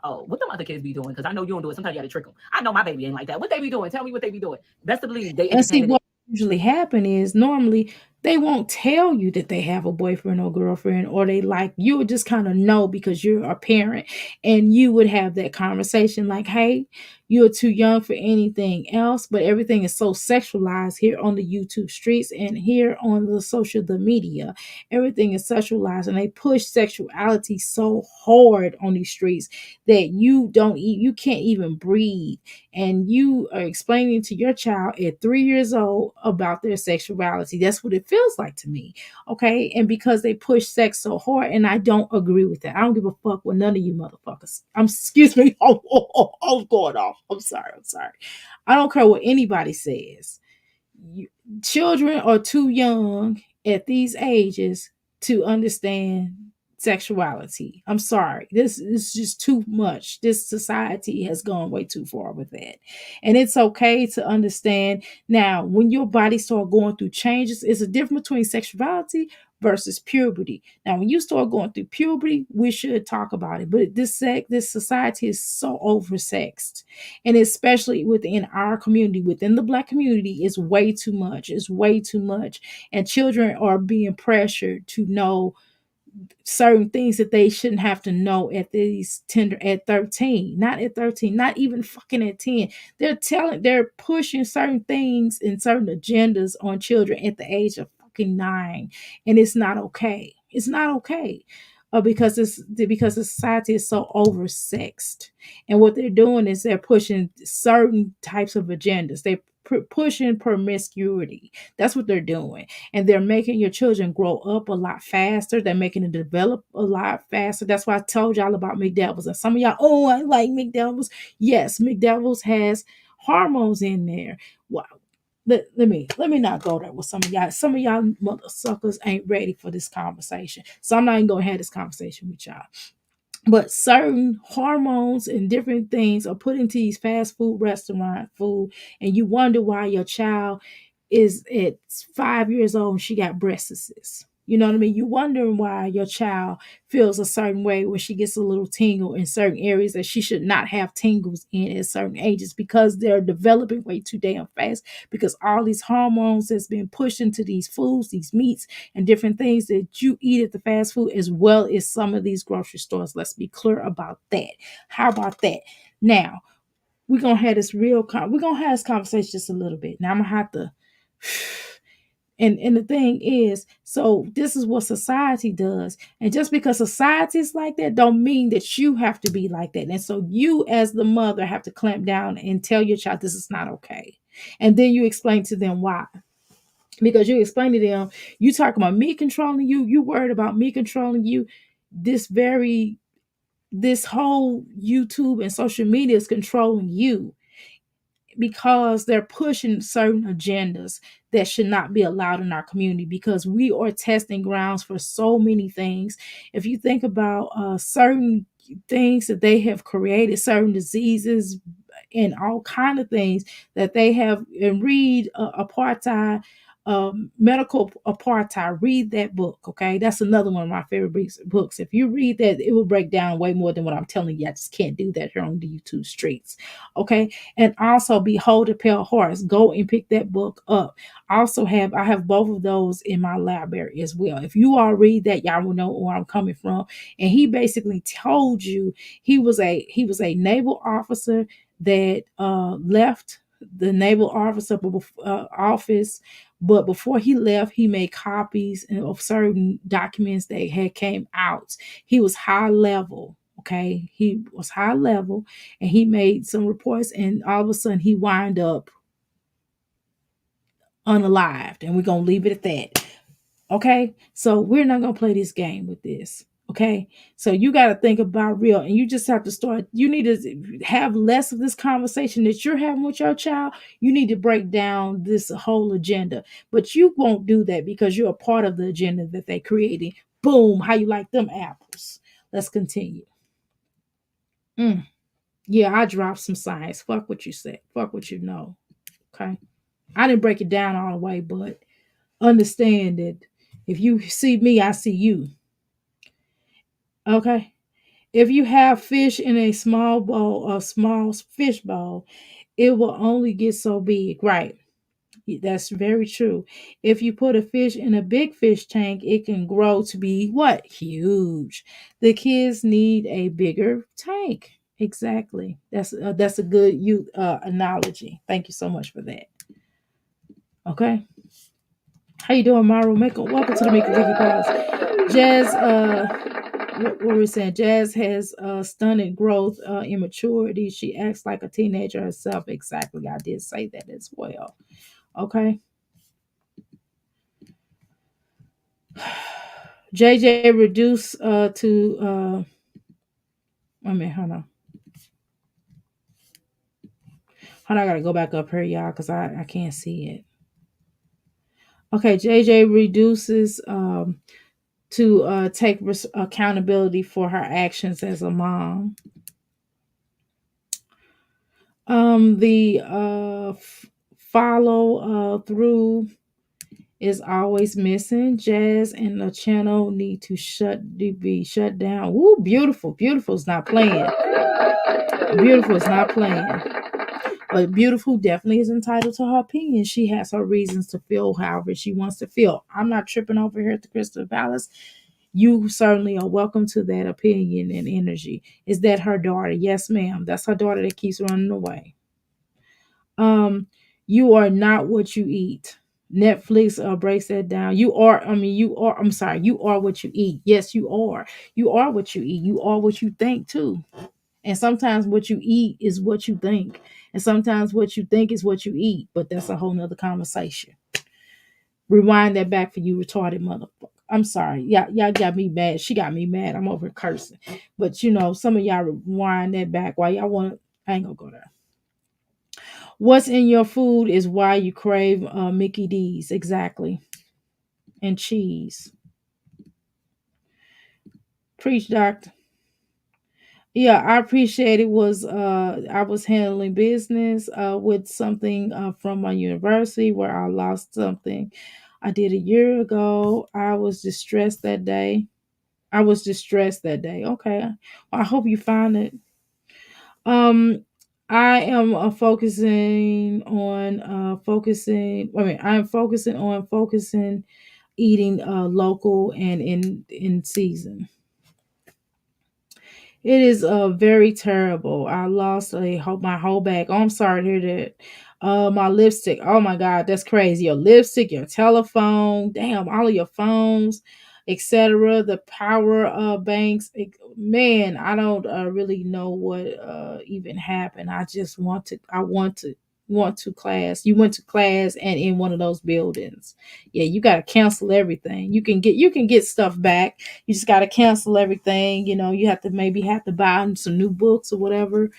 Oh, what them other kids be doing? Because I know you don't do it. Sometimes you got to trick them. I know my baby ain't like that. What they be doing? Tell me what they be doing. Best to believe they And see, entertaining it. what usually happen is normally they won't tell you that they have a boyfriend or girlfriend, or they like you would just kind of know because you're a parent, and you would have that conversation like, hey, you're too young for anything else. But everything is so sexualized here on the YouTube streets and here on the social the media. Everything is sexualized, and they push sexuality so hard on these streets that you can't even breathe, and you are explaining to your child at 3 years old about their sexuality. That's what it feels like to me. Okay. And because they push sex so hard, and I don't agree with that. I don't give a fuck with none of you motherfuckers. Excuse me. I'm going off. I'm sorry. I'm sorry. I don't care what anybody says. You, children are too young at these ages to understand sexuality. I'm sorry. This is just too much. This society has gone way too far with that. And it's okay to understand. Now, when your body start going through changes, it's a difference between sexuality versus puberty. Now, when you start going through puberty, we should talk about it. But this society is so oversexed, and especially within our community, within the Black community, is way too much. It's way too much, and children are being pressured to know certain things that they shouldn't have to know at these tender at 13, not at 13, not even fucking at 10. They're pushing certain things and certain agendas on children at the age of fucking 9, and it's not okay. It's not okay. Because the society is so oversexed, and what they're doing is they're pushing certain types of agendas. They're pushing promiscuity. That's what they're doing, and they're making your children grow up a lot faster. They're making them develop a lot faster. That's why I told y'all about McDevils. And some of y'all, oh, I like McDevils. Yes, McDevils has hormones in there. Wow. Let me not go there with some of y'all. Some of y'all mother suckers ain't ready for this conversation. So I'm not even gonna have this conversation with y'all. But certain hormones and different things are put into these fast food restaurant food, and you wonder why your child is at 5 years old and she got breastises. You know what I mean? You wondering why your child feels a certain way when she gets a little tingle in certain areas that she should not have tingles in at certain ages, because they're developing way too damn fast, because all these hormones that's been pushed into these foods, these meats, and different things that you eat at the fast food, as well as some of these grocery stores. Let's be clear about that. How about that? Now, we're gonna have this we're gonna have this conversation just a little bit. Now I'm gonna have to and the thing is, so this is what society does. And just because society is like that, don't mean that you have to be like that. And so you as the mother have to clamp down and tell your child this is not okay. And then you explain to them why. Because you explain to them, you talk about me controlling you, you worried about me controlling you. This whole YouTube and social media is controlling you, because they're pushing certain agendas that should not be allowed in our community, because we are testing grounds for so many things. If you think about certain things that they have created, certain diseases and all kind of things that they have, and read apartheid, medical apartheid, read that book. Okay, that's another one of my favorite books. If you read that, it will break down way more than what I'm telling you. I just can't do that here on the YouTube streets. Okay, and also Behold a Pale Horse, go and pick that book up. I have both of those in my library as well. If you all read that, y'all will know where I'm coming from. And he basically told you he was a naval officer that left the naval officer office, but before he left, he made copies of certain documents that had came out. He was high level. Okay, he was high level, and he made some reports, and all of a sudden he wind up unalived, and we're gonna leave it at that. Okay, so we're not gonna play this game with this. Okay, so you got to think about real, and you just have to start. You need to have less of this conversation that you're having with your child. You need to break down this whole agenda, but you won't do that because you're a part of the agenda that they created. Boom, how you like them apples? Let's continue. Mm. Yeah, I dropped some science. Fuck what you said. Fuck what you know. Okay, I didn't break it down all the way, but understand that if you see me, I see you. Okay. If you have fish in a small bowl, a small fish bowl, it will only get so big. Right. That's very true. If you put a fish in a big fish tank, it can grow to be what? Huge. The kids need a bigger tank. Exactly. That's a good analogy. Thank you so much for that. Okay. How you doing, Maru? Welcome to the Make a Cookie Pause. Jazz, what were we saying? Jazz has stunted growth, immaturity. She acts like a teenager herself. Exactly. I did say that as well. Okay. JJ reduced to I mean, hold on. Hold on, I gotta go back up here, y'all, because I can't see it. Okay, JJ reduces to take accountability for her actions as a mom. The follow through is always missing. Jazz and the channel need to be shut down. Woo, beautiful. Beautiful is not playing. Beautiful is not playing. But Beautiful definitely is entitled to her opinion. She has her reasons to feel however she wants to feel. I'm not tripping over here at the Crystal Palace. You certainly are welcome to that opinion and energy. Is that her daughter? Yes, ma'am. That's her daughter that keeps running away. You are not what you eat. Netflix breaks that down. I'm sorry, you are what you eat. Yes, you are. You are what you eat. You are what you think too. And sometimes what you eat is what you think. And sometimes what you think is what you eat. But that's a whole nother conversation. Rewind that back for you retarded motherfucker. I'm sorry. Y'all got me mad. She got me mad. I'm over cursing. But some of y'all rewind that back. Why y'all want I ain't gonna go there. What's in your food is why you crave Mickey D's. Exactly. And cheese. Preach, doctor. Yeah, I appreciate it. Was I was handling business with something from my university where I lost something I did a year ago. I was distressed that day. Okay. Well, I hope you find it. I am focusing on focusing. I mean, I am focusing on focusing eating local and in season. It is very terrible. I lost my whole bag. Oh, I'm sorry to hear that. My lipstick. Oh my God, that's crazy. Your lipstick, your telephone, damn, all of your phones, etc. The power banks. Man, I don't really know what even happened. I just want to. I want to class. You went to class and in one of those buildings. Yeah, you got to cancel everything. You can get stuff back. You just got to cancel everything. You have to maybe have to buy some new books or whatever.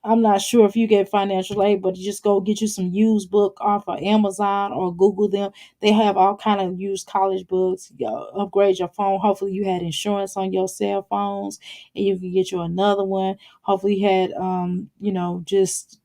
I'm not sure if you get financial aid, but just go get you some used book off of Amazon or Google them. They have all kind of used college books. Upgrade your phone. Hopefully you had insurance on your cell phones, and you can get you another one. Hopefully you had just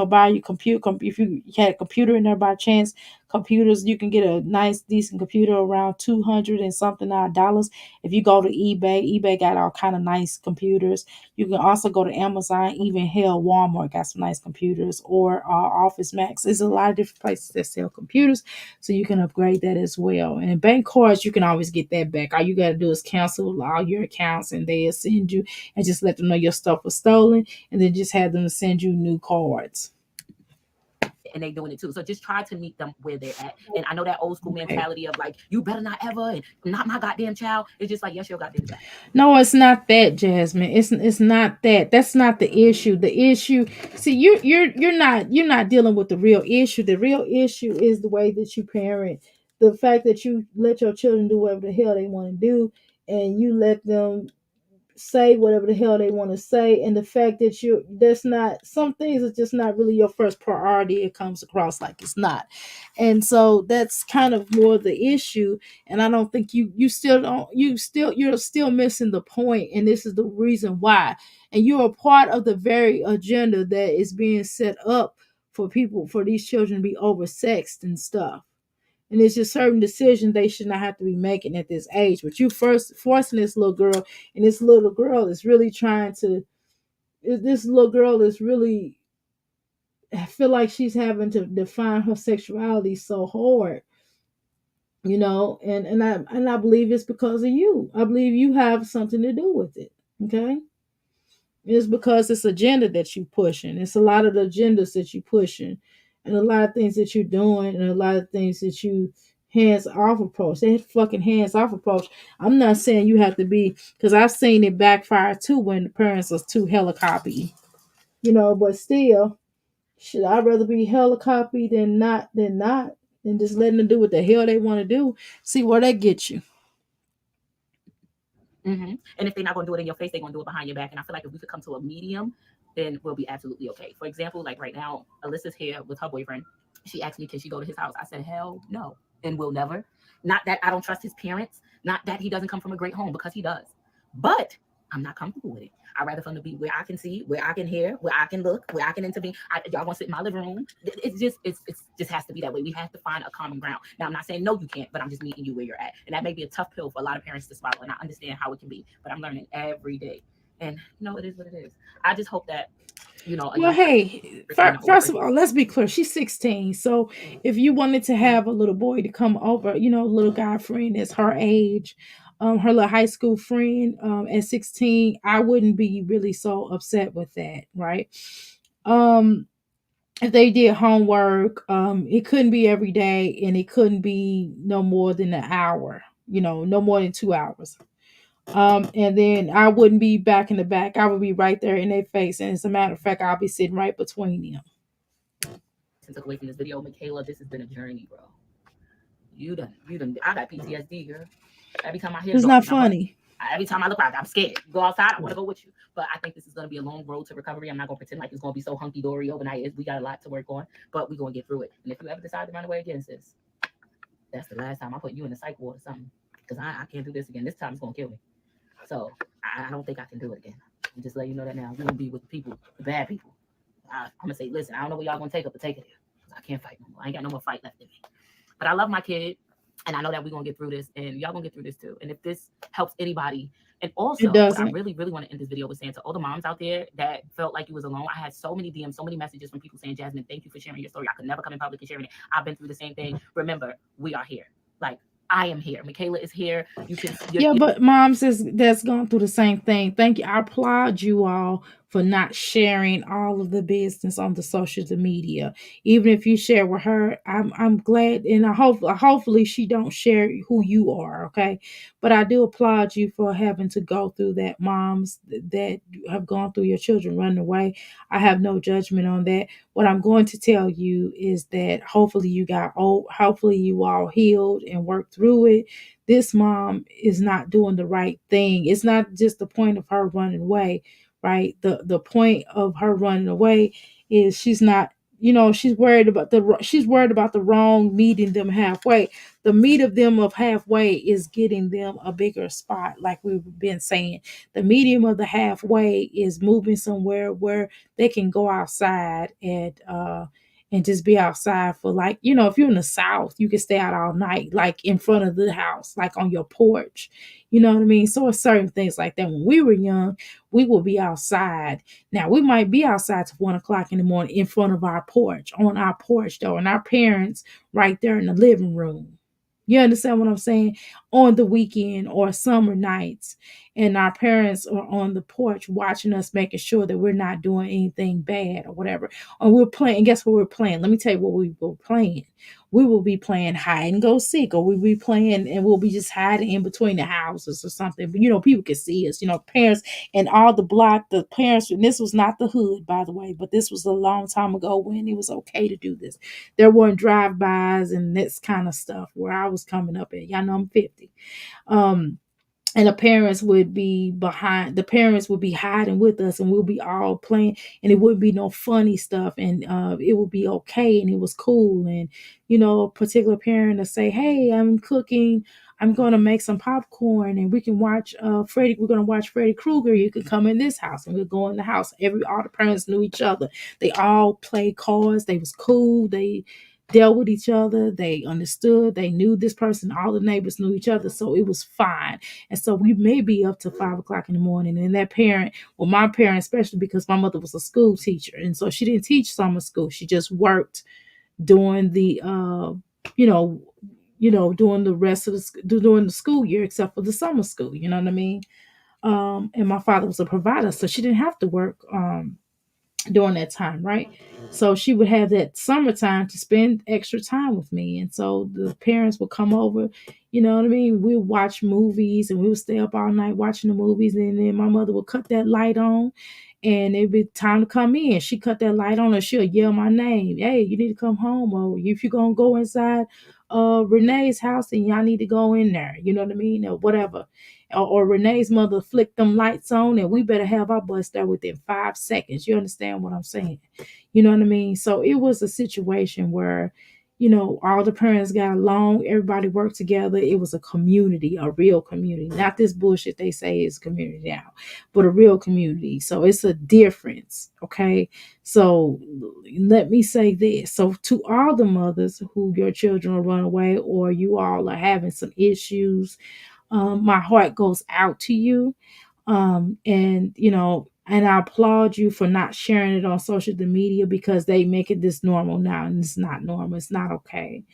buy your computer. If you had a computer in there by chance, computers you can get a nice decent computer around 200 and something odd dollars. If you go to eBay got all kind of nice computers. You can also go to Amazon, even hell, Walmart got some nice computers, or Office Max. There's a lot of different places that sell computers, so you can upgrade that as well. And bank cards, you can always get that back. All you got to do is cancel all your accounts, and they'll send you, and just let them know your stuff was stolen, and then just have them send you new cards. And they doing it too. So just try to meet them where they're at. And I know that old school Okay. mentality of like, you better not ever, and not my goddamn child. It's just like, yes, your goddamn child. No, it's not that, Jasmine. It's not that. That's not the issue. The issue, see, you're not dealing with the real issue. The real issue is the way that you parent. The fact that you let your children do whatever the hell they want to do, and you let them say whatever the hell they want to say, and the fact that you that's not, some things are just not really your first priority. It comes across like it's not, and so that's kind of more the issue. And I don't think you still don't, you're still missing the point, and this is the reason why. And you're a part of the very agenda that is being set up for people, for these children to be oversexed and stuff. And it's just certain decisions they should not have to be making at this age. But you first forcing this little girl, and this little girl is really trying to. This little girl is really, I feel like she's having to define her sexuality so hard, and I believe it's because of you. I believe you have something to do with it. Okay. It's because it's agenda that you pushing. It's a lot of the agendas that you pushing, and a lot of things that you're doing, and a lot of things that you hands off approach. That fucking hands off approach. I'm not saying you have to be, because I've seen it backfire too when the parents are too helicopter, but still, should I rather be helicopter than just letting them do what the hell they want to do? See where that gets you. Mm-hmm. And if they're not going to do it in your face, they're going to do it behind your back. And I feel like if we could come to a medium, then we'll be absolutely okay. For example, like right now, Alyssa's here with her boyfriend. She asked me, can she go to his house? I said, hell no. And will never. Not that I don't trust his parents. Not that he doesn't come from a great home, because he does. But I'm not comfortable with it. I'd rather for him to be where I can see, where I can hear, where I can look, where I can intervene. Y'all want to sit in my living room? It's just has to be that way. We have to find a common ground. Now, I'm not saying no, you can't, but I'm just meeting you where you're at. And that may be a tough pill for a lot of parents to swallow. And I understand how it can be, but I'm learning every day. And it is what it is. I just hope that a Well, young hey, person, first of all, let's be clear. She's 16. So if you wanted to have a little boy to come over, little guy friend that's her age, her little high school friend, at 16, I wouldn't be really so upset with that, right? Um, if they did homework, it couldn't be every day, and it couldn't be no more than an hour, no more than 2 hours. And then I wouldn't be back in the back. I would be right there in their face. And as a matter of fact, I'll be sitting right between them. took away from this video, Michaela, this has been a journey, bro. You done. I got PTSD, girl. Every time I hear It's not funny. every time I look around, I'm scared. Go outside, I want to go with you. But I think this is going to be a long road to recovery. I'm not going to pretend like it's going to be so hunky dory overnight. We got a lot to work on, but we're going to get through it. And if you ever decide to run away again, sis, that's the last time I put you in the psych ward or something, because I can't do this again. This time it's going to kill me. So I don't think I can do it again. I'm just letting you know that now. You're going to be with the people, the bad people. I'm going to say, listen, I don't know where y'all going to take up, but take it here. I can't fight no more. I ain't got no more fight left in me. But I love my kid. And I know that we're going to get through this, and y'all going to get through this too. And if this helps anybody, and also what I really, really want to end this video with saying to all the moms out there that felt like you was alone. I had so many DMs, so many messages from people saying, Jasmine, thank you for sharing your story. I could never come in public and sharing it. I've been through the same thing. Remember, we are here. Like, I am here. Michaela is here. You can. Yeah, but moms that's going through the same thing. Thank you. I applaud you all for not sharing all of the business on the social media. Even if you share with her, I'm glad, and I hope hopefully she don't share who you are. Okay, but I do applaud you for having to go through that. Moms that have gone through, your children running away. I have no judgment on that. What I'm going to tell you is that hopefully you got old. Hopefully you all healed and worked through it. This mom is not doing the right thing. It's not just the point of her running away, right? The point of her running away is she's not, she's worried about the wrong meeting them halfway. The meet of them of halfway is getting them a bigger spot, like we've been saying. The medium of the halfway is moving somewhere where they can go outside and just be outside for, like, if you're in the South, you can stay out all night, like in front of the house, like on your porch. You know what I mean? So it's certain things like that. When we were young, we will be outside. Now we might be outside till 1 o'clock in the morning in front of our porch, on our porch though, and our parents right there in the living room. You understand what I'm saying? On the weekend or summer nights. And our parents are on the porch watching us, making sure that we're not doing anything bad or whatever. Or we're playing. And guess what we're playing? Let me tell you what we were playing. We will be playing hide and go seek, or we'll be playing and we'll be just hiding in between the houses or something. But people can see us, parents and all the parents, and this was not the hood, by the way, but this was a long time ago when it was okay to do this. There weren't drive-bys and this kind of stuff where I was coming up at. Y'all know I'm 50. Um, and the parents would be hiding with us, and we'll be all playing, and it wouldn't be no funny stuff, and it would be okay, and it was cool. And a particular parent to say, hey, I'm cooking, I'm going to make some popcorn, and we can watch we're going to watch Freddy Krueger, you can come in this house, and we'll go in the house. All the parents knew each other, they all played cards, they was cool, they dealt with each other, they understood, they knew this person, all the neighbors knew each other, so it was fine. And so we may be up to 5 o'clock in the morning. And that parent, well, my parent, especially because my mother was a school teacher. And so she didn't teach summer school. She just worked during the, during the rest of during the school year, except for the summer school. You know what I mean? And my father was a provider, so she didn't have to work during that time, right? So she would have that summertime to spend extra time with me. And so the parents would come over, you know what I mean? We would watch movies and we would stay up all night watching the movies. And then my mother would cut that light on and it'd be time to come in. She cut that light on and she'll yell my name. Hey, you need to come home. Or if you're going to go inside Renee's house, then y'all need to go in there. You know what I mean? Or whatever. Or Renee's mother flicked them lights on and we better have our bus there within 5 seconds. You understand what I'm saying? You know what I mean? So it was a situation where, all the parents got along, everybody worked together. It was a community, a real community, not this bullshit they say is community now, but a real community. So it's a difference. Okay. So let me say this. So to all the mothers who your children will run away or you all are having some issues, my heart goes out to you. And I applaud you for not sharing it on social media because they make it this normal now, and it's not normal. It's not okay.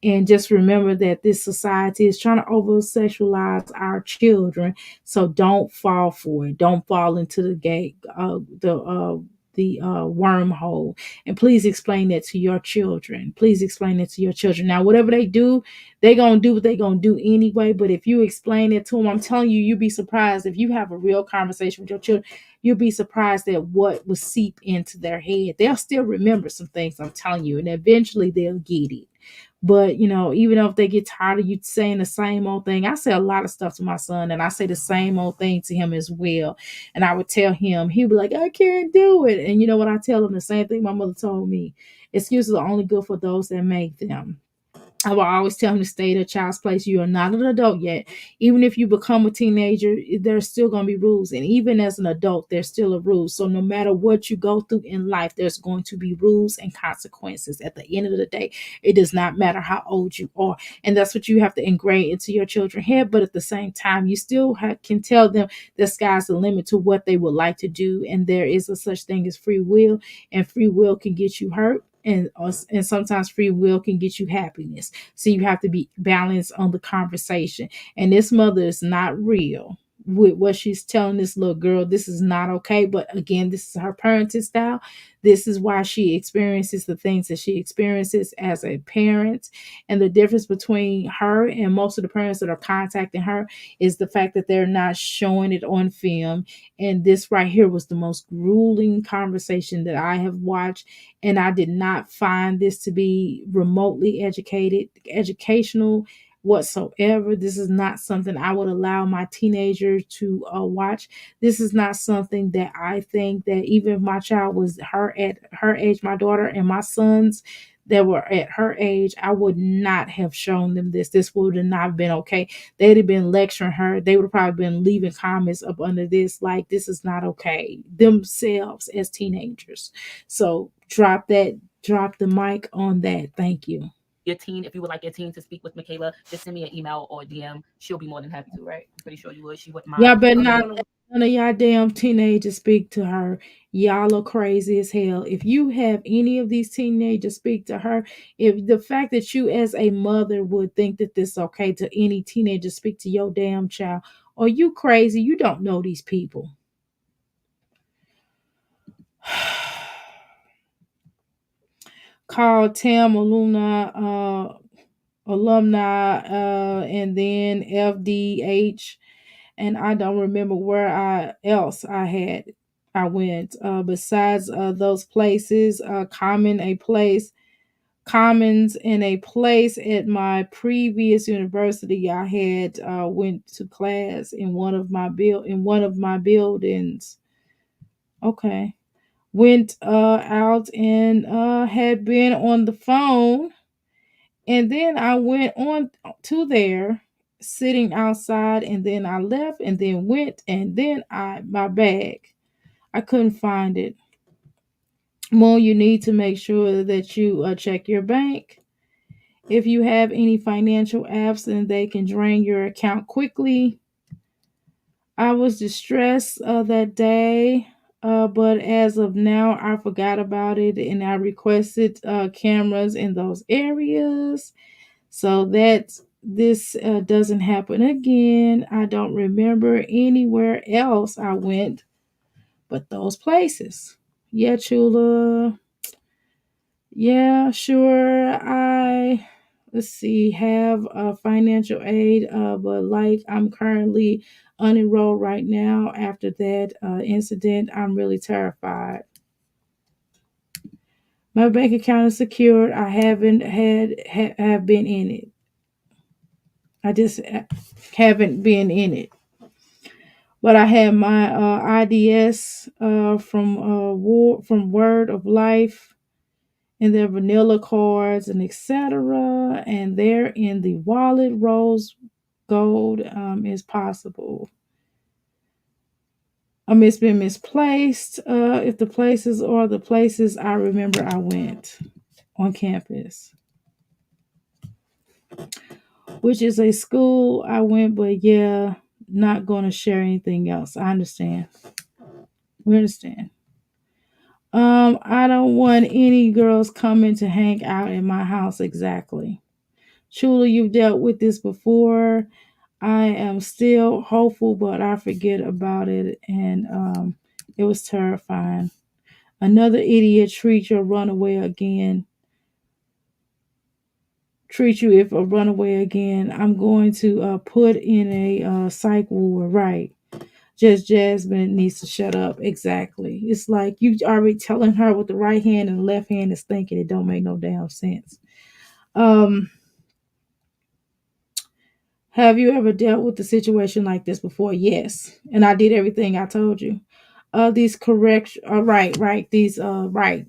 And just remember that this society is trying to over sexualize our children. So don't fall for it. Don't fall into the wormhole. And please explain that to your children. Please explain it to your children. Now, whatever they do, they're going to do what they're going to do anyway. But if you explain it to them, I'm telling you, you'll be surprised. If you have a real conversation with your children, you'll be surprised at what will seep into their head. They'll still remember some things, I'm telling you, and eventually they'll get it. But, even if they get tired of you saying the same old thing, I say a lot of stuff to my son and I say the same old thing to him as well. And I would tell him, he'd be like, I can't do it. And you know what? I tell him the same thing my mother told me. Excuses are only good for those that make them. I will always tell him to stay at a child's place. You are not an adult yet. Even if you become a teenager, there's still going to be rules. And even as an adult, there's still a rule. So no matter what you go through in life, there's going to be rules and consequences. At the end of the day, it does not matter how old you are. And that's what you have to ingrain into your children's head. But at the same time, you still can tell them the sky's the limit to what they would like to do. And there is a such thing as free will. And free will can get you hurt. And sometimes free will can get you happiness. So you have to be balanced on the conversation. And this mother is not real with what she's telling this little girl. This is not okay. But again, this is her parenting style. This is why she experiences the things that she experiences as a parent. And the difference between her and most of the parents that are contacting her is the fact that they're not showing it on film. And this right here was the most grueling conversation that I have watched. And I did not find this to be remotely educational whatsoever. This is not something I would allow my teenager to watch. This is not something that I think that even if my child was her at her age, my daughter and my sons that were at her age, I would not have shown them this. This would have not been okay. They'd have been lecturing her. They would have probably been leaving comments up under this, like, this is not okay, themselves as teenagers. So drop the mic on that. Thank you. Your teen, if you would like your teen to speak with Michaela, just send me an email or DM. She'll be more than happy to, right? I'm pretty sure you would. She wouldn't mind. Y'all better I'm not going let to. none of y'all damn teenagers speak to her. Y'all are crazy as hell. If you have any of these teenagers speak to her, if the fact that you as a mother would think that this okay to any teenager speak to your damn child, are you crazy? You don't know these people. Call Tam alumni, and then FDH, and I don't remember where I went. Besides those places, Commons in a place at my previous university. I had went to class in one of my buildings. Okay. Went out and had been on the phone, and then I went on to there, sitting outside, and then I left, and then went, and then my bag, I couldn't find it. Well, you need to make sure that you check your bank. If you have any financial apps and they can drain your account quickly. I was distressed that day, but as of now, I forgot about it and I requested cameras in those areas so that this doesn't happen again. I don't remember anywhere else I went but those places. Yeah, Chula. Yeah, sure. Let's see, have financial aid, but like I'm currently unenrolled right now after that incident. I'm really terrified. My bank account is secured. I haven't have been in it. I just haven't been in it. But I had my IDS from Word of Life and their vanilla cards and etc. And they're in the wallet. Rose gold is possible. It's been misplaced. If the places are the places I remember I went on campus, which is a school I went, but yeah, not going to share anything else. I understand. We understand. I don't want any girls coming to hang out in my house exactly. Truly, you've dealt with this before. I am still hopeful, but I forget about it, and it was terrifying. Another idiot treat your runaway again. Treat you if a runaway again. I'm going to put in a psych ward, right? Just Jasmine needs to shut up. Exactly. It's like you already telling her what the right hand and the left hand is thinking. It don't make no damn sense. Um, have you ever dealt with a situation like this before? Yes. And I did everything I told you. These correction, right. These right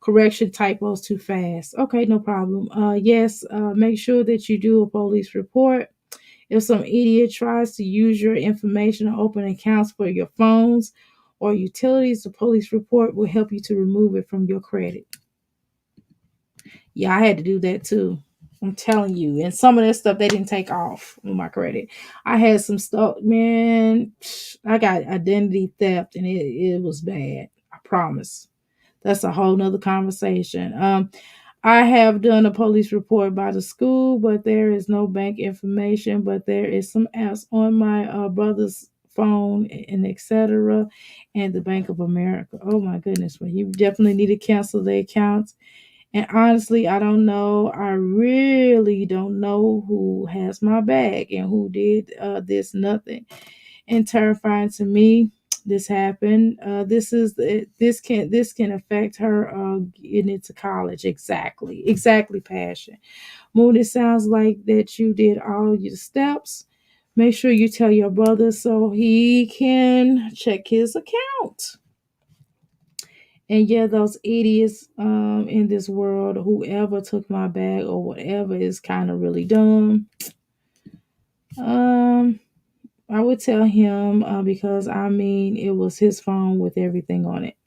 correction typos too fast. Okay, no problem. Yes. Make sure that you do a police report. If some idiot tries to use your information to open accounts for your phones or utilities, the police report will help you to remove it from your credit. Yeah, I had to do that too. I'm telling you. And some of that stuff they didn't take off on my credit. I had some stuff, man. I got identity theft and it was bad. I promise. That's a whole nother conversation. I have done a police report by the school, but there is no bank information. But there is some apps on my brother's phone and etc. And the Bank of America. Oh my goodness! Well, you definitely need to cancel the accounts. And honestly, I don't know. I really don't know who has my bag and who did this. Nothing. And terrifying to me. this happened. This can affect her getting into college. Exactly, passion. Moon, it sounds like that you did all your steps. Make sure you tell your brother so he can check his account. And yeah, those idiots in this world, whoever took my bag or whatever, is kind of really dumb. Um, I would tell him because I mean it was his phone with everything on it.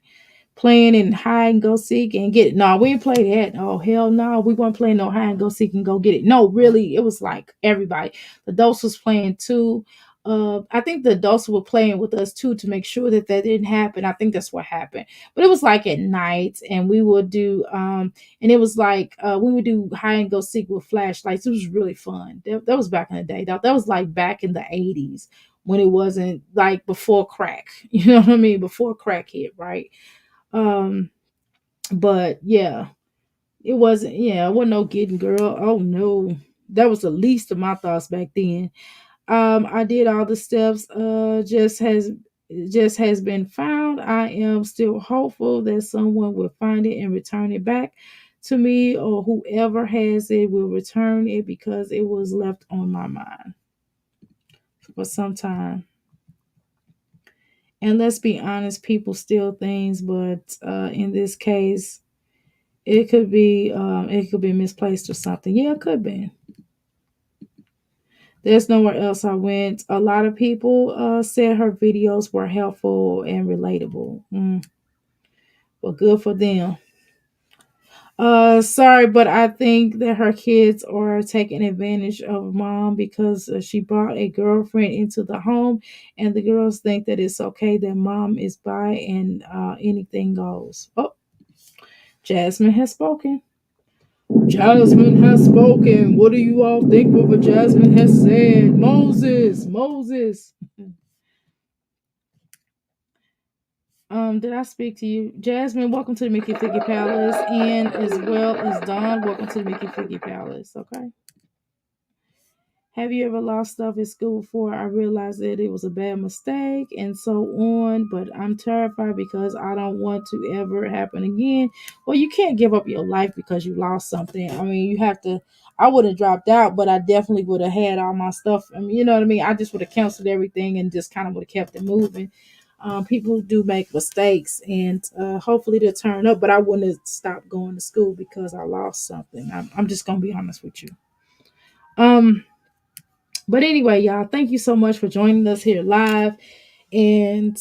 Playing in hide and go seek and get it. No, we didn't play that. Oh hell no, we weren't playing no hide and go seek and go get it. No, really, it was like everybody. The adults was playing too. I think the adults were playing with us too to make sure that didn't happen. I think that's what happened. But it was like at night, and we would do and it was like we would do hide and go seek with flashlights. It was really fun. That was back in the day. That was like back in the 80s when it wasn't like before crack. You know what I mean? Before crack hit, right? Um, but yeah, it wasn't no getting girl. Oh no. That was the least of my thoughts back then. I did all the steps, just has been found. I am still hopeful that someone will find it and return it back to me, or whoever has it will return it because it was left on my mind for some time. And let's be honest, people steal things, but in this case, it could be misplaced or something. Yeah, it could be. There's nowhere else I went. A lot of people said her videos were helpful and relatable. Well, good for them. Sorry, but I think that her kids are taking advantage of mom because she brought a girlfriend into the home, and the girls think that it's okay that mom is by and anything goes. Oh, Jasmine has spoken. Jasmine has spoken. What do you all think of what Jasmine has said? Moses. Did I speak to you? Jasmine, welcome to the Mickey Figgy Palace. And as well as Dawn, welcome to the Mickey Figgy Palace. Okay. Have you ever lost stuff at school before? I realized that it was a bad mistake and so on, but I'm terrified because I don't want to ever happen again. Well, you can't give up your life because you lost something. I mean, you have to. I would have dropped out, but I definitely would have had all my stuff. I mean, you know what I mean? I just would have canceled everything and just kind of would have kept it moving. People do make mistakes, and hopefully they'll turn up, but I wouldn't have stopped going to school because I lost something. I'm just going to be honest with you. But anyway, y'all, thank you so much for joining us here live. And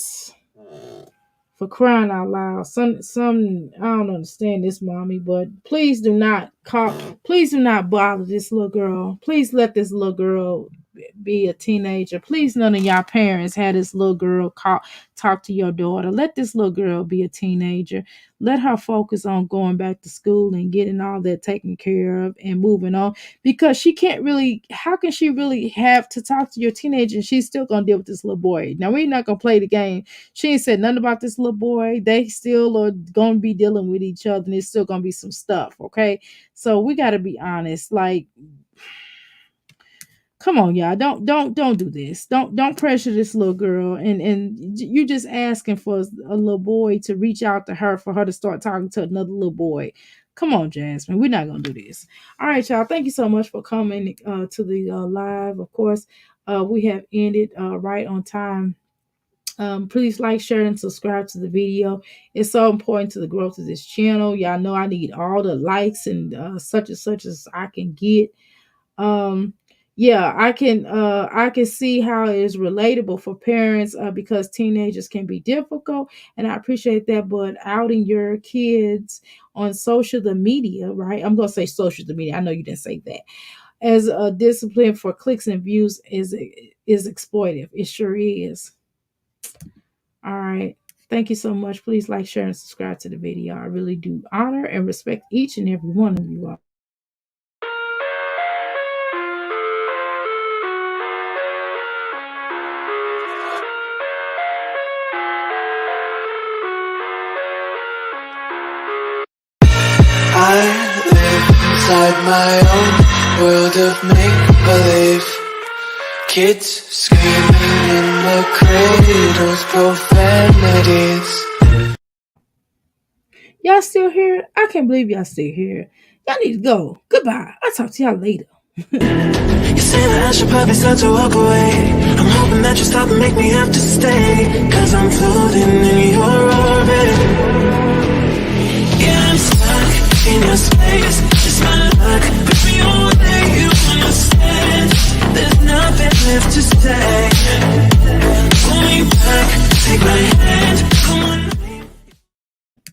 for crying out loud, some I don't understand this, mommy, but please do not bother this little girl. Please let this little girl be a teenager. Please, none of y'all parents had this little girl talk to your daughter. Let this little girl be a teenager. Let her focus on going back to school and getting all that taken care of and moving on, because she can't really, how can she really have to talk to your teenager and she's still gonna deal with this little boy? Now, we're not gonna play the game. She ain't said nothing about this little boy. They still are gonna be dealing with each other, and there's still gonna be some stuff. Okay, so we got to be honest. Like, come on, y'all. Don't do this. Don't pressure this little girl. And you just asking for a little boy to reach out to her for her to start talking to another little boy. Come on, Jasmine. We're not gonna do this. All right, y'all. Thank you so much for coming to the live. Of course, we have ended right on time. Please like, share, and subscribe to the video. It's so important to the growth of this channel. Y'all know I need all the likes and such and such as I can get. Yeah, I can see how it is relatable for parents because teenagers can be difficult, and I appreciate that. But outing your kids on social media, right? I'm gonna say social media. I know you didn't say that. As a discipline for clicks and views is exploitive. It sure is. All right. Thank you so much. Please like, share, and subscribe to the video. I really do honor and respect each and every one of you all. I live inside my own world of make-believe. Kids screaming in the cradles, profanities. Y'all still here? I can't believe y'all still here. Y'all need to go. Goodbye. I'll talk to y'all later. You say that I should probably start to walk away. I'm hoping that you stop and make me have to stay, 'cause I'm floating in your orbit. Yeah, I'm stuck in your space. It's my luck, put me away. You understand? There's nothing left to say. Pull me back, take my hand.